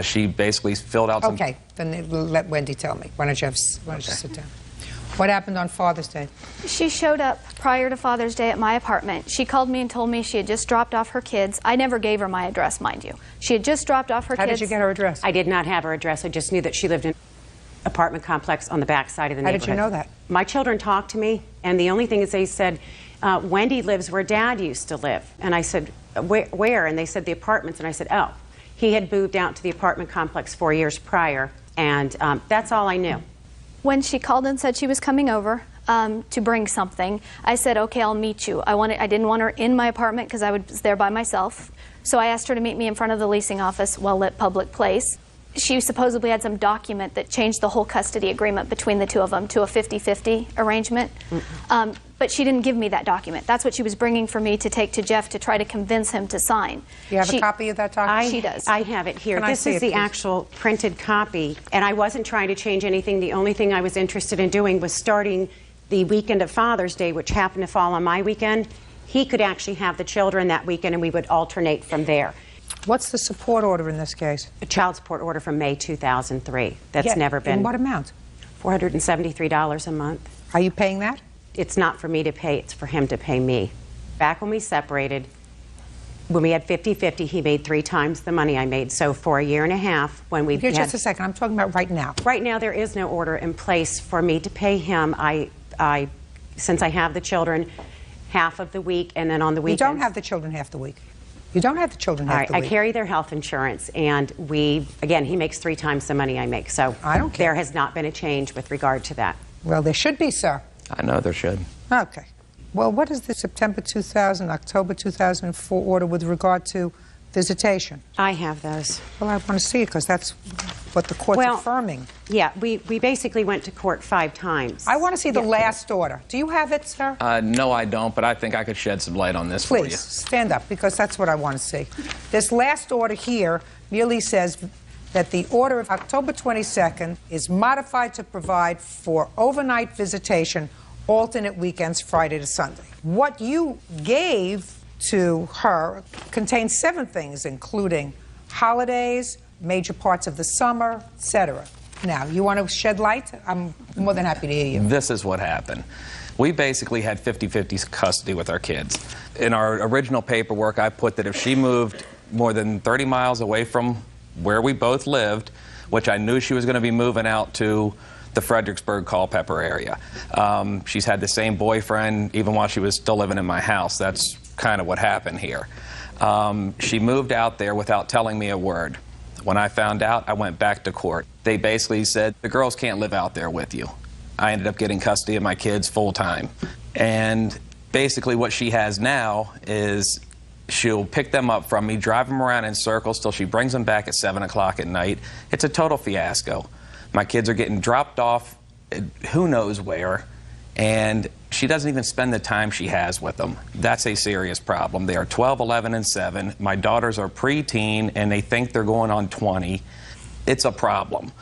She basically filled out some... Okay, then let Wendy tell me. Why don't you sit down? What happened on Father's Day? She showed up prior to Father's Day at my apartment. She called me and told me she had just dropped off her kids. I never gave her my address, mind you. She had just dropped off her kids. How did you get her address? I did not have her address. I just knew that she lived in an apartment complex on the back side of the neighborhood. How did you know that? My children talked to me. And the only thing is they said, Wendy lives where Dad used to live. And I said, where? And they said the apartments. And I said, oh, he had moved out to the apartment complex 4 years prior. And that's all I knew. When she called and said she was coming over to bring something, I said, okay, I'll meet you. I didn't want her in my apartment because I was there by myself. So I asked her to meet me in front of the leasing office, well-lit public place. She supposedly had some document that changed the whole custody agreement between the two of them to a 50-50 arrangement. But she didn't give me that document. That's what she was bringing for me to take to Jeff to try to convince him to sign. Do you have a copy of that document? She does. I have it here. Can This is the actual printed copy. And I wasn't trying to change anything. The only thing I was interested in doing was starting the weekend of Father's Day, which happened to fall on my weekend. He could actually have the children that weekend, and we would alternate from there. What's the support order in this case? A child support order from May 2003. That's never been. In what amount? $473 a month. Are you paying that? It's not for me to pay, it's for him to pay me. Back when we separated, when we had 50-50, he made 3 times the money I made. So for a year and a half, when we had... Just a second, I'm talking about right now. Right now, there is no order in place for me to pay him. Since I have the children half of the week, and then on the weekends... You don't have the children half the week. You don't have the children half the week. I carry their health insurance, and again, he makes 3 times the money I make. So I don't care. There has not been a change with regard to that. Well, there should be, sir. I know there should. Okay. Well, what is the September 2000, October 2004 order with regard to visitation? I have those. Well, I want to see it because that's what the court's affirming. Yeah, we basically went to court 5 times. I want to see the last order. Do you have it, sir? No, I don't, but I think I could shed some light on this for you. Please, stand up, because that's what I want to see. This last order here merely says that the order of October 22nd is modified to provide for overnight visitation, alternate weekends, Friday to Sunday. What you gave to her contains 7 things, including holidays, major parts of the summer, etc. Now, you want to shed light? I'm more than happy to hear you. This is what happened. We basically had 50-50 custody with our kids. In our original paperwork, I put that if she moved more than 30 miles away from where we both lived, which I knew she was going to be moving out to the Fredericksburg, Culpeper area. She's had the same boyfriend even while she was still living in my house. That's kind of what happened here. She moved out there without telling me a word. When I found out, I went back to court. They basically said, the girls can't live out there with you. I ended up getting custody of my kids full time. And basically what she has now is she'll pick them up from me, drive them around in circles till she brings them back at 7 o'clock at night. It's a total fiasco. My kids are getting dropped off who knows where, and she doesn't even spend the time she has with them. That's a serious problem. They are 12, 11, and 7. My daughters are preteen, and they think they're going on 20. It's a problem.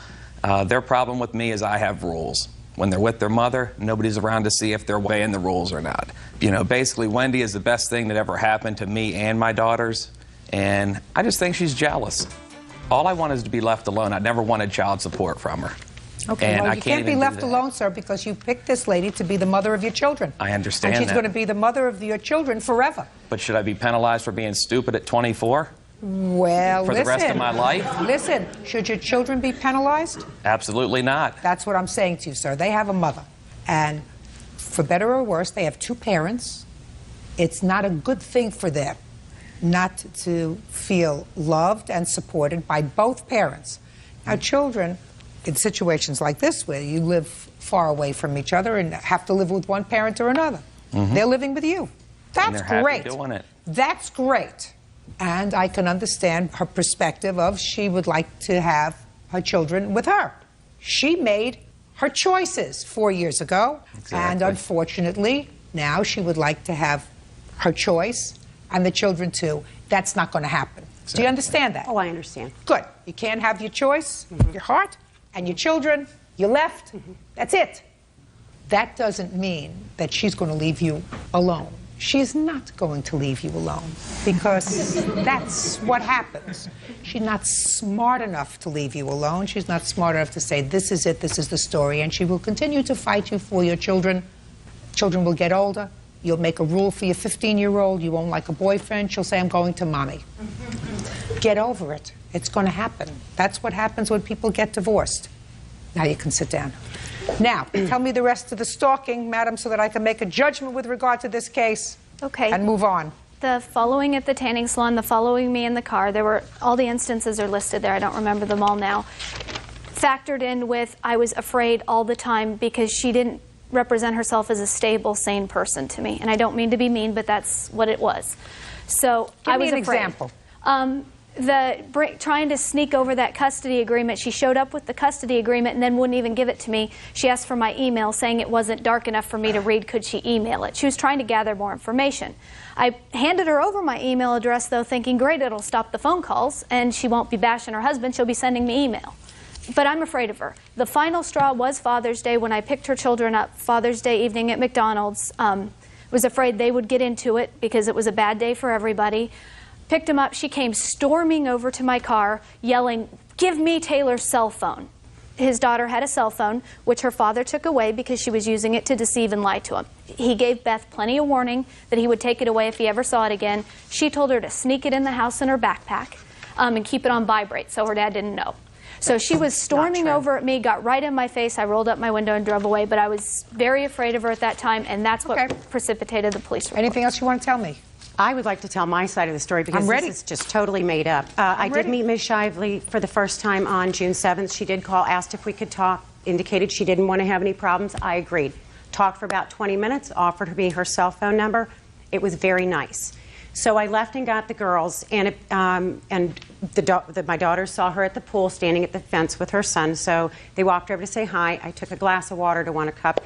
Their problem with me is I have rules. When they're with their mother, nobody's around to see if they're obeying the rules or not. You know, basically, Wendy is the best thing that ever happened to me and my daughters, and I just think she's jealous. All I want is to be left alone. I never wanted child support from her. Okay, and well, I you can't be left alone, sir, because you picked this lady to be the mother of your children. I understand and she's that. going to be the mother of your children forever. But should I be penalized for being stupid at 24? Well, For the rest of my life? Listen, should your children be penalized? Absolutely not. That's what I'm saying to you, sir. They have a mother. And for better or worse, they have 2 parents. It's not a good thing for them not to feel loved and supported by both parents. Now, children, in situations like this where you live far away from each other and have to live with one parent or another, they're living with you. That's great. Doing it. That's great. And I can understand her perspective of she would like to have her children with her. She made her choices 4 years ago, and unfortunately, now she would like to have her choice and the children too. That's not going to happen. Exactly. Do you understand that? Oh, I understand. Good. You can't have your choice, your heart, and your children. You left. That's it. That doesn't mean that she's going to leave you alone. She's not going to leave you alone because that's what happens. She's not smart enough to leave you alone. She's not smart enough to say, this is it, this is the story, and she will continue to fight you for your children. Children will get older. You'll make a rule for your 15-year-old. You won't like a boyfriend. She'll say, I'm going to mommy. Get over it. It's going to happen. That's what happens when people get divorced. Now you can sit down. Now, tell me the rest of the stalking, madam, so that I can make a judgment with regard to this case. Okay. And move on. The following at the tanning salon, the following me in the car, there were, all the instances are listed there. I don't remember them all now. Factored in with, I was afraid all the time because she didn't represent herself as a stable, sane person to me. And I don't mean to be mean, but that's what it was. So Give I was me an afraid. example. Trying to sneak over that custody agreement, she showed up with the custody agreement and then wouldn't even give it to me. She asked for my email, saying it wasn't dark enough for me to read. Could she email it? She was trying to gather more information. I handed her over my email address, though, thinking, great, it'll stop the phone calls, and she won't be bashing her husband. She'll be sending me email. But I'm afraid of her. The final straw was Father's Day when I picked her children up Father's Day evening at McDonald's. Was afraid they would get into it because it was a bad day for everybody. Picked him up. She came storming over to my car, yelling, "Give me Taylor's cell phone." His daughter had a cell phone, which her father took away because she was using it to deceive and lie to him. He gave Beth plenty of warning that he would take it away if he ever saw it again. She told her to sneak it in the house in her backpack and keep it on vibrate so her dad didn't know. So she was storming over at me, got right in my face. I rolled up my window and drove away, but I was very afraid of her at that time, and that's what precipitated the police report. Anything else you want to tell me? I would like to tell my side of the story because this is just totally made up. I did meet Ms. Shively for the first time on June 7th. She did call, asked if we could talk, indicated she didn't want to have any problems. I agreed. Talked for about 20 minutes, offered me her cell phone number. It was very nice. So I left and got the girls, and my daughter saw her at the pool standing at the fence with her son, so they walked over to say hi. I took a glass of water to want a cup,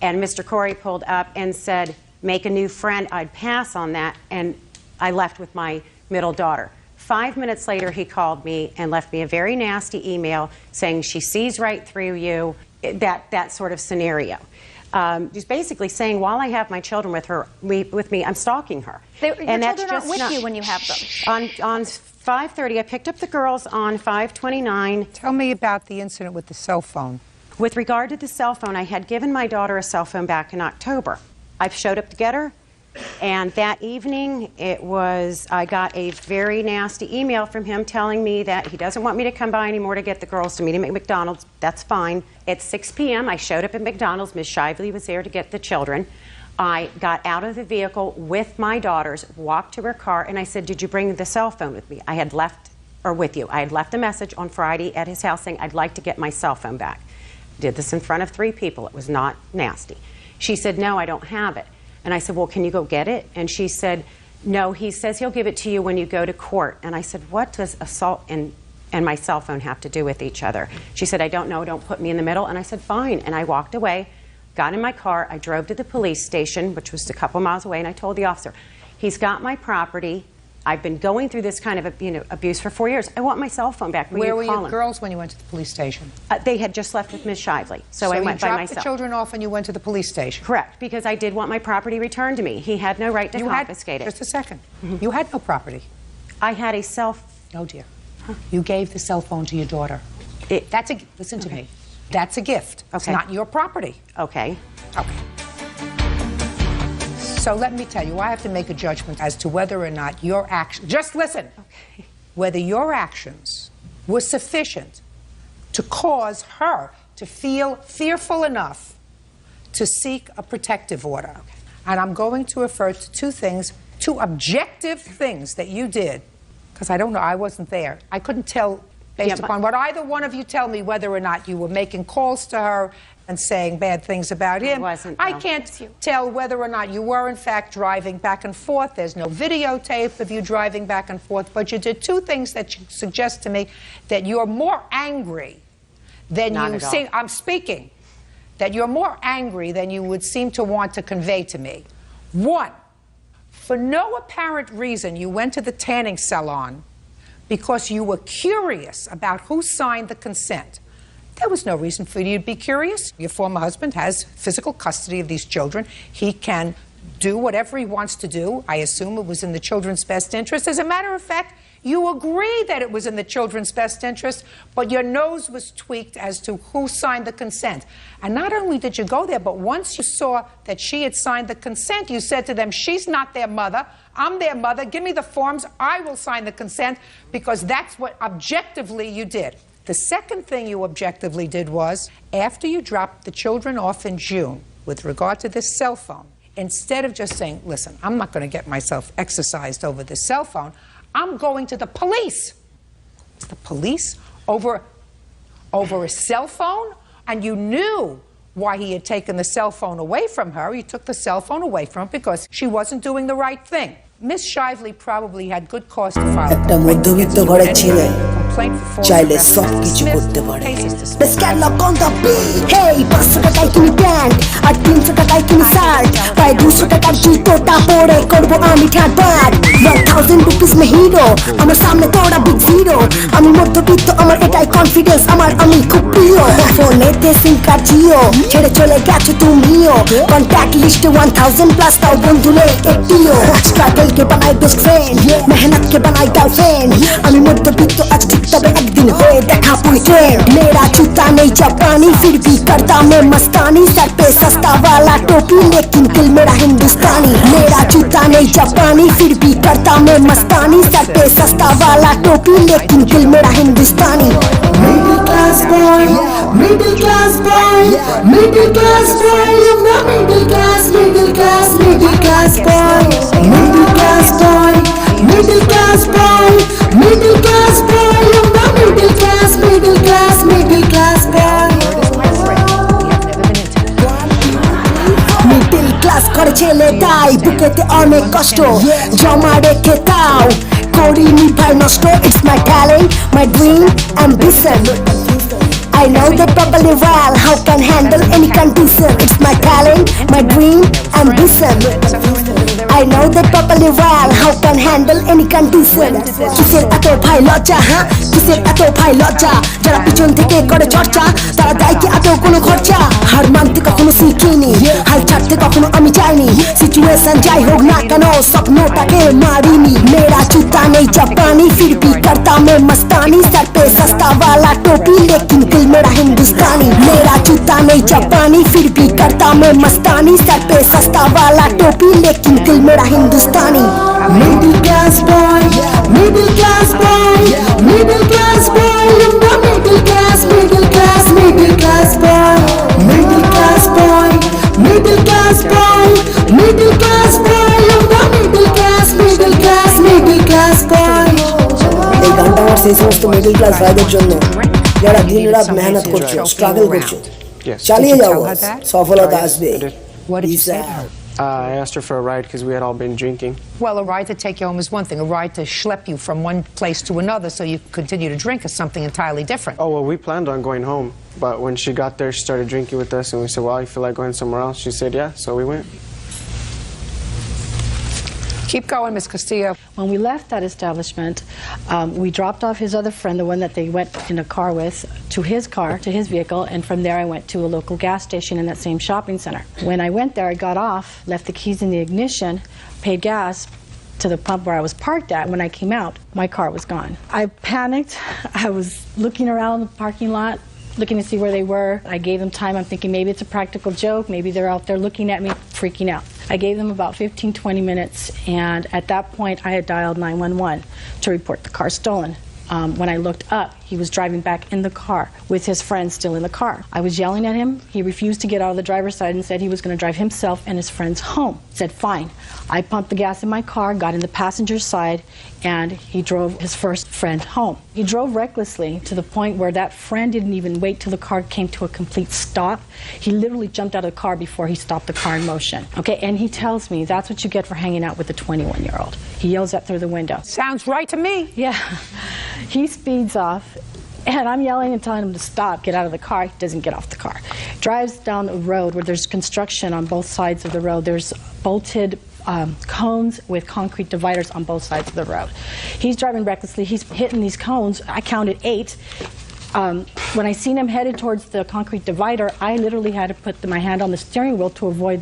and Mr. Corey pulled up and said, "Make a new friend." I'd pass on that, and I left with my middle daughter. 5 minutes later, he called me and left me a very nasty email saying she sees right through you, that sort of scenario. Just basically saying, while I have my children with me, I'm stalking her. Your children aren't with you when you have them. On 5:30, I picked up the girls on 5:29. Tell me about the incident with the cell phone. With regard to the cell phone, I had given my daughter a cell phone back in October. I showed up to get her, and that evening I got a very nasty email from him telling me that he doesn't want me to come by anymore to get the girls to meet him at McDonald's. That's fine. At 6 p.m., I showed up at McDonald's. Ms. Shively was there to get the children. I got out of the vehicle with my daughters, walked to her car, and I said, "Did you bring the cell phone with me?" I had left a message on Friday at his house saying, "I'd like to get my cell phone back." Did this in front of 3 people. It was not nasty. She said, "No, I don't have it." And I said, "Well, can you go get it?" And she said, "No, he says he'll give it to you when you go to court." And I said, "What does assault and my cell phone have to do with each other?" She said, "I don't know, don't put me in the middle." And I said, "Fine." And I walked away, got in my car, I drove to the police station, which was a couple miles away, and I told the officer, "He's got my property. I've been going through this kind of abuse for 4 years. I want my cell phone back. Where were your girls when you went to the police station? They had just left with Ms. Shively, so I went by myself. So you dropped the children off and you went to the police station? Correct, because I did want my property returned to me. He had no right to confiscate it. Just a second. You had no property. I had a Oh, dear. You gave the cell phone to your daughter. Listen to me. That's a gift. Okay. It's not your property. Okay. Okay. So let me tell you, I have to make a judgment as to whether or not your actions, just listen, whether your actions were sufficient to cause her to feel fearful enough to seek a protective order. Okay. And I'm going to refer to two objective things that you did, because I don't know, I wasn't there. I couldn't tell, based upon what either one of you tell me, whether or not you were making calls to her and saying bad things about him. I can't tell whether or not you were, in fact, driving back and forth. There's no videotape of you driving back and forth, but you did two things that suggest to me that you're more angry than you seem. I'm speaking. That you're more angry than you would seem to want to convey to me. One, for no apparent reason, you went to the tanning salon because you were curious about who signed the consent. There was no reason for you to be curious. Your former husband has physical custody of these children. He can do whatever he wants to do. I assume it was in the children's best interest. As a matter of fact, you agree that it was in the children's best interest, but your nose was tweaked as to who signed the consent. And not only did you go there, but once you saw that she had signed the consent, you said to them, "She's not their mother. I'm their mother. Give me the forms. I will sign the consent," because that's what objectively you did. The second thing you objectively did was, after you dropped the children off in June, with regard to this cell phone, instead of just saying, listen, I'm not going to get myself exercised over this cell phone, I'm going to the police. The police over a cell phone? And you knew why he had taken the cell phone away from her. He took the cell phone away from her because she wasn't doing the right thing. Miss Shively probably had good cause to file a complaint for চাইলে সব কিছু করতে পারে স্ক্যানলক on the bit হেই 500 টাকায় কিনি pant আর 300 টাকায় কিনি shirt প্রায় 200 টাকার জুতোটা পরে করব আমি ঠাটবাট 1000 রুপিস মে হিরো আমার সামনে তোরা বিগ জিরো আমি মধ্যবিত্ত আমার এটাই কনফিডেন্স আমার আমি খুব প্রিয় ফোনেতে সিম কার্ড জিও ছেড়ে চলে গেছো তুমিও কন্ট্যাক্ট লিস্টে 1000 প্লাস তাও বন্ধু নেই একটিও স্ট্রাগল কে বানাই বেস্ট ফ্রেন্ড মেহনত কে বানাই গার্লফ্রেন্ড আমি মধ্যবিত্ত আজ तबे एक दिन होए देखा पूरी ट्रेंड मेरा जूता नहीं जापानी फिर भी करता मैं मस्तानी सर पे सस्ता वाला टोपी लेकिन दिल मेरा हिंदुस्तानी मेरा जूता नहीं जापानी फिर भी करता मैं मस्तानी सर पे सस्ता वाला टोपी लेकिन दिल मेरा Hindustani middle class boy middle class boy middle class boy middle class middle class middle class boy middle class boy middle class boy middle class boy middle class middle class boy middle class করে ছেলে তাই বুকেতে অনেক কষ্ট জমা রেখে তাও করিনি ভাই নষ্ট it's my talent my dream ambition I know that properly well how can handle any condition it's my talent my dream ambition I know that properly well how can handle any condition কিসের এত ভাই লজ্জা হ্যাঁ কিসের এত ভাই লজ্জা যারা পিছন থেকে করে চর্চা তারা দেয় কি এত কোনো খরচা হার মানতে কখনো শিখিনি হাল ছাড়তে কখনো আমি চাইনি সিচুয়েশন যাই হোক না কেন স্বপ্নটাকে মারিনি मेरा जूता नहीं जापानी फिर भी करता मैं मस्तानी सर पे सस्ता वाला टोपी लेकिन दिल मेरा हिंदुस्तानी मेरा जूता नहीं जापानी फिर भी करता मैं मस्तानी सर पे सस्ता वाला टोपी लेकिन दिल मेरा Hindustani middle class boy middle class boy middle class boy middle class middle class middle class boy middle class boy middle class boy middle class boy middle class middle class middle class boy এই গানটা আমার সেই সমস্ত middle class ভাইদের জন্য যারা দিন রাত মেহনত করছো স্ট্রাগল করছো চালিয়ে যাও সফলতা আসবে What did you say to her? I asked her for a ride because we had all been drinking. Well, a ride to take you home is one thing. A ride to schlep you from one place to another so you continue to drink is something entirely different. Oh, well, we planned on going home. But when she got there, she started drinking with us. And we said, well, you feel like going somewhere else? She said, yeah. So we went. Keep going, Ms. Castillo. When we left that establishment, we dropped off his other friend, the one that they went in a car with, to his car, to his vehicle, and from there I went to a local gas station in that same shopping center. When I went there, I got off, left the keys in the ignition, paid gas to the pump where I was parked at. When I came out, my car was gone. I panicked. I was looking around the parking lot, looking to see where they were. I gave them time. I'm thinking maybe it's a practical joke. Maybe they're out there looking at me, freaking out. I gave them about 15, 20 minutes, and at that point, I had dialed 911 to report the car stolen. When I looked up, he was driving back in the car with his friend still in the car. I was yelling at him. He refused to get out of the driver's side and said he was going to drive himself and his friends home. Said, fine. I pumped the gas in my car, got in the passenger side, and he drove his first friend home. He drove recklessly to the point where that friend didn't even wait till the car came to a complete stop. He literally jumped out of the car before he stopped the car in motion. Okay, and he tells me that's what you get for hanging out with a 21-year-old. He yells that through the window. Sounds right to me. Yeah. He speeds off, and I'm yelling and telling him to stop, get out of the car. He doesn't get off the car. Drives down a road where there's construction on both sides of the road. There's bolted cones with concrete dividers on both sides of the road. He's driving recklessly. He's hitting these cones. I counted 8. When I seen him headed towards the concrete divider, I literally had to put my hand on the steering wheel to avoid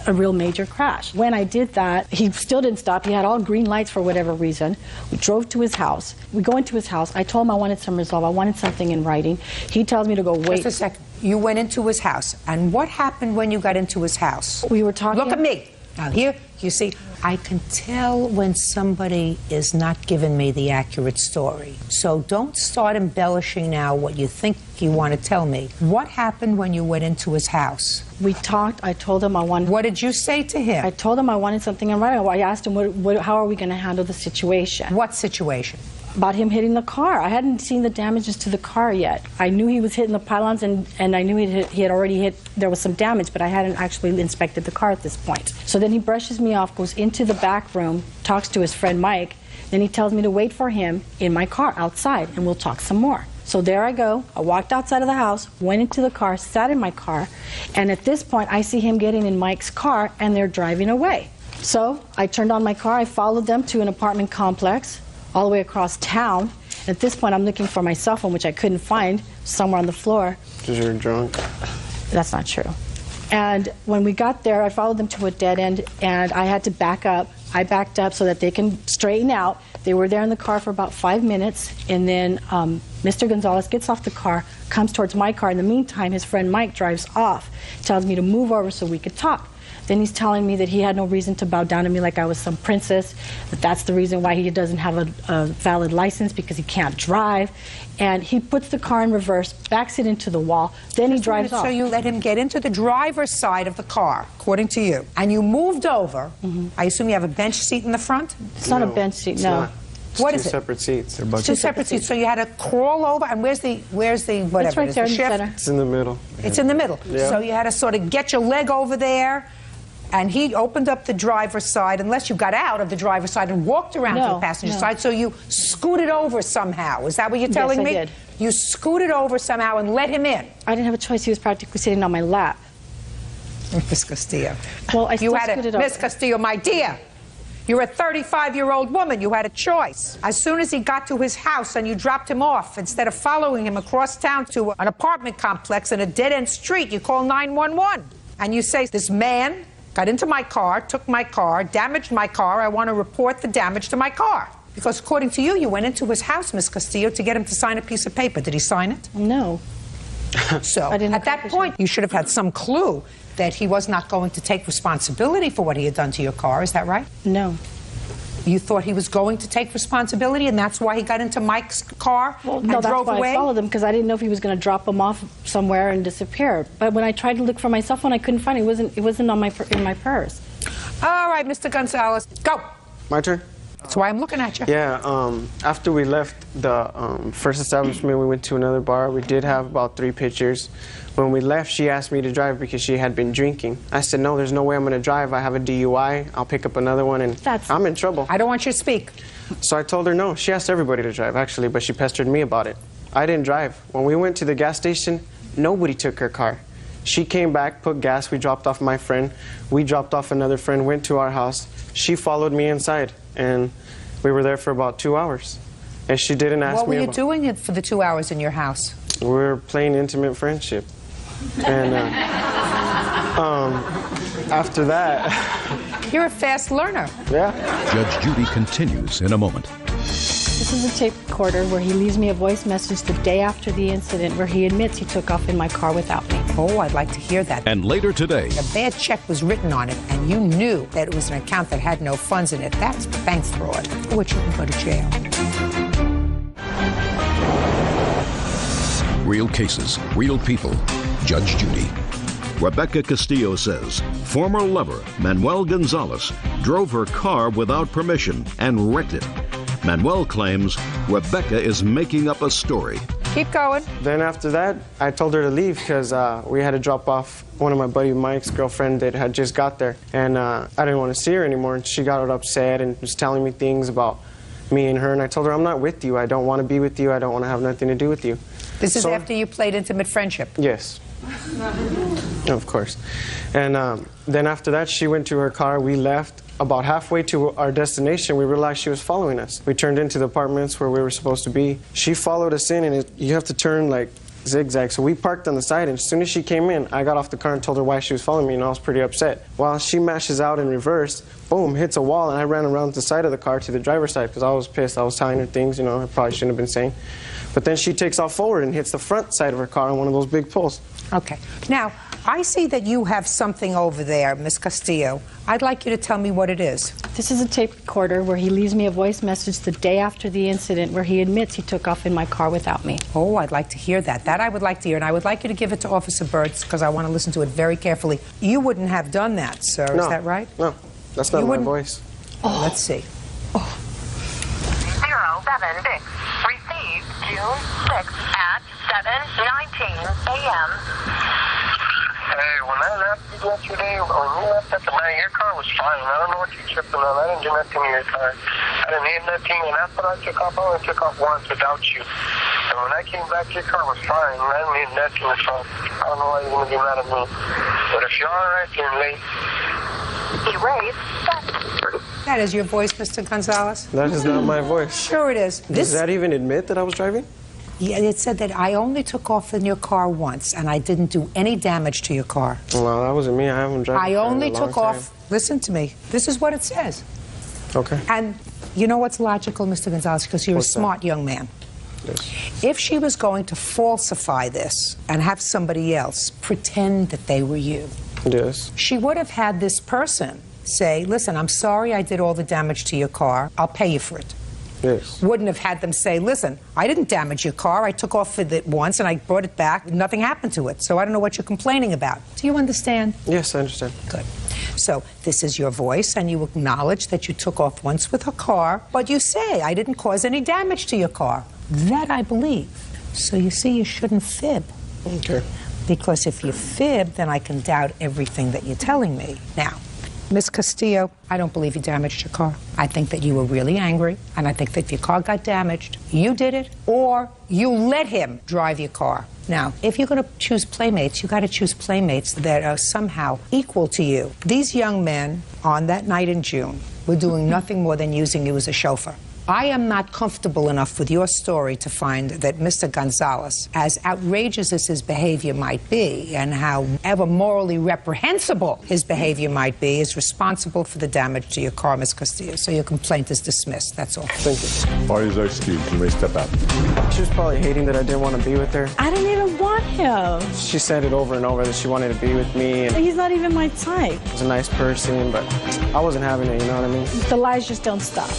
a real major crash. When I did that, he still didn't stop. He had all green lights for whatever reason. We drove to his house. We go into his house. I told him I wanted some resolve. I wanted something in writing. He tells me to go wait. Just a second. You went into his house. And what happened when you got into his house? We were talking. Look at me. Now here, you see, I can tell when somebody is not giving me the accurate story. So don't start embellishing now what you think you want to tell me. What happened when you went into his house? We talked. I told him I wanted... What did you say to him? I told him I wanted something in writing. I asked him, how are we going to handle the situation? What situation? About him hitting the car. I hadn't seen the damages to the car yet. I knew he was hitting the pylons, and I knew he had already hit, there was some damage, but I hadn't actually inspected the car at this point. So then he brushes me off, goes into the back room, talks to his friend Mike, then he tells me to wait for him in my car outside, and we'll talk some more. So there I go. I walked outside of the house, went into the car, sat in my car, and at this point I see him getting in Mike's car, and they're driving away. So I turned on my car, I followed them to an apartment complex, all the way across town. At this point, I'm looking for my cell phone, which I couldn't find, somewhere on the floor. Because you're drunk. That's not true. And when we got there, I followed them to a dead end, and I had to back up. I backed up so that they can straighten out. They were there in the car for about 5 minutes, and then Mr. Gonzalez gets off the car, comes towards my car. In the meantime, his friend Mike drives off, tells me to move over so we could talk. Then he's telling me that he had no reason to bow down to me like I was some princess, that that's the reason why he doesn't have a valid license, because he can't drive. And he puts the car in reverse, backs it into the wall, then he drives off. So you let him get into the driver's side of the car, according to you, and you moved over. I assume you have a bench seat in the front? It's not a bench seat, no. What is it? Two separate seats. Two separate seats. So you had to crawl over, and where's the whatever? It's right there in the center. It's in the middle. It's in the middle. Yeah. So you had to sort of get your leg over there, and he opened up the driver's side, unless you got out of the driver's side and walked around to the passenger side. So you scooted over somehow. Is that what you're telling me? Yes, I did. You scooted over somehow and let him in. I didn't have a choice. He was practically sitting on my lap. Miss Castillo. Well, I still scooted over. Miss Castillo, my dear, you're a 35-year-old woman. You had a choice. As soon as he got to his house and you dropped him off, instead of following him across town to an apartment complex in a dead-end street, you call 911. And you say, this man got into my car, took my car, damaged my car. I want to report the damage to my car. Because according to you, you went into his house, Miss Castillo, to get him to sign a piece of paper. Did he sign it? No. So at that point, you should have had some clue that he was not going to take responsibility for what he had done to your car. Is that right? No. You thought he was going to take responsibility, and that's why he got into Mike's car and no, drove that's why away? I followed him, because I didn't know if he was going to drop him off somewhere and disappear. But when I tried to look for my cell phone, I couldn't find it. It wasn't on in my purse. All right, Mr. Gonzalez, go. My turn? That's why I'm looking at you. Yeah, after we left the first establishment, we went to another bar. We did have about 3 pictures. When we left, she asked me to drive because she had been drinking. I said, no, there's no way I'm going to drive. I have a DUI. I'll pick up another one, and I'm in trouble. I don't want you to speak. So I told her no. She asked everybody to drive, actually, but she pestered me about it. I didn't drive. When we went to the gas station, nobody took her car. She came back, put gas. We dropped off my friend. We dropped off another friend, went to our house. She followed me inside, and we were there for about 2 hours. And she didn't ask me What were you doing for the 2 hours in your house? We were playing intimate friendship. And after that... You're a fast learner. Yeah. Judge Judy continues in a moment. This is a tape recorder where he leaves me a voice message the day after the incident where he admits he took off in my car without me. Oh, I'd like to hear that. And later today... A bad check was written on it, and you knew that it was an account that had no funds in it. That's bank fraud, for which you can go to jail. Real cases, real people. Judge Judy. Rebecca Castillo says former lover Manuel Gonzalez drove her car without permission and wrecked it. Manuel claims Rebecca is making up a story. Keep going. Then after that, I told her to leave because we had to drop off one of my buddy Mike's girlfriend that had just got there. And I didn't want to see her anymore. And she got upset and was telling me things about me and her. And I told her, I'm not with you. I don't want to be with you. I don't want to have nothing to do with you. This is after you played intimate friendship? Yes. Of course. And then after that, she went to her car. We left. About halfway to our destination, we realized she was following us. We turned into the apartments where we were supposed to be. She followed us in, and you have to turn like zigzag. So we parked on the side, and as soon as she came in, I got off the car and told her why she was following me, and I was pretty upset. While she mashes out in reverse, boom, hits a wall, and I ran around the side of the car to the driver's side because I was pissed. I was telling her things, you know, I probably shouldn't have been saying. But then she takes off forward and hits the front side of her car on one of those big poles. Okay. Now, I see that you have something over there, Miss Castillo. I'd like you to tell me what it is. This is a tape recorder where he leaves me a voice message the day after the incident where he admits he took off in my car without me. Oh, I'd like to hear that. That I would like to hear, and I would like you to give it to Officer Burtz because I want to listen to it very carefully. You wouldn't have done that, sir. No. Is that right? No, that's not my voice. Oh. Let's see. 076. Received June 6th at 7:19 a.m. Hey, when I left you yesterday, when you left at the night, your car was fine. I don't know what you're tripping on. I didn't do nothing to your car. I didn't hit nothing, and after I took off, I only took off once without you. And when I came back, your car was fine. I didn't hit nothing, so I don't know why you're going to be mad at me. But if you're all right, you're late. Erase. That is your voice, Mr. Gonzalez? That is not my voice. Sure it is. Does that even admit that I was driving? Yeah, it said that I only took off in your car once, and I didn't do any damage to your car. Well, that wasn't me. I haven't driven. I only took time. off. Listen to me. This is what it says. Okay. And you know what's logical, Mr. Gonzalez, because you're What's a smart young man. Yes. If she was going to falsify this and have somebody else pretend that they were you, yes, she would have had this person say, listen, I'm sorry I did all the damage to your car. I'll pay you for it. Yes. Wouldn't have had them say, listen, I didn't damage your car. I took off with it once and I brought it back. Nothing happened to it. So I don't know what you're complaining about. Do you understand? Yes, I understand. Good. So this is your voice, and you acknowledge that you took off once with her car, but you say, I didn't cause any damage to your car. That I believe. So you see, you shouldn't fib. Okay. Because if you fib, then I can doubt everything that you're telling me. Now, Miss Castillo, I don't believe you damaged your car. I think that you were really angry, and I think that if your car got damaged, you did it, or you let him drive your car. Now, if you're going to choose playmates, you got to choose playmates that are somehow equal to you. These young men on that night in June were doing nothing more than using you as a chauffeur. I am not comfortable enough with your story to find that Mr. Gonzalez, as outrageous as his behavior might be, and however morally reprehensible his behavior might be, is responsible for the damage to your car, Ms. Castillo. So your complaint is dismissed. That's all. Thank you. Parties are excused. You may step out. She was probably hating that I didn't want to be with her. I didn't even want him. She said it over and over that she wanted to be with me. And He's not even my type. he was a nice person, but I wasn't having it, you know what I mean? The lies just don't stop.